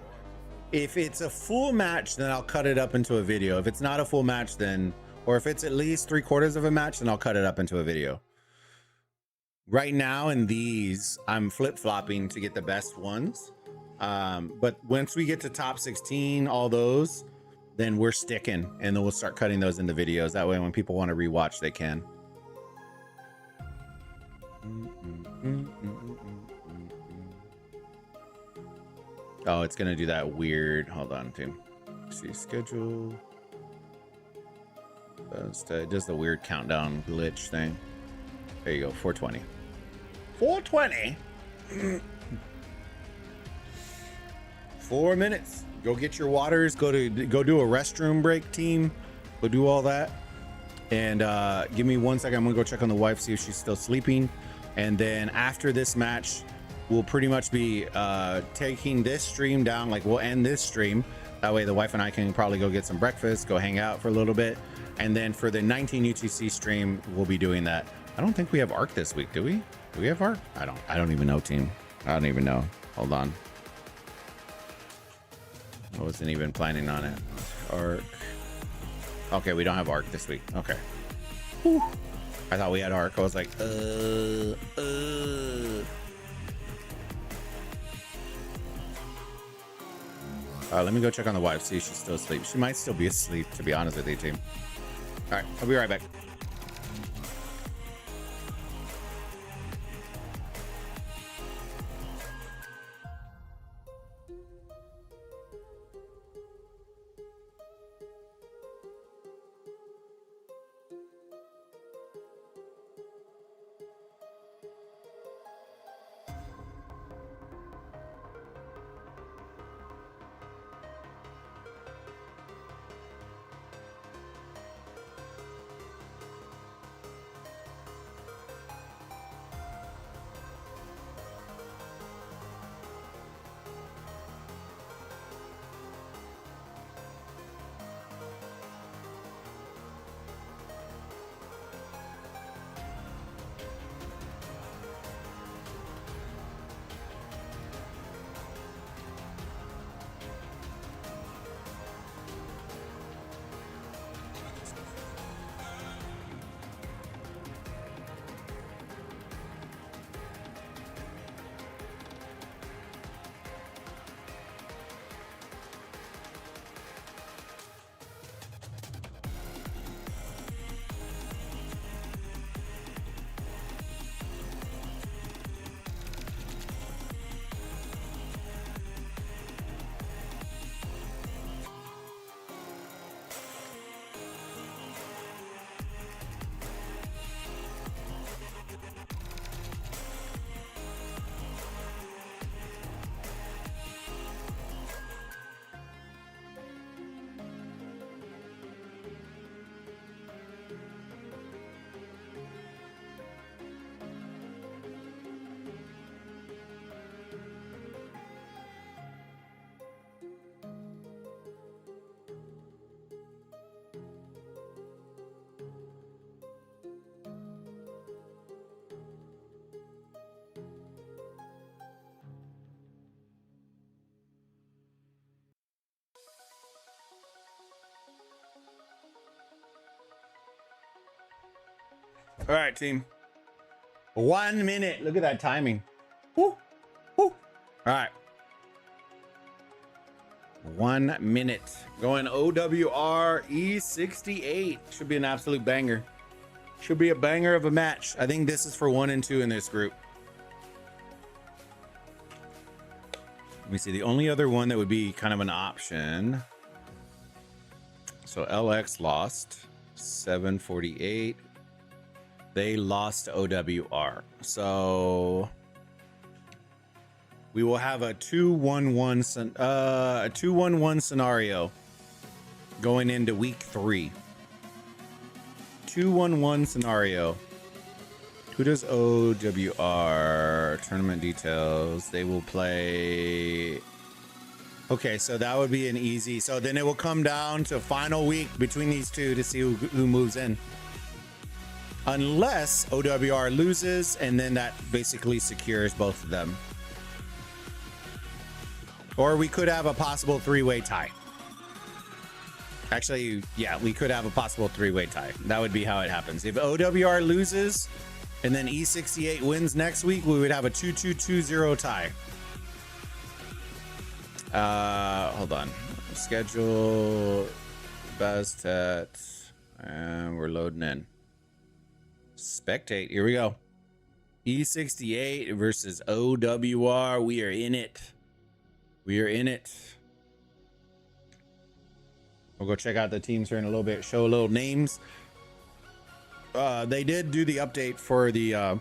if it's a full match, then I'll cut it up into a video. If it's not a full match, then, or if it's at least 3/4 of a match, then I'll cut it up into a video. Right now in these, I'm flip-flopping to get the best ones. But once we get to top 16, all those, then we're sticking, and then we'll start cutting those into videos. That way when people want to rewatch, they can. Oh, it's gonna do that weird. Hold on, team. See schedule. It does the weird countdown glitch thing. There you go, 420. 420. 4 minutes. Go get your waters. Go do a restroom break, team. Go do all that. And give me 1 second. I'm gonna go check on the wife, see if she's still sleeping. And then after this match, we'll pretty much be taking this stream down. Like we'll end this stream. That way the wife and I can probably go get some breakfast, go hang out for a little bit. And then for the 19 UTC stream, we'll be doing that. I don't think we have ARC this week, do we? Do we have ARC? I don't even know, team. I don't even know. Hold on. I wasn't even planning on it. ARC. Okay, we don't have ARC this week. Okay. Whew. I thought we had ARC. I was like, let me go check on the wife, see if she's still asleep. She might still be asleep, to be honest with you, team. All right, I'll be right back. All right, team. 1 minute. Look at that timing. Woo. Woo. All right. 1 minute. Going OWR E68. Should be an absolute banger. Should be a banger of a match. I think this is for 1 and 2 in this group. Let me see. The only other one that would be kind of an option. So LX lost 748. They lost to OWR. So we will have a 2-1-1 scenario going into week 3. 2-1-1 scenario. Who does OWR? Tournament details. They will play. Okay, so that would be an easy. So then it will come down to final week between these two to see who moves in. Unless OWR loses, and then that basically secures both of them. Or we could have a possible 3-way tie. Actually, yeah, we could have a possible 3-way tie. That would be how it happens. If OWR loses and then E68 wins next week, we would have a 2-2-2-0 tie. Hold on. Schedule Bastet, and we're loading in. Spectate. Here we go. E68 versus OWR. We are in it. We are in it. We'll go check out the teams here in a little bit. Show a little names. They did do the update for the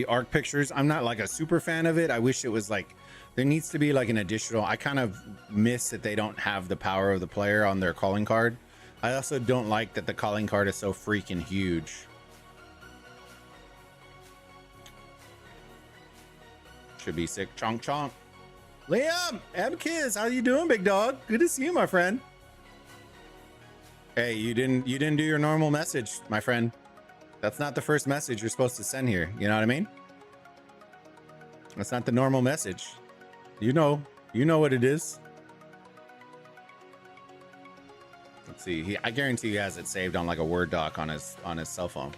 ARC pictures. I'm not like a super fan of it. I wish it was like, there needs to be like an additional. I kind of miss that they don't have the power of the player on their calling card. I also don't like that the calling card is so freaking huge. Should be sick. Chonk chonk. Liam, Abkiz, how you doing, big dog? Good to see you, my friend. Hey, you didn't do your normal message, my friend. That's not the first message you're supposed to send here. You know what I mean? That's not the normal message. You know what it is. Let's see. I guarantee he has it saved on like a Word doc on his cell phone.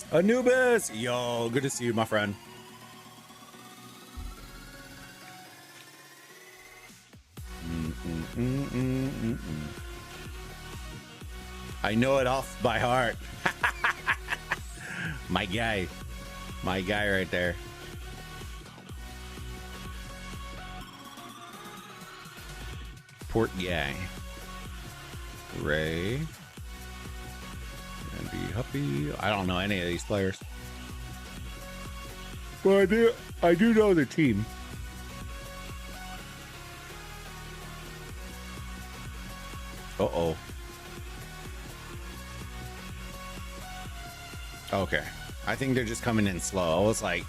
Anubis, yo, good to see you, my friend. I know it off by heart. My guy right there. Port guy. Ray. Andy Huppy. I don't know any of these players. But I do know the team. Uh-oh. Okay. I think they're just coming in slow. I was like,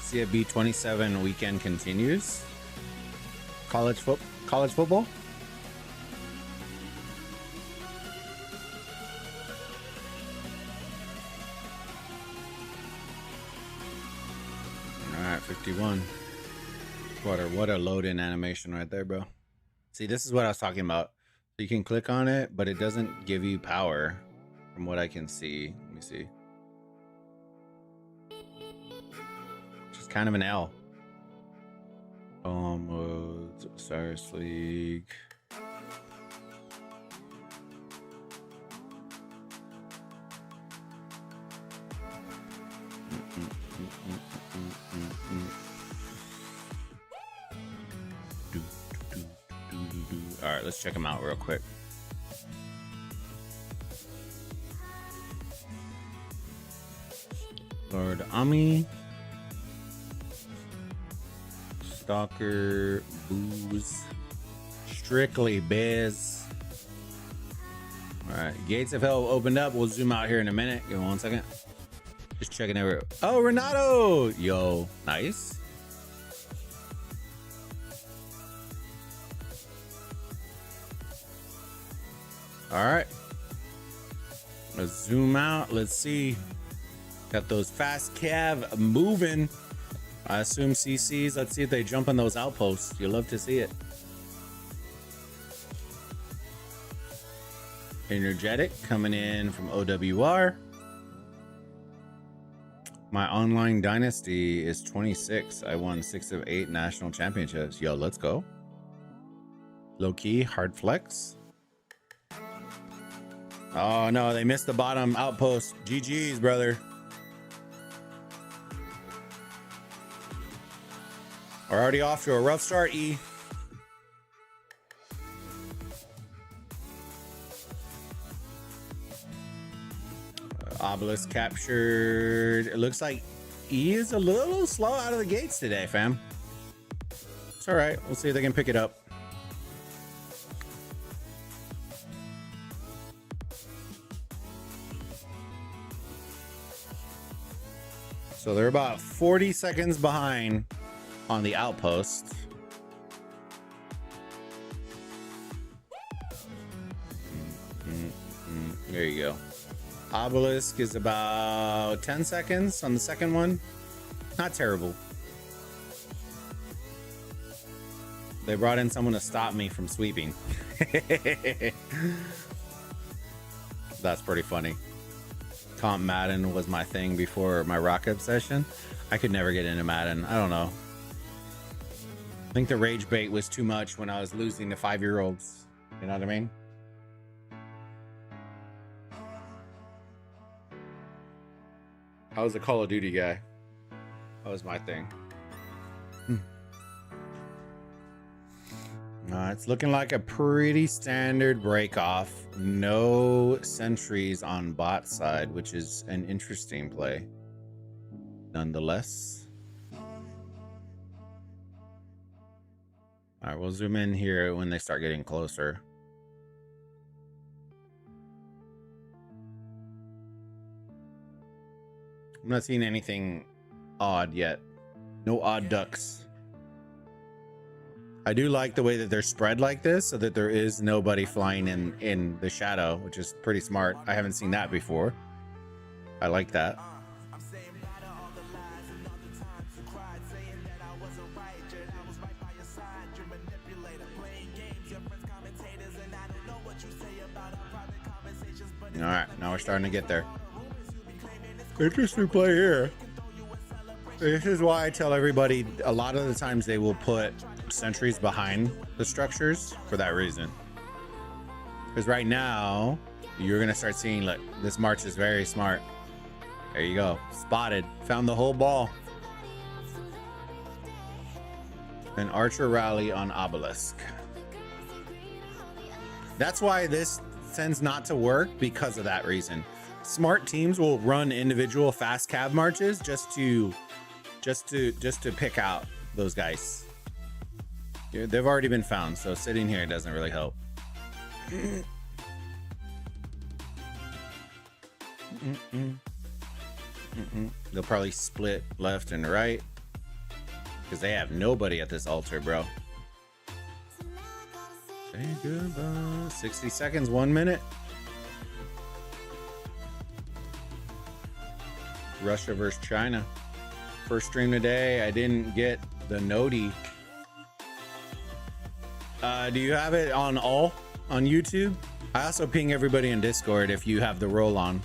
CFB 27 weekend continues. College football? All right, 51. What a load-in animation right there, bro. See, this is what I was talking about. You can click on it, but it doesn't give you power from what I can see. Let me see. Which is kind of an L. Osiris League. All right, let's check them out real quick. Lord Ami, Stalker, Booze, Strictly Biz. All right, Gates of Hell opened up. We'll zoom out here in a minute. Give me 1 second. Just checking over. Oh, Renato, yo, nice. All right, let's zoom out. Let's see. Got those fast cav moving. I assume CCs. Let's see if they jump on those outposts. You love to see it. Energetic coming in from OWR. My online dynasty is 26. I won 6 of 8 national championships. Yo, let's go. Low key, hard flex. Oh no, they missed the bottom outpost. GG's, brother. We're already off to a rough start, E. Obelisk captured. It looks like E is a little slow out of the gates today, fam. It's all right. We'll see if they can pick it up. So they're about 40 seconds behind on the outpost. There you go. Obelisk is about 10 seconds on the second one. Not terrible. They brought in someone to stop me from sweeping. That's pretty funny. Comp Madden was my thing before my rock obsession. I could never get into Madden. I don't know. I think the rage bait was too much when I was losing to 5-year-olds. You know what I mean? I was a Call of Duty guy. That was my thing. It's looking like a pretty standard break off. No sentries on bot side, which is an interesting play. Nonetheless. All right, we'll zoom in here when they start getting closer. I'm not seeing anything odd yet. No odd ducks. I do like the way that they're spread like this so that there is nobody flying in the shadow, which is pretty smart. I haven't seen that before. I like that. All right, now we're starting to get there. Interesting play here. This is why I tell everybody a lot of the times they will put sentries behind the structures for that reason. Because right now you're gonna start seeing, look, this march is very smart. There you go, spotted, found the whole ball. An archer rally on Obelisk. That's why this tends not to work, because of that reason. Smart teams will run individual fast cav marches just to pick out those guys. Yeah, they've already been found, so sitting here doesn't really help. They'll probably split left and right because they have nobody at this altar, bro. Say goodbye. 60 seconds, 1 minute. Russia versus China. First stream today. I didn't get the noti. Do you have it on all on YouTube? I also ping everybody in Discord if you have the roll on.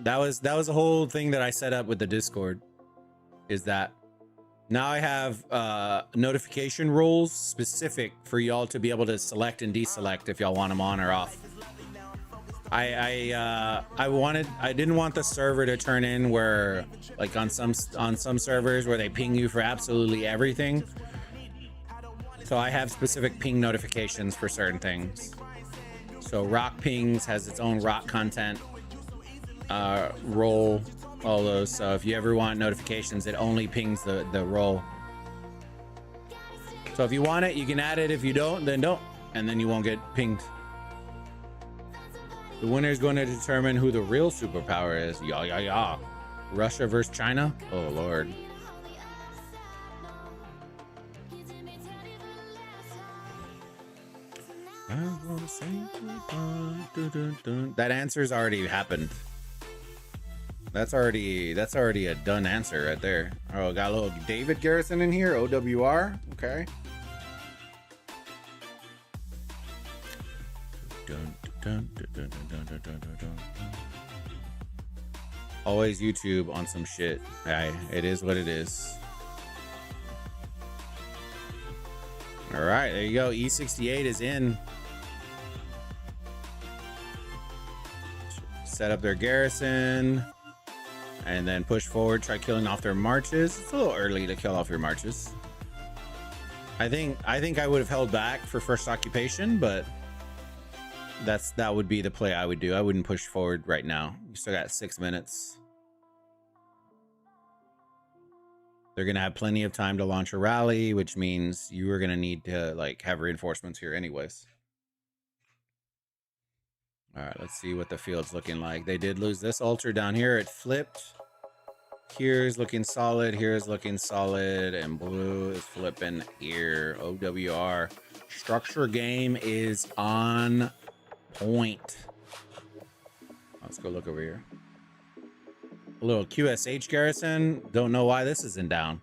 That was the whole thing that I set up with the Discord, is that now I have notification roles specific for y'all to be able to select and deselect if y'all want them on or off. I didn't want the server to turn in where, like on some servers where they ping you for absolutely everything. So I have specific ping notifications for certain things. So rock pings has its own rock content role, all those. So if you ever want notifications, it only pings the role. So if you want it, you can add it. If you don't, then don't, and then you won't get pinged. The winner is going to determine who the real superpower is. Yeah. Russia versus China? Oh, Lord. That answer's already happened. That's already a done answer right there. Oh, got a little David Garrison in here. OWR. Okay. Always YouTube on some shit. Hey, it is what it is. All right, there you go. E68 is in. Set up their garrison and then push forward, try killing off their marches. It's a little early to kill off your marches. I think I would have held back for first occupation, but that would be the play I would do. I wouldn't push forward right now. You still got 6 minutes. They're gonna have plenty of time to launch a rally, which means you are gonna need to like have reinforcements here anyways. All right, let's see what the field's looking like. They did lose this altar down here. It flipped. Here's looking solid. Here's looking solid. And blue is flipping here. OWR. Structure game is on point. Let's go look over here. A little QSH garrison. Don't know why this isn't down.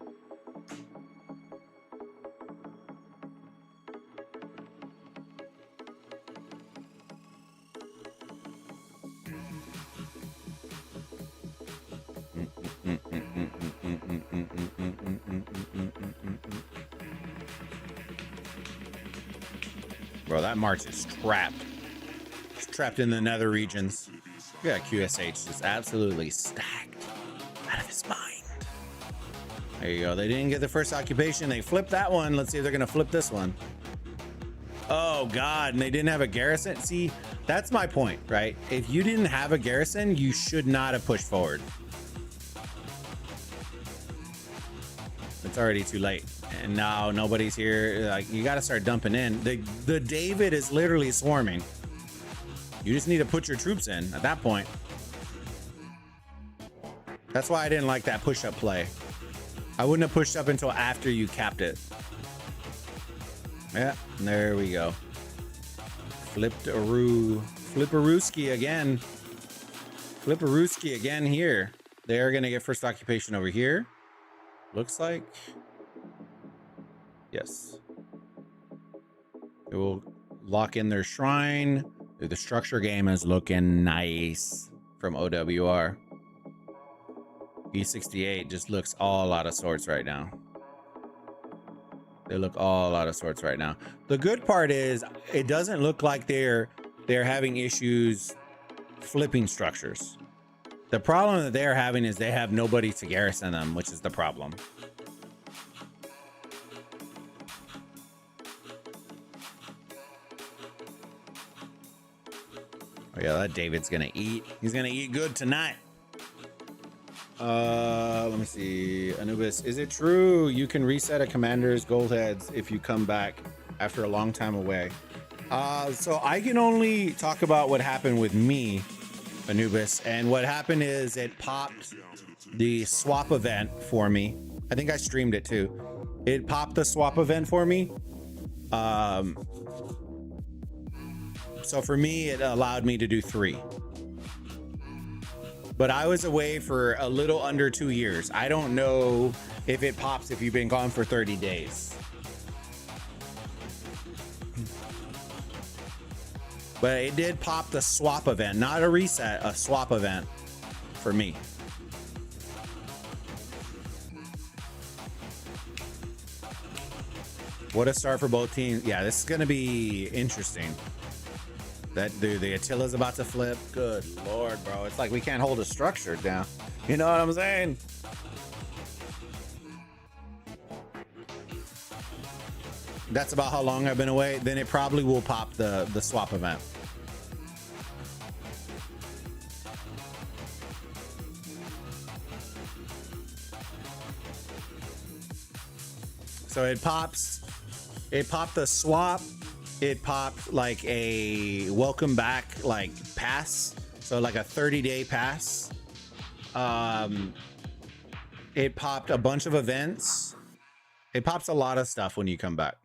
Bro, that march is trapped. It's trapped in the nether regions. Yeah, QSH is absolutely stacked out of his mind. There you go. They didn't get the first occupation. They flipped that one. Let's see if they're going to flip this one. Oh, God. And they didn't have a garrison. See, that's my point, right? If you didn't have a garrison, you should not have pushed forward. It's already too late. And now nobody's here. Like, you got to start dumping in. The David is literally swarming. You just need to put your troops in at that point. That's why I didn't like that push-up play. I wouldn't have pushed up until after you capped it. Yeah, there we go. Flipperooski again. Flipperooski again here. They're going to get first occupation over here. Looks like. Yes. It will lock in their shrine. The structure game is looking nice from OWR. E68 just looks all out of sorts right now. They look all out of sorts right now. The good part is it doesn't look like they're having issues flipping structures. The problem that they're having is they have nobody to garrison them, which is the problem. Oh yeah, that David's gonna eat. He's gonna eat good tonight. Let me see. Anubis, is it true you can reset a commander's gold heads if you come back after a long time away? So I can only talk about what happened with me, Anubis, and what happened is it popped the swap event for me. I think I streamed it too. It popped the swap event for me. So for me, it allowed me to do 3. But I was away for a little under 2 years. I don't know if it pops if you've been gone for 30 days. But it did pop the swap event, not a reset, a swap event for me. What a start for both teams. Yeah, this is going to be interesting. That dude, the Attila's about to flip. Good Lord, bro. It's like we can't hold a structure down. You know what I'm saying? That's about how long I've been away. Then it probably will pop the swap event. So it pops. It popped the swap. It popped like a welcome back like pass. So like a 30-day pass. It popped a bunch of events. It pops a lot of stuff when you come back.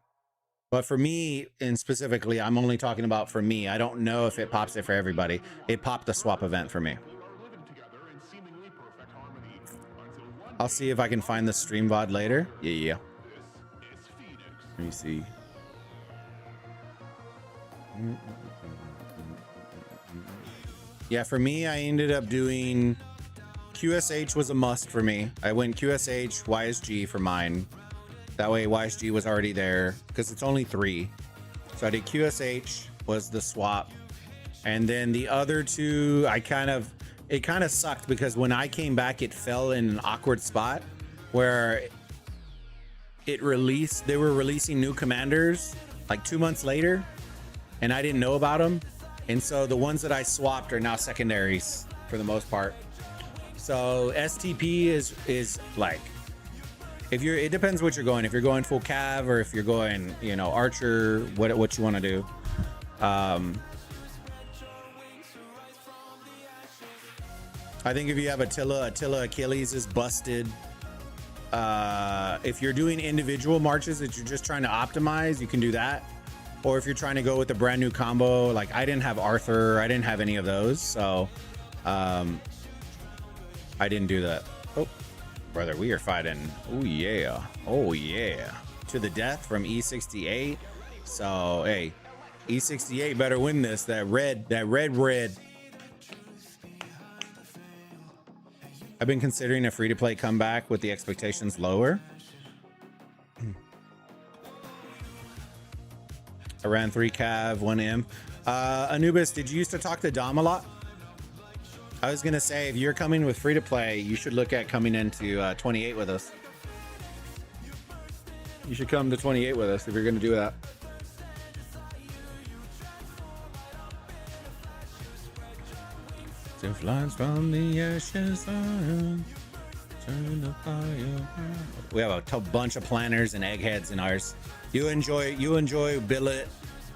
But for me, and specifically, I'm only talking about for me. I don't know if it pops it for everybody. It popped the swap event for me. I'll see if I can find the stream VOD later. Yeah. Let me see. Yeah, for me, I ended up doing QSH was a must for me. I went QSH, YSG for mine. That way YSG was already there because it's only 3. So I did QSH was the swap. And then the other 2, it kind of sucked because when I came back, it fell in an awkward spot where they were releasing new commanders like 2 months later, and I didn't know about them. And so the ones that I swapped are now secondaries for the most part. So STP is like, it depends what you're going. If you're going full cav or if you're going, archer, what you want to do. I think if you have Attila Achilles is busted. If you're doing individual marches that you're just trying to optimize, you can do that. Or if you're trying to go with a brand new combo, like I didn't have Arthur, I didn't have any of those, so I didn't do that. Oh, brother, we are fighting. Oh yeah, to the death from E68. So hey, E68 better win this. That red. I've been considering a free-to-play comeback with the expectations lower. I ran 3 cav, 1 M. Anubis, did you used to talk to Dom a lot? I was gonna say, if you're coming with free-to-play, you should look at coming into 28 with us. You should come to 28 with us if you're gonna do that. Flies from the ashes on, turn the fire. We have a bunch of planners and eggheads in ours. You enjoy Billet,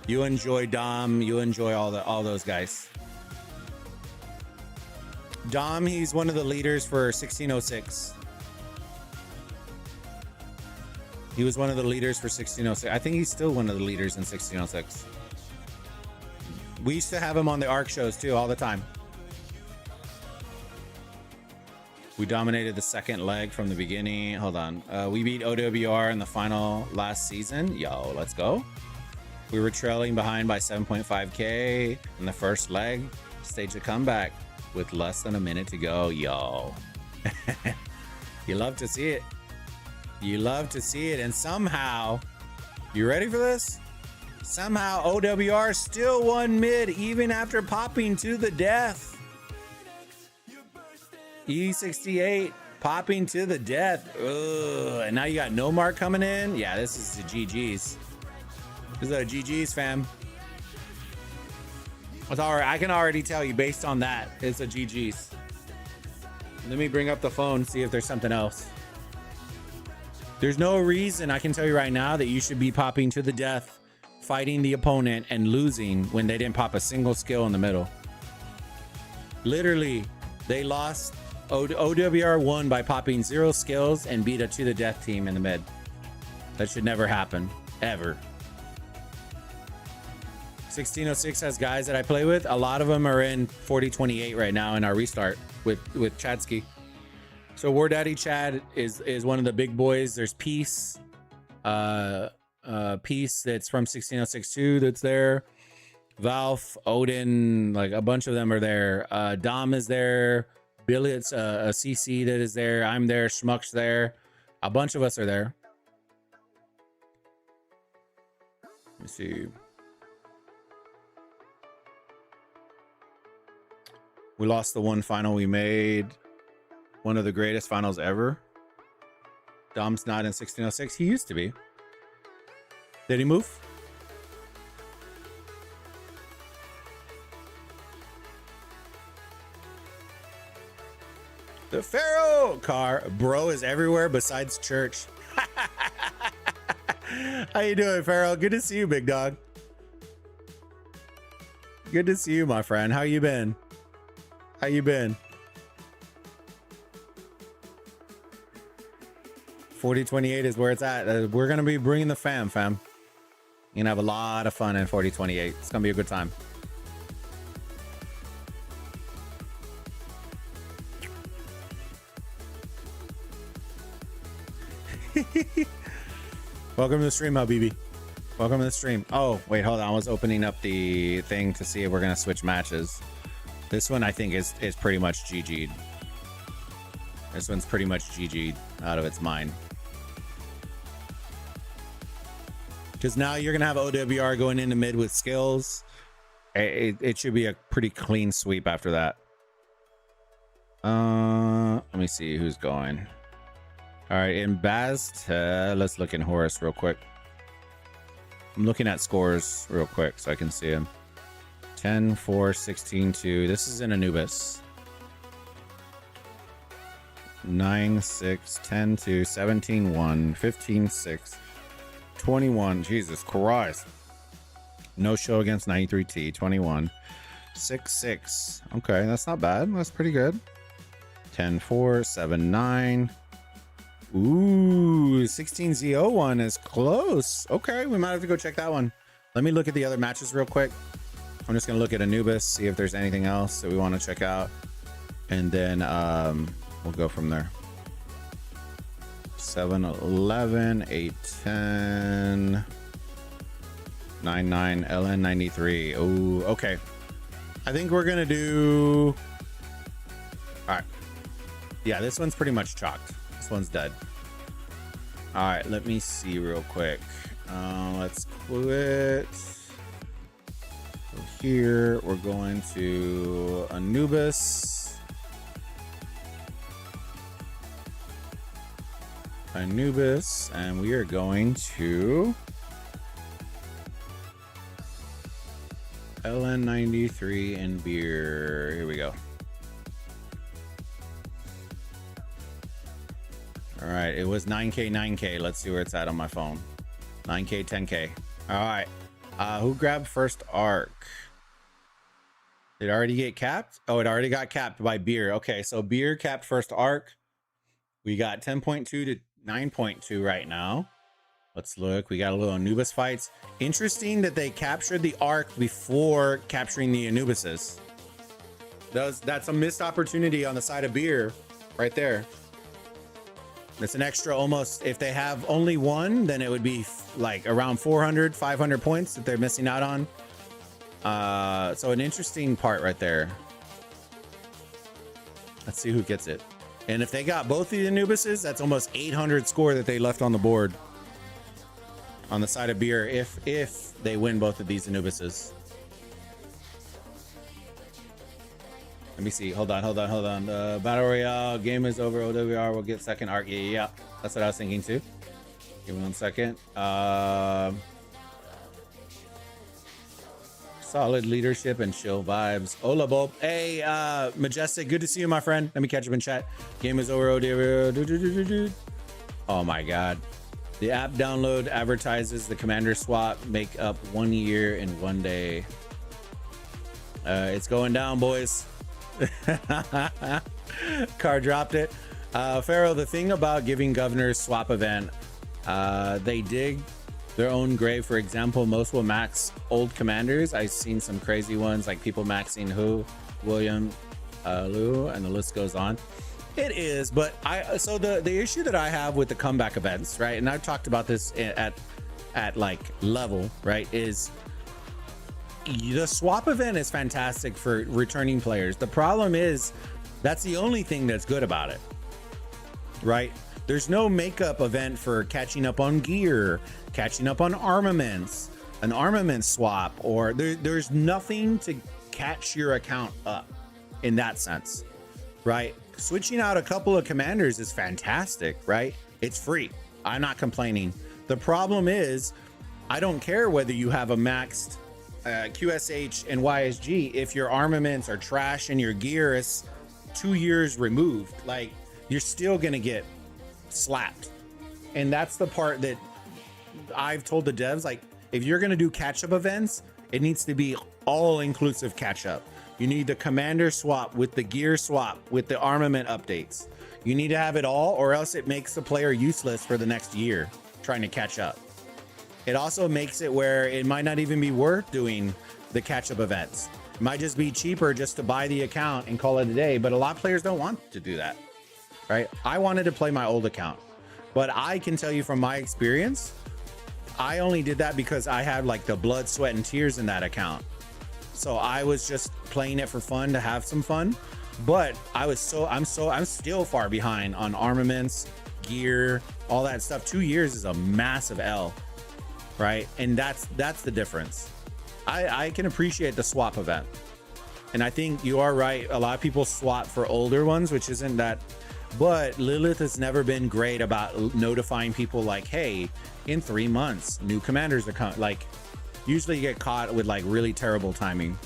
you enjoy Dom, you enjoy all those guys. Dom, he's one of the leaders for 1606. He was one of the leaders for 1606. I think he's still one of the leaders in 1606. We used to have him on the ARC shows too, all the time. We dominated the second leg from the beginning. Hold on. We beat OWR in the final last season. Yo, let's go. We were trailing behind by 7.5K in the first leg. Staged a comeback with less than a minute to go. Yo. You love to see it. You love to see it. And somehow, you ready for this? Somehow OWR still won mid even after popping to the death. E68 popping to the death. Ugh. And now you got No Mark coming in. Yeah, this is the GG's. This is a GG's, fam. It's all right. I can already tell you based on that, it's a GG's. Let me bring up the phone, see if there's something else. There's no reason, I can tell you right now, that you should be popping to the death, fighting the opponent and losing when they didn't pop a single skill in the middle. Literally, they lost. OWR won by popping 0 skills and beat a to the death team in the mid. That should never happen, ever. 1606 has guys that I play with. A lot of them are in 4028 right now in our restart with Chadsky. So War Daddy Chad is one of the big boys. There's Peace, Peace that's from 1606 too, that's there. Valve, Odin, like a bunch of them are there. Dom is there. Billet's a CC that is there. I'm there. Schmuck's there. A bunch of us are there. Let me see. We lost the one final we made. One of the greatest finals ever. Dom's not in 1606. He used to be. Did he move? The Pharaoh car, bro, is everywhere besides church. How you doing, Pharaoh? Good to see you, big dog. Good to see you, my friend. How you been? How you been? 4028 is where it's at. We're gonna be bringing the fam. You're gonna have a lot of fun in 4028. It's gonna be a good time. Welcome to the stream, Habibi. Welcome to the stream. Oh, wait, hold on. I was opening up the thing to see if we're going to switch matches. This one, I think, is pretty much GG'd. This one's pretty much GG'd out of its mind. Because now you're going to have OWR going into mid with skills. It should be a pretty clean sweep after that. Let me see who's going. All right, in Baz, let's look in Horus real quick. I'm looking at scores real quick so I can see him. 10, 4, 16, 2. This is in Anubis. 9, 6, 10, 2, 17, 1, 15, 6, 21. Jesus Christ. No show against 93T. 21. 6, 6. Okay, that's not bad. That's pretty good. 10, 4, 7, 9. Ooh, 16Z01 is close. Okay, we might have to go check that one. Let me look at the other matches real quick. I'm just gonna look at Anubis, see if there's anything else that we want to check out, and then we'll go from there. 7, 11, 8, 10, 9, 9, LN 93. Oh, okay. I think we're gonna do. All right. Yeah, this one's pretty much chalked. This one's dead. All right, let me see real quick. Let's quit. So here we're going to Anubis. Anubis, and we are going to LN93 and beer. Here we go. All right, it was 9K, 9K. Let's see where it's at on my phone. 9K, 10K. All right. Who grabbed first arc? Did it already get capped? Oh, it already got capped by beer. Okay, so beer capped first arc. We got 10.2 to 9.2 right now. Let's look. We got a little Anubis fights. Interesting that they captured the arc before capturing the Anubises. That's a missed opportunity on the side of beer right there. It's an extra almost, if they have only one, then it would be like around 400, 500 points that they're missing out on. So an interesting part right there. Let's see who gets it. And if they got both the Anubises, that's almost 800 score that they left on the board on the side of beer if they win both of these Anubises. Let me see. Hold on. Battle Royale game is over. OWR will get second arc. Yeah. That's what I was thinking too. Give me 1 second. Solid leadership and chill vibes. Hola, Bob. Hey, Majestic. Good to see you, my friend. Let me catch up in chat. Game is over. OWR. Oh my God. The app download advertises the commander swap make up 1 year in 1 day. It's going down, boys. Car dropped it. Pharaoh, the thing about giving governors swap event, they dig their own grave. For example, most will max old commanders. I've seen some crazy ones, like people maxing who, William, Lou, and the list goes on. It is, but so the issue that I have with the comeback events, right, and I've talked about this at like level, right, is the swap event is fantastic for returning players. The problem is that's the only thing that's good about it, right? There's no makeup event for catching up on gear, catching up on armaments, an armament swap, or there's nothing to catch your account up in that sense, right? Switching out a couple of commanders is fantastic, right? It's free. I'm not complaining. The problem is I don't care whether you have a maxed QSH and YSG if your armaments are trash and your gear is 2 years removed. Like, you're still gonna get slapped. And that's the part that I've told the devs, like, if you're gonna do catch-up events, it needs to be all-inclusive catch-up. You need the commander swap with the gear swap with the armament updates. You need to have it all, or else it makes the player useless for the next year trying to catch up. It also makes it where it might not even be worth doing the catch-up events. It might just be cheaper just to buy the account and call it a day, but a lot of players don't want to do that, right? I wanted to play my old account. But I can tell you from my experience, I only did that because I had like the blood, sweat, and tears in that account. So I was just playing it for fun to have some fun. But I'm still far behind on armaments, gear, all that stuff. 2 years is a massive L, right? And that's the difference. I can appreciate the swap event. And I think you are right. A lot of people swap for older ones, which isn't that. But Lilith has never been great about notifying people like, hey, in 3 months, new commanders are coming. Like, usually you get caught with like really terrible timing.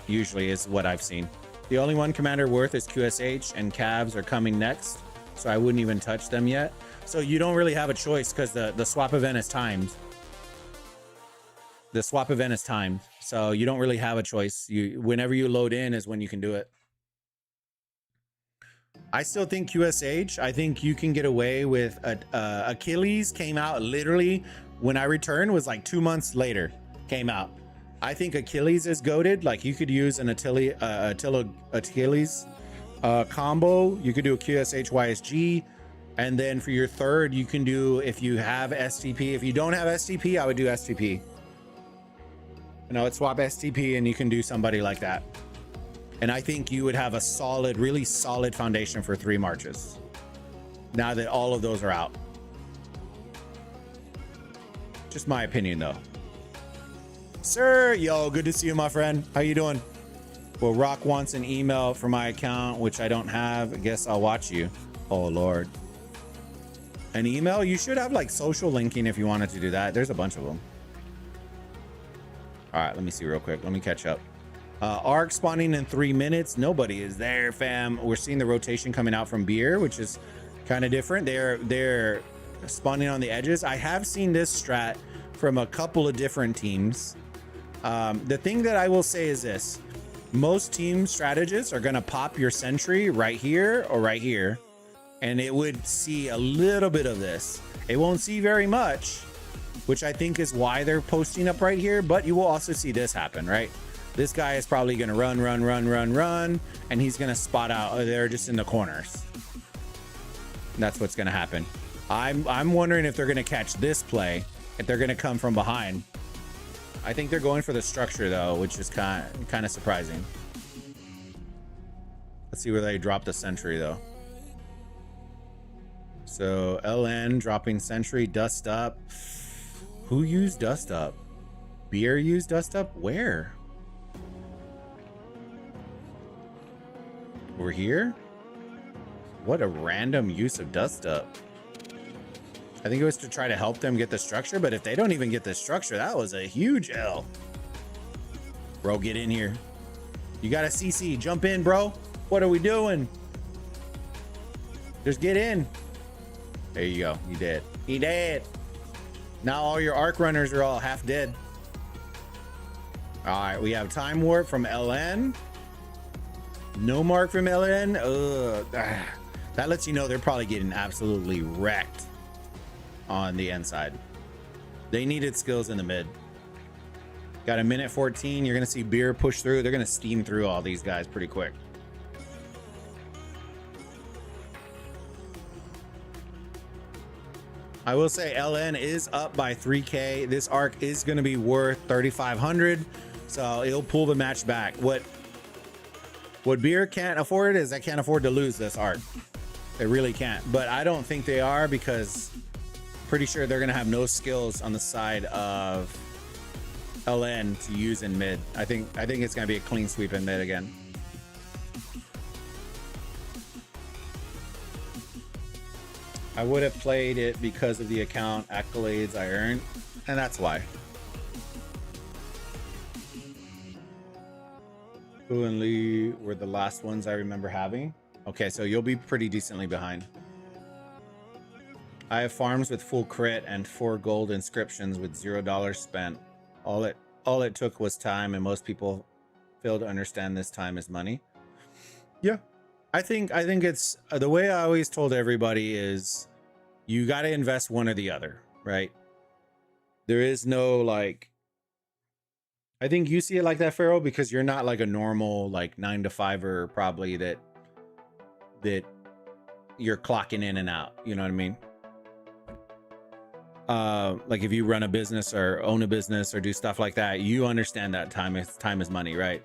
Usually is what I've seen. The only one commander worth is QSH, and Cavs are coming next. So I wouldn't even touch them yet. So you don't really have a choice because the swap event is timed. The swap event is timed. So you don't really have a choice. Whenever you load in is when you can do it. I still think QSH, I think you can get away with Achilles came out literally when I returned was like 2 months later came out. I think Achilles is goated. Like you could use an Achilles combo. You could do a QSH YSG. And then for your third, you can do, if you have STP. If you don't have STP, I would do STP. You know, it's swap STP and you can do somebody like that. And I think you would have a solid, really solid foundation for 3 marches. Now that all of those are out. Just my opinion though. Sir, yo, good to see you, my friend. How you doing? Well, Rock wants an email for my account, which I don't have. I guess I'll watch you. Oh, Lord. An email? You should have like social linking if you wanted to do that. There's a bunch of them. All right, let me see real quick. Let me catch up. Arc spawning in 3 minutes. Nobody is there, fam. We're seeing the rotation coming out from Beer, which is kind of different. They're spawning on the edges. I have seen this strat from a couple of different teams. The thing that I will say is this. Most team strategists are going to pop your sentry right here or right here. And it would see a little bit of this. It won't see very much, which I think is why they're posting up right here. But you will also see this happen, right? This guy is probably going to run. And he's going to spot out there just in the corners. That's what's going to happen. I'm wondering if they're going to catch this play. If they're going to come from behind. I think they're going for the structure though, which is kind of surprising. Let's see where they drop the sentry though. So LN dropping sentry, dust up. Who used dust up? Beer used dust up? Where? Over here? What a random use of dust up. I think it was to try to help them get the structure, but if they don't even get the structure, that was a huge L. Bro, get in here. You got a CC. Jump in, bro. What are we doing? Just get in. There you go. He did. He did. Now all your arc runners are all half dead. All right, we have time warp from LN. No mark from LN. That lets you know they're probably getting absolutely wrecked on the end side. They needed skills in the mid. Got a minute 14. You're going to see Beer push through. They're going to steam through all these guys pretty quick. I will say LN is up by 3K. This arc is going to be worth 3,500. So it'll pull the match back. What Beer can't afford is I can't afford to lose this arc. They really can't. But I don't think they are because pretty sure they're gonna have no skills on the side of LN to use in mid. I think it's gonna be a clean sweep in mid again. I would have played it because of the account accolades I earned, and that's why. Fu and Lee were the last ones I remember having. Okay, so you'll be pretty decently behind. I have farms with full crit and 4 gold inscriptions with $0 spent. All it took was time, and most people fail to understand this time is money. Yeah, I think it's the way I always told everybody is you got to invest one or the other, right? There is no like. I think you see it like that, Pharaoh, because you're not like a normal like 9 to 5er probably that you're clocking in and out. You know what I mean? Like if you run a business or own a business or do stuff like that, you understand that time is money, right?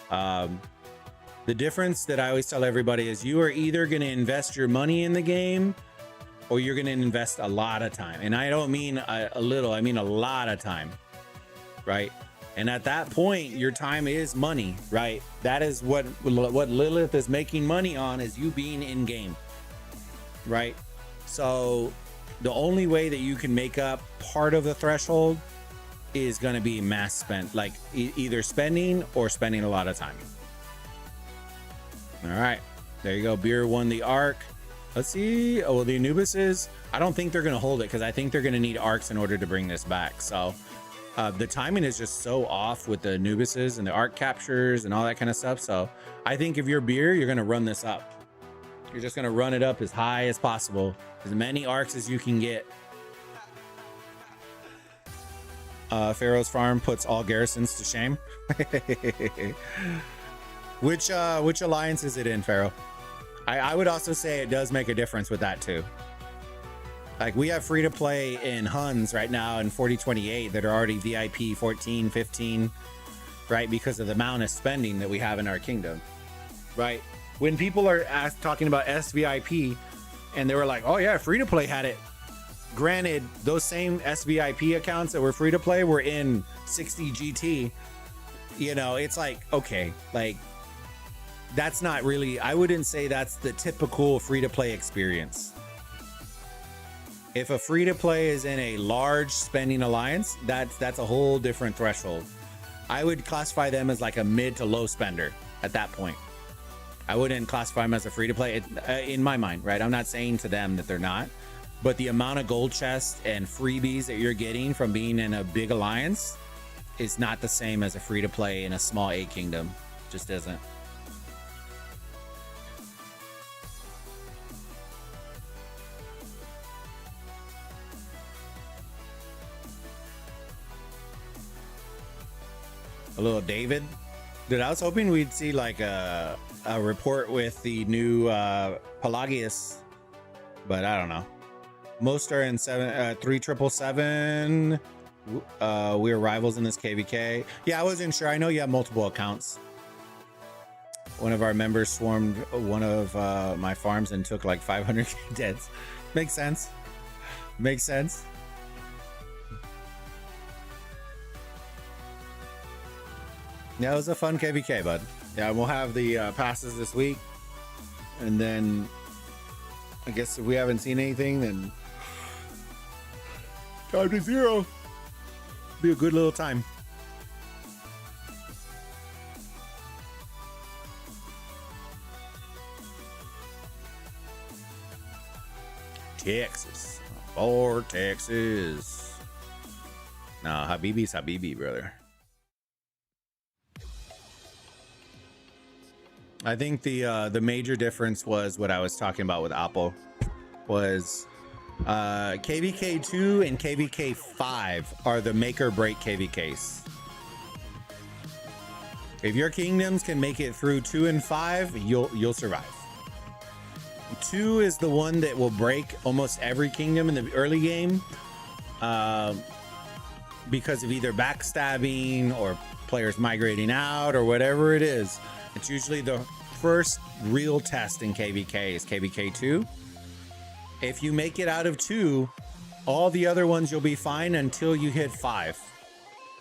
The difference that I always tell everybody is you are either going to invest your money in the game or you're going to invest a lot of time. And I don't mean a little, I mean a lot of time, right? And at that point, your time is money, right? That is what Lilith is making money on, is you being in game, right? So the only way that you can make up part of the threshold is going to be mass spent, like either spending or spending a lot of time. All right, there you go. Beer won the arc. Let's see. Oh, well, the Anubises, I don't think they're going to hold it because I think they're going to need arcs in order to bring this back. So the timing is just so off with the Anubises and the arc captures and all that kind of stuff. So I think if you're Beer, you're going to run this up. You're just going to run it up as high as possible, as many arcs as you can get. Pharaoh's Farm puts all garrisons to shame. Which alliance is it in, Pharaoh? I would also say it does make a difference with that too. Like we have free to play in Huns right now in 4028 that are already VIP 14, 15, right? Because of the amount of spending that we have in our kingdom, right? When people are talking about SVIP and they were like, oh yeah, free to play had it. Granted, those same SVIP accounts that were free to play were in 60 GT. You know, it's like, okay, like that's not really, I wouldn't say that's the typical free to play experience. If a free to play is in a large spending alliance, that's a whole different threshold. I would classify them as like a mid to low spender at that point. I wouldn't classify them as a free to play in my mind, right? I'm not saying to them that they're not, but the amount of gold chests and freebies that you're getting from being in a big alliance is not the same as a free to play in a small A kingdom. Just isn't. A little David. Dude, I was hoping we'd see like a report with the new Pelagius, but I don't know. Most are in 3777. We're rivals in this KVK. Yeah, I wasn't sure. I know you have multiple accounts. One of our members swarmed one of my farms and took like 500 deads. Makes sense. Makes sense. Yeah, it was a fun KVK, bud. Yeah, we'll have the passes this week. And then I guess if we haven't seen anything, then time to zero. Be a good little time. Texas. For Texas. Nah, Habibi's Habibi, brother. I think the major difference was what I was talking about with Apple was KVK 2 and KVK 5 are the make or break KVKs. If your kingdoms can make it through 2 and 5, you'll survive. 2 is the one that will break almost every kingdom in the early game because of either backstabbing or players migrating out or whatever it is. It's usually the first real test in KVK is KVK 2. If you make it out of 2, all the other ones you'll be fine until you hit 5,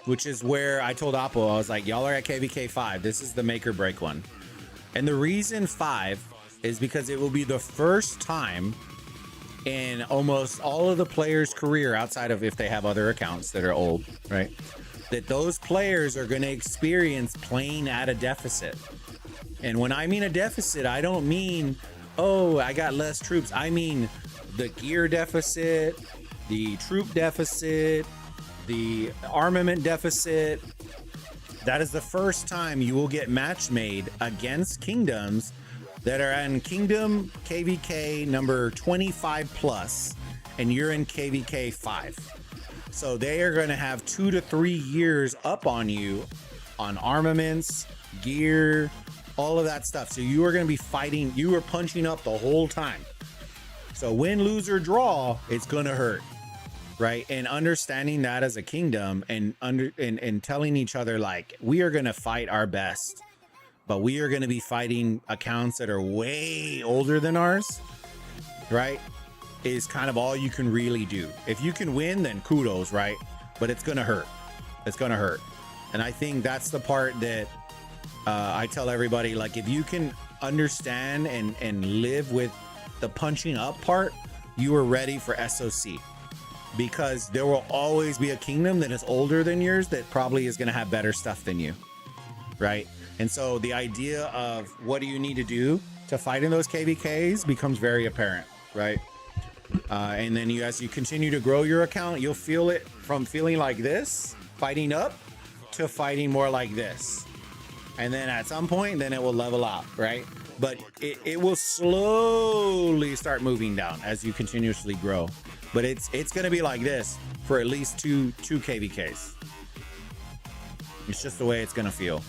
which is where I told Apple, I was like, y'all are at KVK 5. This is the make or break one. And the reason 5 is because it will be the first time in almost all of the players' career, outside of if they have other accounts that are old, right, that those players are going to experience playing at a deficit. And when I mean a deficit, I don't mean, oh, I got less troops. I mean the gear deficit, the troop deficit, the armament deficit. That is the first time you will get match made against kingdoms that are in kingdom KVK number 25 plus, and you're in KVK 5. So they are going to have 2 to 3 years up on you on armaments, gear, all of that stuff. So you are going to be fighting, you are punching up the whole time. So win, lose, or draw, it's gonna hurt, right? And understanding that as a kingdom and telling each other like we are gonna fight our best, but we are gonna be fighting accounts that are way older than ours, right? Is kind of all you can really do. If you can win, then kudos, right? But it's gonna hurt. It's gonna hurt. And I think that's the part that I tell everybody, like if you can understand and live with the punching up part, you are ready for SOC, because there will always be a kingdom that is older than yours that probably is going to have better stuff than you, right? And so the idea of what do you need to do to fight in those KVKs becomes very apparent, right? And then as you continue to grow your account, you'll feel it from feeling like this, fighting up, to fighting more like this. And then at some point, then it will level out, right? But it will slowly start moving down as you continuously grow. But it's going to be like this for at least two KVKs. It's just the way it's going to feel.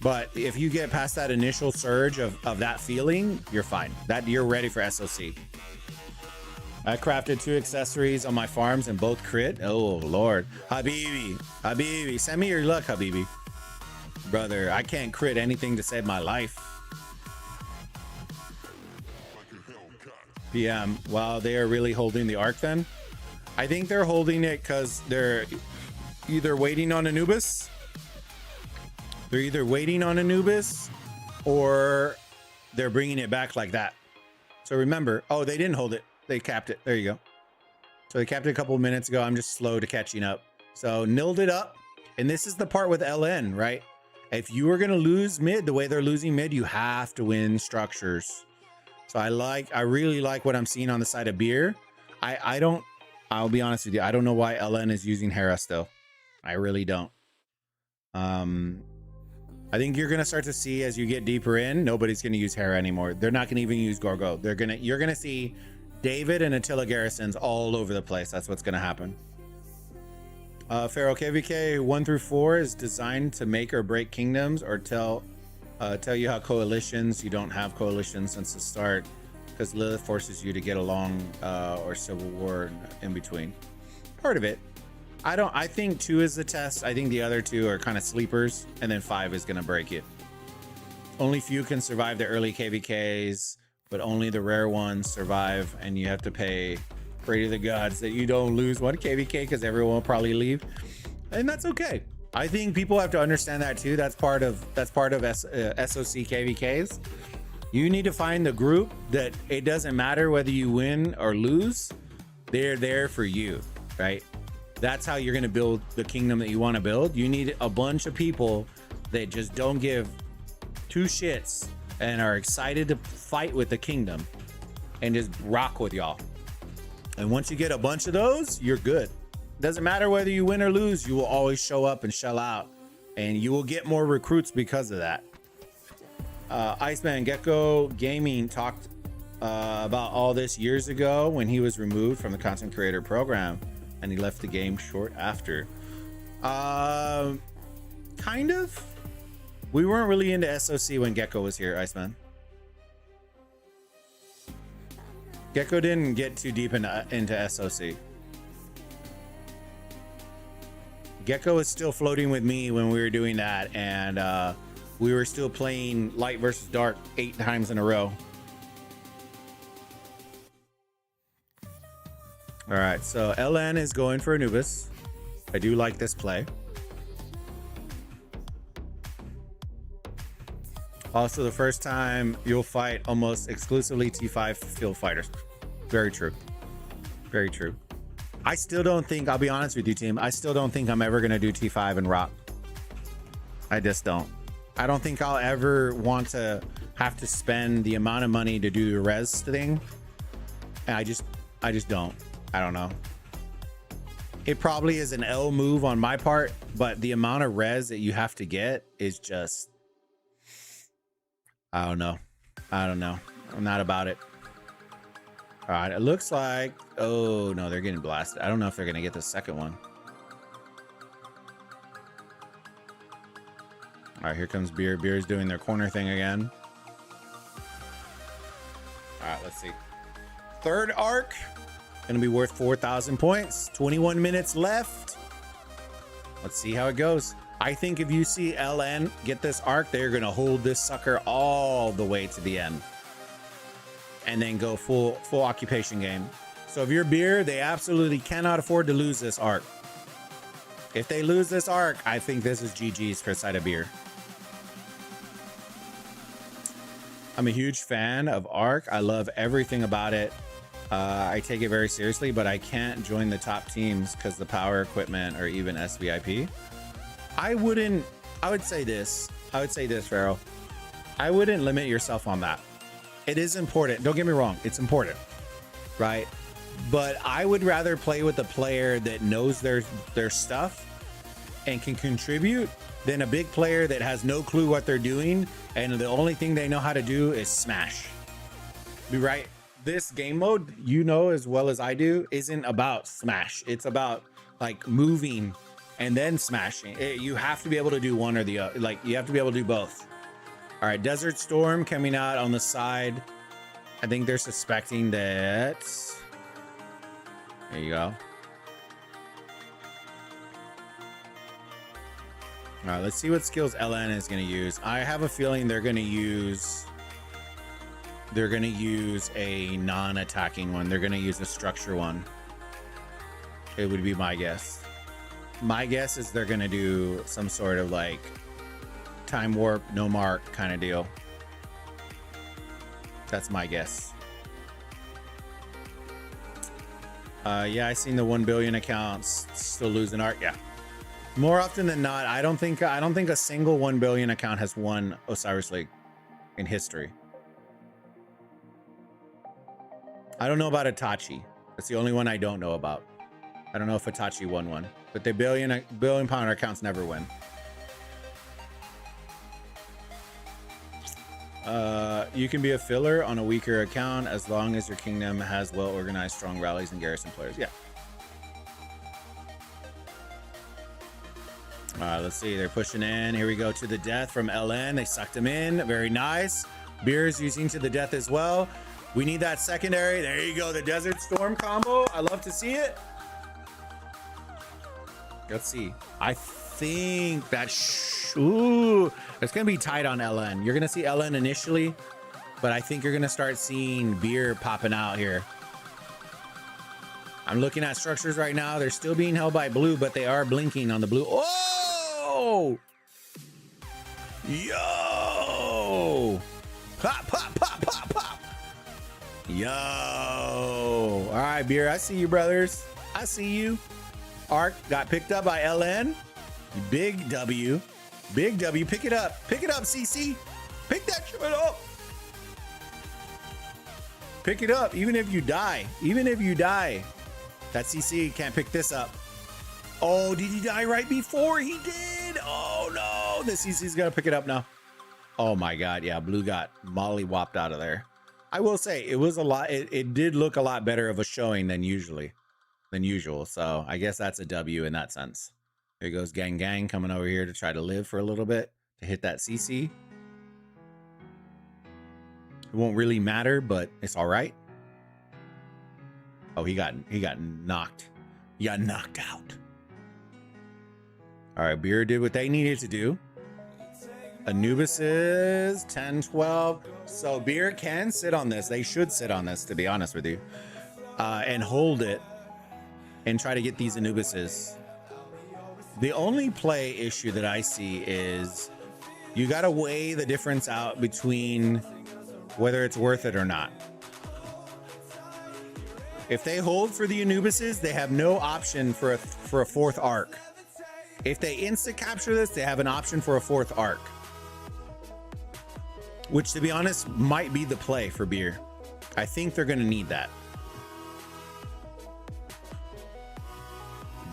But if you get past that initial surge of that feeling, you're fine. That you're ready for SOC. I crafted 2 accessories on my farms and both crit. Oh Lord, Habibi, send me your luck, Habibi. Brother, I can't crit anything to save my life. PM, wow, they are really holding the arc then? I think they're holding it because they're either waiting on Anubis. They're either waiting on Anubis or they're bringing it back like that. So remember, oh, they didn't hold it. They capped it. There you go. So they capped it a couple of minutes ago. I'm just slow to catching up. So nilled it up. And this is the part with LN, right? If you are going to lose mid the way they're losing mid, you have to win structures. So I really like what I'm seeing on the side of beer. I'll be honest with you. I don't know why LN is using Hera still. I really don't. I think you're going to start to see as you get deeper in, nobody's going to use Hera anymore. They're not going to even use Gorgo. You're going to see David and Attila garrisons all over the place. That's what's going to happen. Pharaoh KVK 1 through 4 is designed to make or break kingdoms or tell you how coalitions. You don't have coalitions since the start because Lilith forces you to get along or civil war in between. Part of it. I think 2 is the test. I think the other 2 are kind of sleepers, and then 5 is going to break it. Only few can survive the early KVKs, but only the rare ones survive, and you have to pray to the gods that you don't lose 1 KVK because everyone will probably leave, and that's okay. I think people have to understand that too. That's part of SOC KVKs. You need to find the group that it doesn't matter whether you win or lose, they're there for you, right? That's how you're going to build the kingdom that you want to build. You need a bunch of people that just don't give 2 shits and are excited to fight with the kingdom and just rock with y'all. And once you get a bunch of those, you're good. Doesn't matter whether you win or lose, you will always show up and shell out, and you will get more recruits because of that. Iceman Gecko Gaming talked about all this years ago when he was removed from the content creator program and he left the game short after. Kind of. We weren't really into SOC when Gecko was here, Iceman. Gecko didn't get too deep into SOC. Gecko was still floating with me when we were doing that, and we were still playing light versus dark 8 times in a row. All right, so LN is going for Anubis. I do like this play. Also, the first time you'll fight almost exclusively T5 field fighters. Very true. Very true. I still don't think, I'll be honest with you, team, I still don't think I'm ever going to do T5 and rock. I just don't. I don't think I'll ever want to have to spend the amount of money to do the res thing. And I just don't. I don't know. It probably is an L move on my part, but the amount of res that you have to get is just, I don't know. I'm not about it. All right, it looks like, oh no, they're getting blasted. I don't know if they're gonna get the second one. All right, here comes Beer. Beer's doing their corner thing again. All right, let's see. Third arc, gonna be worth 4,000 points. 21 minutes left. Let's see how it goes. I think if you see LN get this arc, they're gonna hold this sucker all the way to the end, and then go full occupation game. So if you're Beer, they absolutely cannot afford to lose this arc. If they lose this arc, I think this is GG's for side of Beer. I'm a huge fan of Arc. I love everything about it. I take it very seriously, but I can't join the top teams because the power equipment or even SVIP. I would say this, Pharaoh. I wouldn't limit yourself on that. It is important. Don't get me wrong. It's important, right? But I would rather play with a player that knows their stuff and can contribute than a big player that has no clue what they're doing and the only thing they know how to do is smash. Be right. This game mode, you know as well as I do, isn't about smash. It's about like moving and then smashing. You have to be able to do one or the other. Like you have to be able to do both. All right, Desert Storm coming out on the side. I think they're suspecting that. There you go. All right, let's see what skills LN is going to use. I have a feeling they're going to use a non-attacking one. They're going to use a structure one. It would be my guess. My guess is they're going to do some sort of like time warp, no mark kind of deal. That's my guess. Yeah, I seen the 1 billion accounts still losing art. Yeah. More often than not, I don't think a single 1 billion account has won Osiris League in history. I don't know about Itachi. That's the only one I don't know about. I don't know if Itachi won one, but the billion pounder accounts never win. You can be a filler on a weaker account as long as your kingdom has well-organized, strong rallies and garrison players. Yeah. Let's see. They're pushing in. Here we go to the death from LN. They sucked him in. Very nice. Beer's using to the death as well. We need that secondary. There you go. The Desert Storm combo. I love to see it. Let's see. I think that... Ooh. It's going to be tight on LN. You're going to see LN initially, but I think you're going to start seeing Beer popping out here. I'm looking at structures right now. They're still being held by blue, but they are blinking on the blue. Oh! Yo! Pop, pop, pop, pop, pop! Yo! All right, Beer. I see you, brothers. I see you. Arc got picked up by LN. Big W. Big W. Pick it up. Pick it up, CC. Pick that shit up. Pick it up. Even if you die. Even if you die. That CC can't pick this up. Oh, did he die right before he did? Oh, no. The CC's going to pick it up now. Oh, my God. Yeah, blue got molly-whopped out of there. I will say, it was a lot. It did look a lot better of a showing than usual. So I guess that's a W in that sense. Here goes Gang Gang coming over here to try to live for a little bit to hit that CC. It won't really matter, but it's all right. Oh, he got knocked. He got knocked out. All right, Beer did what they needed to do. Anubis is 10, 12. So Beer can sit on this. They should sit on this, to be honest with you, and hold it and try to get these Anubises. The only play issue that I see is you got to weigh the difference out between whether it's worth it or not. If they hold for the Anubises, they have no option for a fourth arc. If they insta capture this, they have an option for a fourth arc, which, to be honest, might be the play for Beer. I think they're going to need that.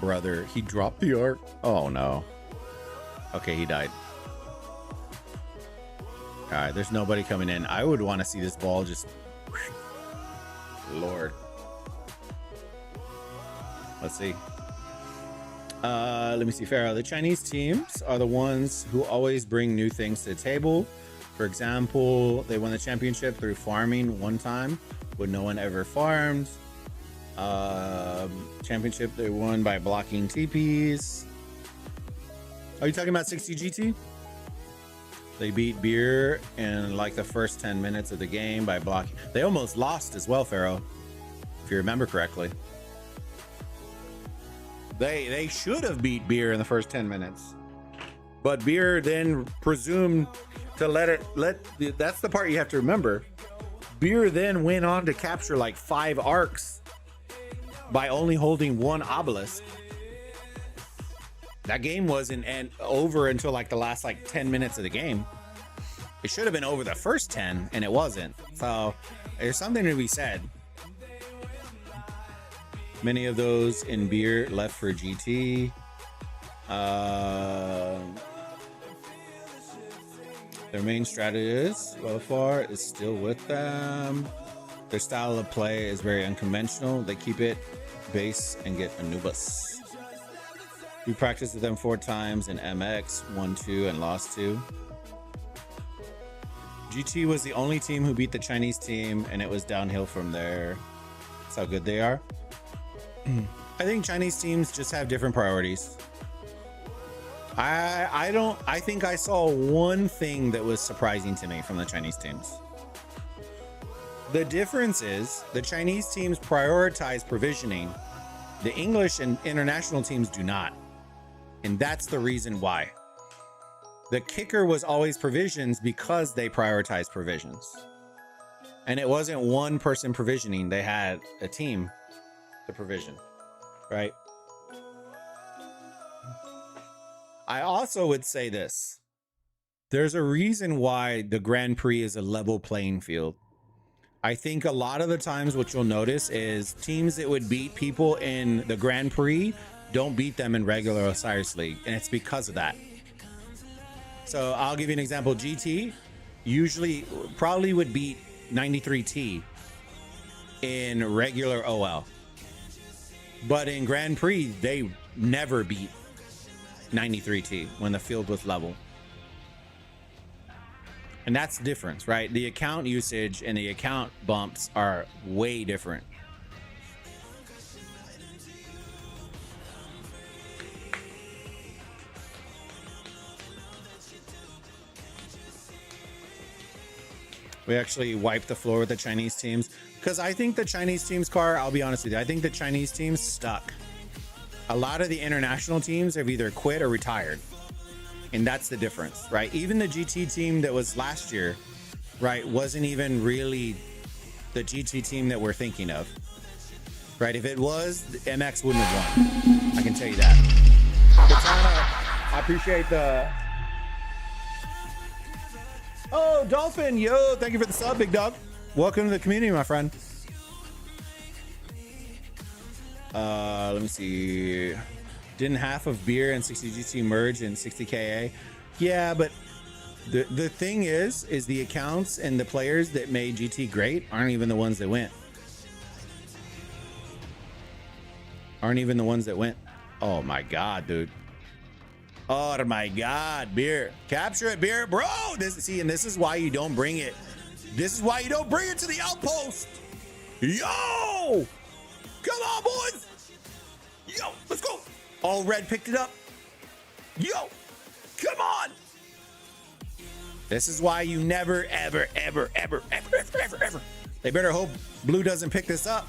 Brother, he dropped the arc. Oh no. Okay, he died. All right, there's nobody coming in. I would want to see this ball just... Lord. Let's see. Let me see, Pharaoh. The Chinese teams are the ones who always bring new things to the table. For example, they won the championship through farming one time when no one ever farmed. Championship they won by blocking TPs. Are you talking about 60 GT? They beat Beer in like the first 10 minutes of the game by blocking. They almost lost as well, Pharaoh, if you remember correctly. They should have beat Beer in the first 10 minutes. But Beer then presumed to that's the part you have to remember. Beer then went on to capture like 5 arcs by only holding 1 obelisk. That game wasn't over until like the last like 10 minutes of the game. It should have been over the first 10 and it wasn't. So there's something to be said. Many of those in Beer left for GT. Their main strategist so far is still with them. Their style of play is very unconventional. They keep it base and get Anubis. We practiced with them 4 times in MX, won 2 and lost 2. GT was the only team who beat the Chinese team, and it was downhill from there. That's how good they are. I think Chinese teams just have different priorities. I think I saw one thing that was surprising to me from the Chinese teams. The difference is the Chinese teams prioritize provisioning. The English and international teams do not. And that's the reason why. The kicker was always provisions because they prioritize provisions. And it wasn't one person provisioning. They had a team to provision, right? I also would say this. There's a reason why the Grand Prix is a level playing field. I think a lot of the times what you'll notice is teams that would beat people in the Grand Prix don't beat them in regular Osiris League. And it's because of that. So I'll give you an example. GT usually probably would beat 93T in regular OL. But in Grand Prix, they never beat 93T when the field was level. And that's the difference, right? The account usage and the account bumps are way different. We actually wiped the floor with the Chinese teams because I think the Chinese teams, Car, I'll be honest with you, I think the Chinese teams stuck. A lot of the international teams have either quit or retired. And that's the difference, right? Even the GT team that was last year, right, wasn't even really the GT team that we're thinking of, right? If it was, MX wouldn't have won. I can tell you that. Katana, I appreciate the... Oh, Dolphin, yo, thank you for the sub, big dog. Welcome to the community, my friend. Let me see. Didn't half of Beer and 60 GT merge in 60 KA? Yeah, but the thing is the accounts and the players that made GT great aren't even the ones that went. Oh my God, dude. Oh my God, Beer. Capture it, Beer. Bro, this is why you don't bring it. This is why you don't bring it to the outpost. Yo! Come on, boys. Yo, let's go. All red picked it up. Yo, come on. This is why you never, ever. They better hope blue doesn't pick this up.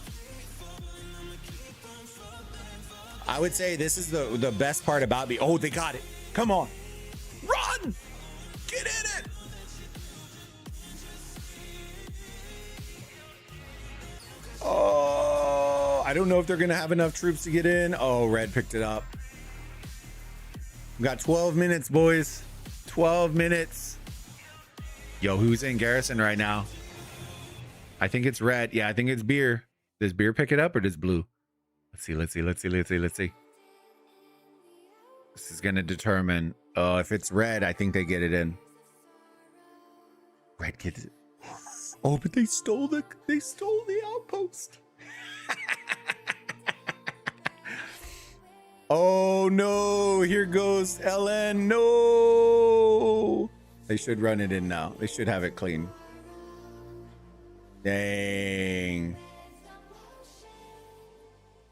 I would say this is the best part about me. Oh, they got it. Come on. Run. Get in it. Oh, I don't know if they're going to have enough troops to get in. Oh, red picked it up. We got 12 minutes, boys. 12 minutes. Yo, who's in garrison right now? I think it's red. Yeah, I think it's Beer. Does Beer pick it up or does blue? Let's see. This is going to determine. Oh, if it's red, I think they get it in. Red gets it. Oh, but they stole the outpost. Oh no, here goes LN. No. They should run it in now. They should have it clean. Dang.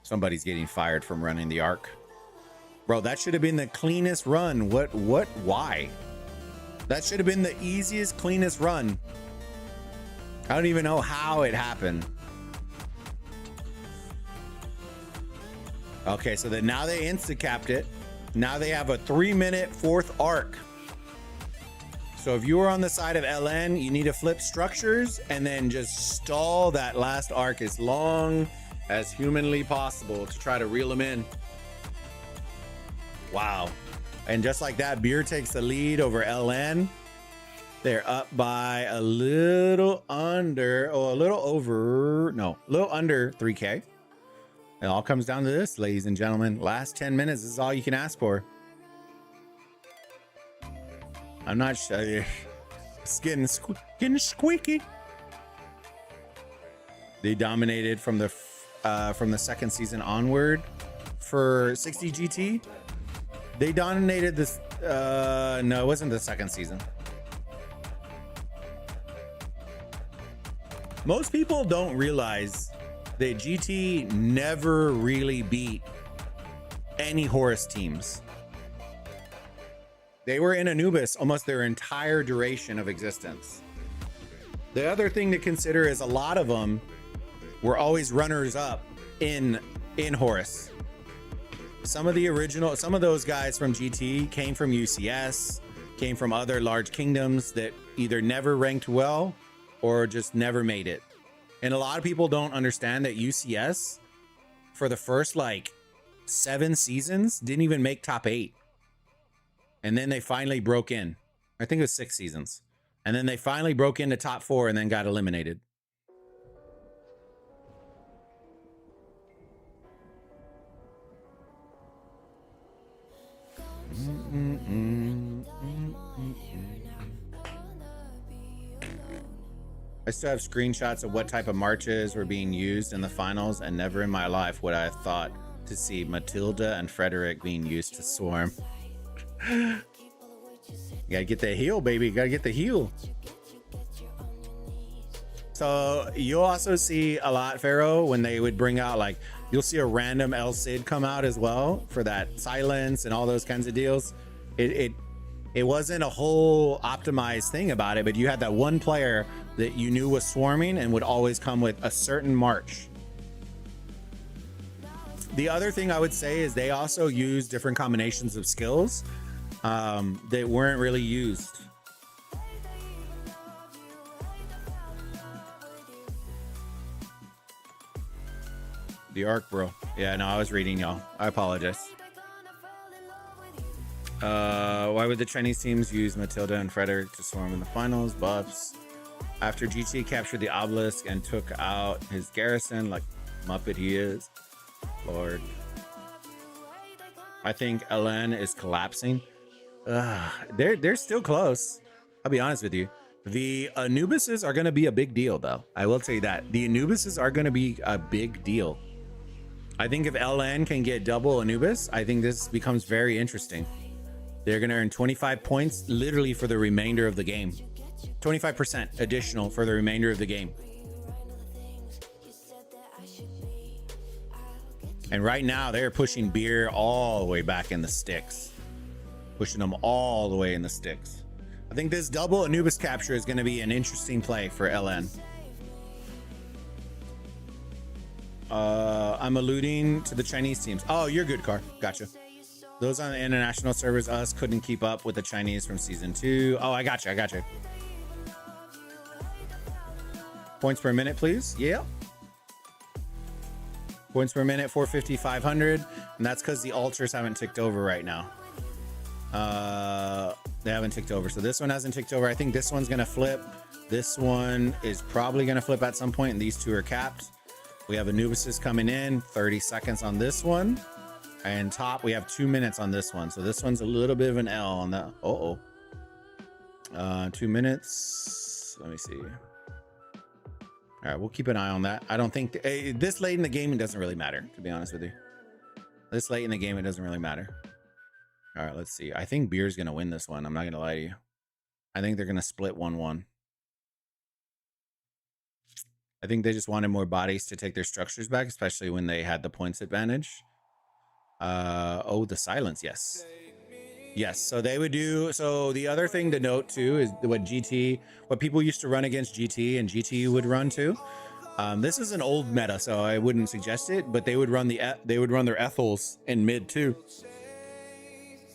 Somebody's getting fired from running the arc. Bro, that should have been the cleanest run. Why? That should have been the easiest, cleanest run. I don't even know how it happened. Okay, so then now they insta-capped it. Now they have a 3-minute fourth arc. So if you are on the side of LN, you need to flip structures and then just stall that last arc as long as humanly possible to try to reel them in. Wow. And just like that, Beer takes the lead over LN. They're up by a little under, or a little over, no, a little under 3K. It all comes down to this, ladies and gentlemen. Last 10 minutes is all you can ask for. I'm not sure. It's getting squeaky. They dominated from the second season onward for 60 GT. They dominated this. No, it wasn't the second season. Most people don't realize that GT never really beat any Horus teams. They were in Anubis almost their entire duration of existence. The other thing to consider is a lot of them were always runners up in Horus. Some of those guys from GT came from UCS, came from other large kingdoms that either never ranked well or just never made it. And a lot of people don't understand that UCS for the first like 7 seasons didn't even make top 8. And then they finally broke in. I think it was 6 seasons. And then they finally broke into top 4 and then got eliminated. I still have screenshots of what type of marches were being used in the finals, and never in my life would I have thought to see Matilda and Frederick being used to swarm. You gotta get the heel, baby. You gotta get the heel. So you'll also see a lot, Pharaoh, when they would bring out, like, you'll see a random El Cid come out as well for that silence and all those kinds of deals. It wasn't a whole optimized thing about it, but you had that one player that you knew was swarming and would always come with a certain march. The other thing I would say is they also use different combinations of skills that weren't really used. The arc, bro. Yeah, no, I was reading, y'all. I apologize. Why would the Chinese teams use Matilda and Frederick to swarm in the finals? Buffs. After GT captured the obelisk and took out his garrison, like Muppet he is. Lord. I think LN is collapsing. They're still close. I'll be honest with you. The Anubises are going to be a big deal, though. I will tell you that. The Anubises are going to be a big deal. I think if LN can get double Anubis, I think this becomes very interesting. They're going to earn 25 points literally for the remainder of the game. 25% additional for the remainder of the game. And right now they're pushing Beer all the way back in the sticks. Pushing them all the way in the sticks. I think this double Anubis capture is going to be an interesting play for LN. I'm alluding to the Chinese teams. Oh, you're good, Car. Gotcha. Those on the international servers, us, couldn't keep up with the Chinese from season 2. Oh, I got you. Points per minute, please. Yeah. Points per minute, 450, 500. And that's because the ultras haven't ticked over right now. They haven't ticked over. So this one hasn't ticked over. I think this one's going to flip. This one is probably going to flip at some point, and these two are capped. We have Anubises coming in, 30 seconds on this one. And top, we have 2 minutes on this one. So this one's a little bit of an L on that. 2 minutes. Let me see. All right, we'll keep an eye on that. I don't think this late in the game, it doesn't really matter, to be honest with you. This late in the game, it doesn't really matter. All right, let's see. I think Beer's going to win this one. I'm not going to lie to you. I think they're gonna split 1-1. I think they just wanted more bodies to take their structures back, especially when they had the points advantage. Oh, the silence, yes. Yes, so they would do, so the other thing to note too is what people used to run against GT and GT would run too. This is an old meta, so I wouldn't suggest it, but they would run their Ethels in mid too.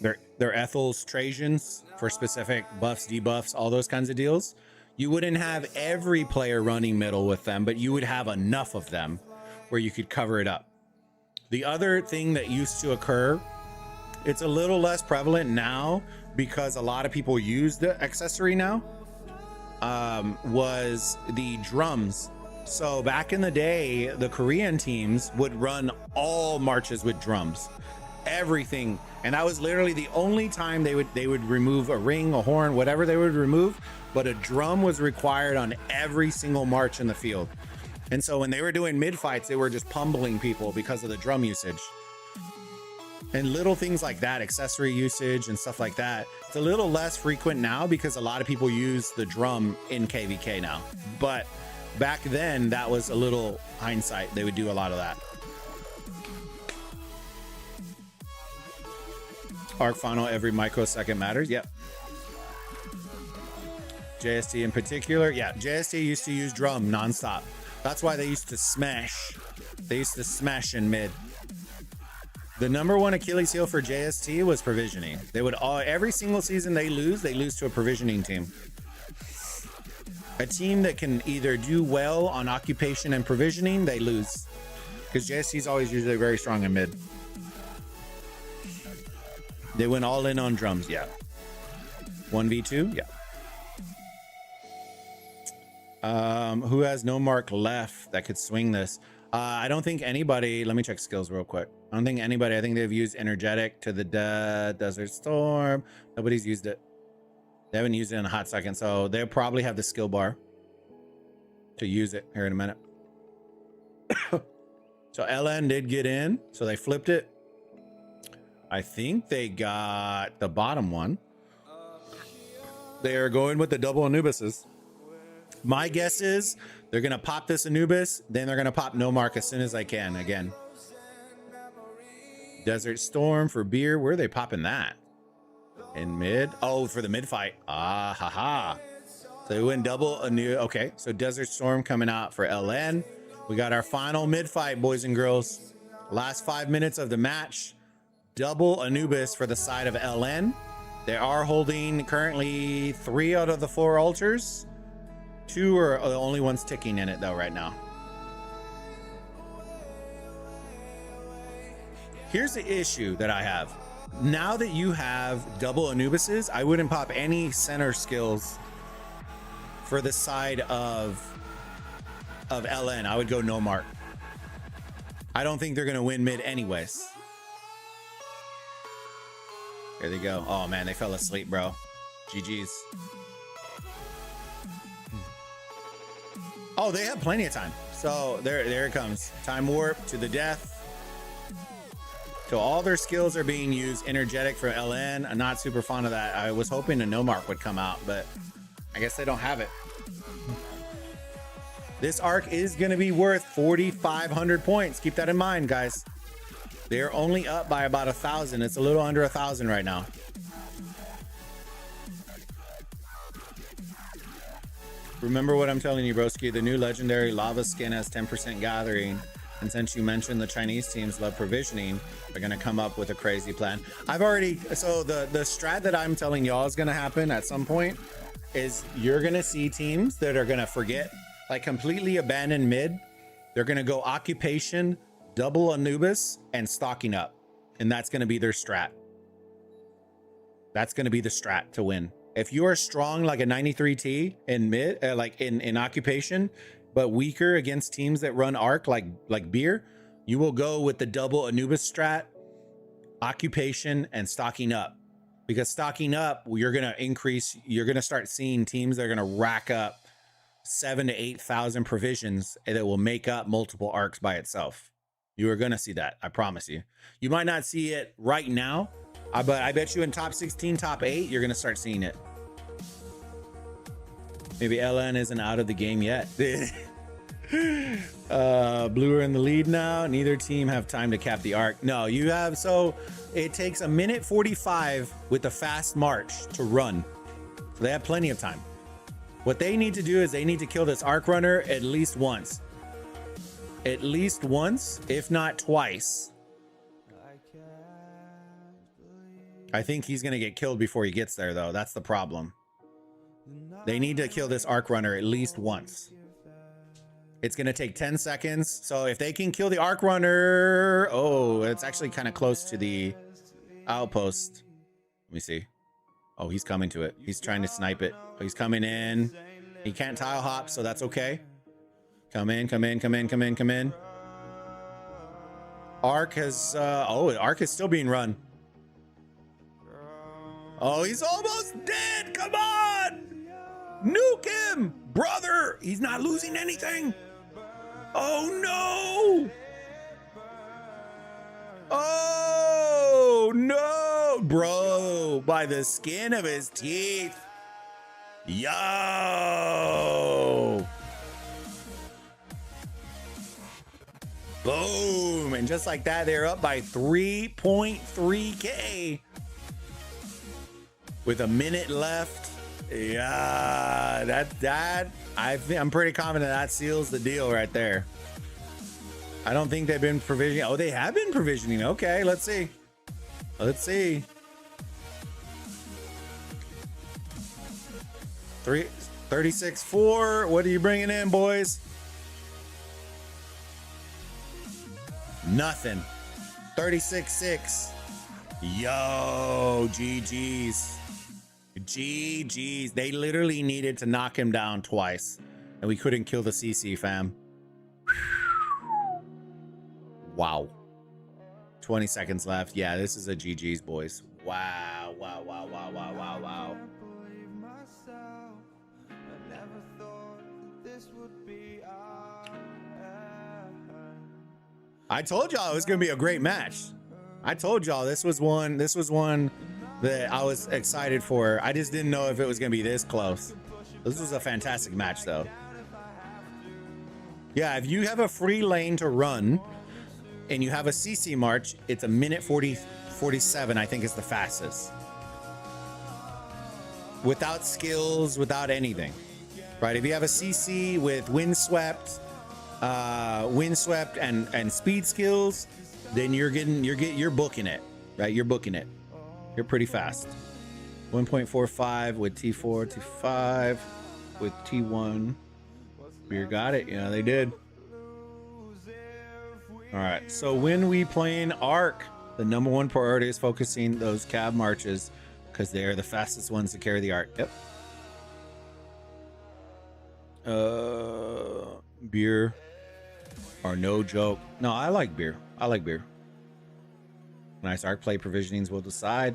Their Ethels, Trajans for specific buffs, debuffs, all those kinds of deals. You wouldn't have every player running middle with them, but you would have enough of them where you could cover it up. The other thing that used to occur, it's a little less prevalent now because a lot of people use the accessory now, was the drums. So back in the day, the Korean teams would run all marches with drums, everything. And that was literally the only time they would remove a ring, a horn, whatever they would remove, but a drum was required on every single march in the field. And so when they were doing mid fights, they were just pummeling people because of the drum usage. And little things like that, accessory usage and stuff like that, it's a little less frequent now because a lot of people use the drum in KVK now. But back then, that was a little hindsight. They would do a lot of that. Arc final, every microsecond matters. Yep. JST in particular. Yeah, JST used to use drum nonstop. That's why they used to smash. They used to smash in mid. The number one Achilles heel for JST was provisioning. They would every single season they lose to a provisioning team. A team that can either do well on occupation and provisioning, they lose. Because JST is always usually very strong in mid. They went all in on drums, yeah. 1v2, yeah. Who has no mark left that could swing this? I don't think anybody, let me check skills real quick. I don't think anybody, I think they've used energetic to the Desert Storm. Nobody's used it. They haven't used it in a hot second, so they'll probably have the skill bar to use it here in a minute. So LN did get in, so they flipped it. I think they got the bottom one. They are going with the double Anubises. My guess is they're going to pop this Anubis, then they're going to pop no mark as soon as I can again. Desert Storm for beer. Where are they popping that? In mid? Oh, for the mid fight. Ah, haha. So they went double Anubis. Okay, so Desert Storm coming out for LN. We got our final mid fight, boys and girls. Last 5 minutes of the match. Double Anubis for the side of LN. They are holding currently 3 out of the 4 altars. 2 are the only ones ticking in it though right now. Here's the issue that I have. Now that you have double Anubises, I wouldn't pop any center skills for the side of LN. I would go no mark. I don't think they're gonna win mid anyways. Here they go. Oh man, they fell asleep, bro. GG's. Oh, they have plenty of time. So there it comes. Time warp to the death. So all their skills are being used. Energetic for LN. I'm not super fond of that. I was hoping a no mark would come out, but I guess they don't have it. This arc is going to be worth 4,500 points. Keep that in mind, guys. They're only up by about 1,000. It's a little under 1,000 right now. Remember what I'm telling you, broski. The new legendary lava skin has 10% gathering. And since you mentioned the Chinese teams love provisioning, they're going to come up with a crazy plan. So the strat that I'm telling y'all is going to happen at some point is you're going to see teams that are going to forget, like completely abandon mid. They're going to go occupation, double Anubis, and stocking up. And that's going to be their strat. That's going to be the strat to win. If you are strong like a 93T in mid, like in occupation, but weaker against teams that run arc like beer, you will go with the double Anubis strat, occupation, and stocking up. Because stocking up, you're gonna start seeing teams that are gonna rack up 7,000 to 8,000 provisions that will make up multiple arcs by itself. You are gonna see that, I promise you. You might not see it right now, but I bet you in top 16, top 8, you're gonna start seeing it. Maybe LN isn't out of the game yet. Blue are in the lead now. Neither team have time to cap the arc. No, you have. So it takes a minute 45 with a fast march to run. So they have plenty of time. What they need to do is they need to kill this arc runner at least once. At least once, if not twice. I think he's going to get killed before he gets there, though. That's the problem. They need to kill this arc runner at least once. It's going to take 10 seconds. So if they can kill the arc runner... Oh, it's actually kind of close to the outpost. Let me see. Oh, he's coming to it. He's trying to snipe it. Oh, he's coming in. He can't tile hop, so that's okay. Come in, come in, come in, come in, come in. Arc has... oh, Arc is still being run. Oh, he's almost dead. Come on. Nuke him, brother. He's not losing anything. Oh, no. Oh, no. Bro, by the skin of his teeth. Yo. Boom. And just like that, they're up by 3.3K. With a minute left. Yeah, I'm pretty confident that seals the deal right there. I don't think they've been provisioning. Oh, they have been provisioning. Okay, let's see. Let's see. 36-4. What are you bringing in, boys? Nothing. 36-6. Yo, GG's. GG's. They literally needed to knock him down twice, and we couldn't kill the CC, fam. Wow. 20 seconds left. Yeah, this is a GG's, boys. Wow, wow, wow, wow, wow, wow, wow. I told y'all it was gonna be a great match. I told y'all this was one that I was excited for. I just didn't know if it was gonna be this close. This was a fantastic match, though. Yeah, if you have a free lane to run and you have a CC march, it's a minute 47, I think is the fastest. Without skills, without anything. Right? If you have a CC with windswept and speed skills, then you're booking it, right? You're booking it. You're pretty fast. 1.45 with T4, T5 with T1. Beer got it. Yeah, they did. All right. So when we playing Arc, the number one priority is focusing those cab marches because they are the fastest ones to carry the Arc. Yep. Beer are no joke. No, I like beer. I like beer. Nice arc play provisionings will decide.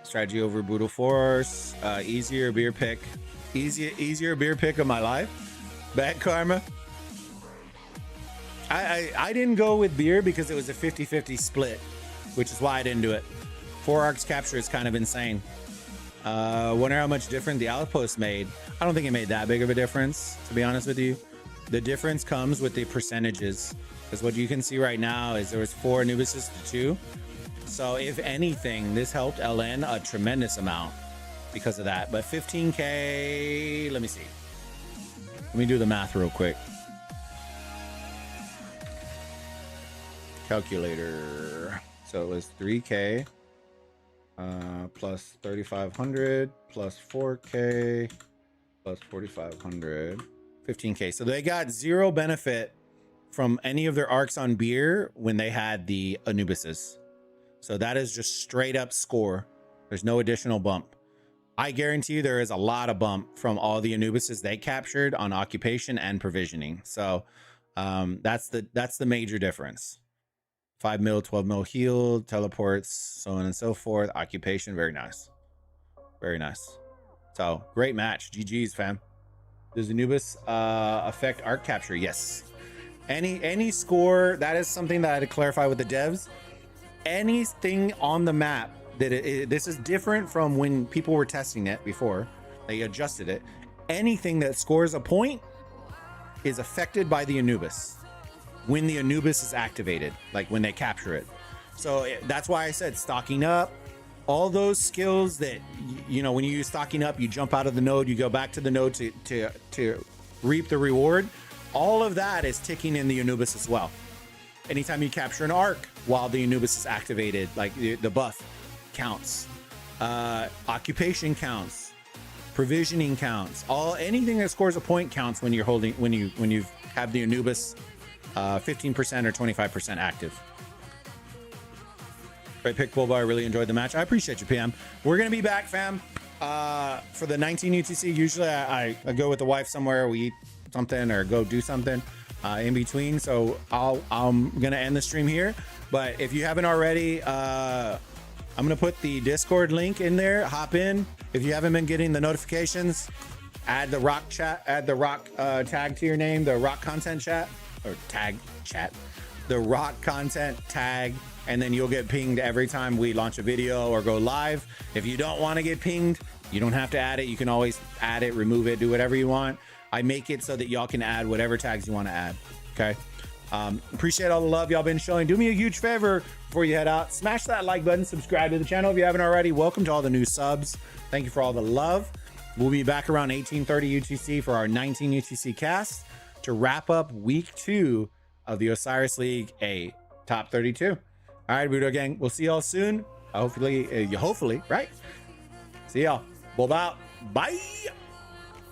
Strategy over brutal force. Easier beer pick. Easier beer pick of my life. Bad karma. I didn't go with beer because it was a 50-50 split, which is why I didn't do it. 4 arcs capture is kind of insane. Wonder how much different the outpost made. I don't think it made that big of a difference, to be honest with you. The difference comes with the percentages, because what you can see right now is there was 4 Anubises to 2. So if anything, this helped LN a tremendous amount because of that. But 15K, let me see. Let me do the math real quick. Calculator. So it was 3K plus 3,500 plus 4K plus 4,500, 15K. So they got 0 benefit from any of their arcs on beer when they had the Anubises. So that is just straight up score. There's no additional bump. I guarantee you there is a lot of bump from all the Anubises they captured on occupation and provisioning. So that's the major difference. 5 mil, 12 mil healed, teleports, so on and so forth. Occupation, very nice. Very nice. So great match. GG's, fam. Does Anubis affect arc capture? Yes. Any score, that is something that I had to clarify with the devs. Anything on the map that this is different from when people were testing it before they adjusted it. anything that scores a point is affected by the Anubis when the Anubis is activated, like when they capture it. So that's why I said stocking up, all those skills that, you know, when you use stocking up, you jump out of the node, you go back to the node to reap the reward. All of that is ticking in the Anubis as well. Anytime you capture an arc while the Anubis is activated, like the buff counts, occupation counts, provisioning counts, anything that scores a point counts when you're holding, when you have the Anubis 15% or 25% active. Great pick, Bulba. I really enjoyed the match. I appreciate you, PM. We're gonna be back, fam, for the 19 UTC. Usually I go with the wife somewhere, we eat something or go do something in between. So I'm gonna end the stream here. But if you haven't already, I'm gonna put the Discord link in there. Hop in. If you haven't been getting the notifications, add the rock chat, add the rock tag to your name, the rock content chat or tag chat, the rock content tag, and then you'll get pinged every time we launch a video or go live. If you don't want to get pinged, you don't have to add it. You can always add it, remove it, do whatever you want. I make it so that y'all can add whatever tags you want to add. Okay. Appreciate all the love y'all been showing. Do me a huge favor before you head out. Smash that like button, subscribe to the channel if you haven't already. Welcome to all the new subs. Thank you for all the love. We'll be back around 18:30 UTC for our 19 UTC cast to wrap up week 2 of the Osiris League, a top 32. All right, Burrito gang, we'll see y'all soon. Hopefully, right? See y'all. Bulb out. Bye.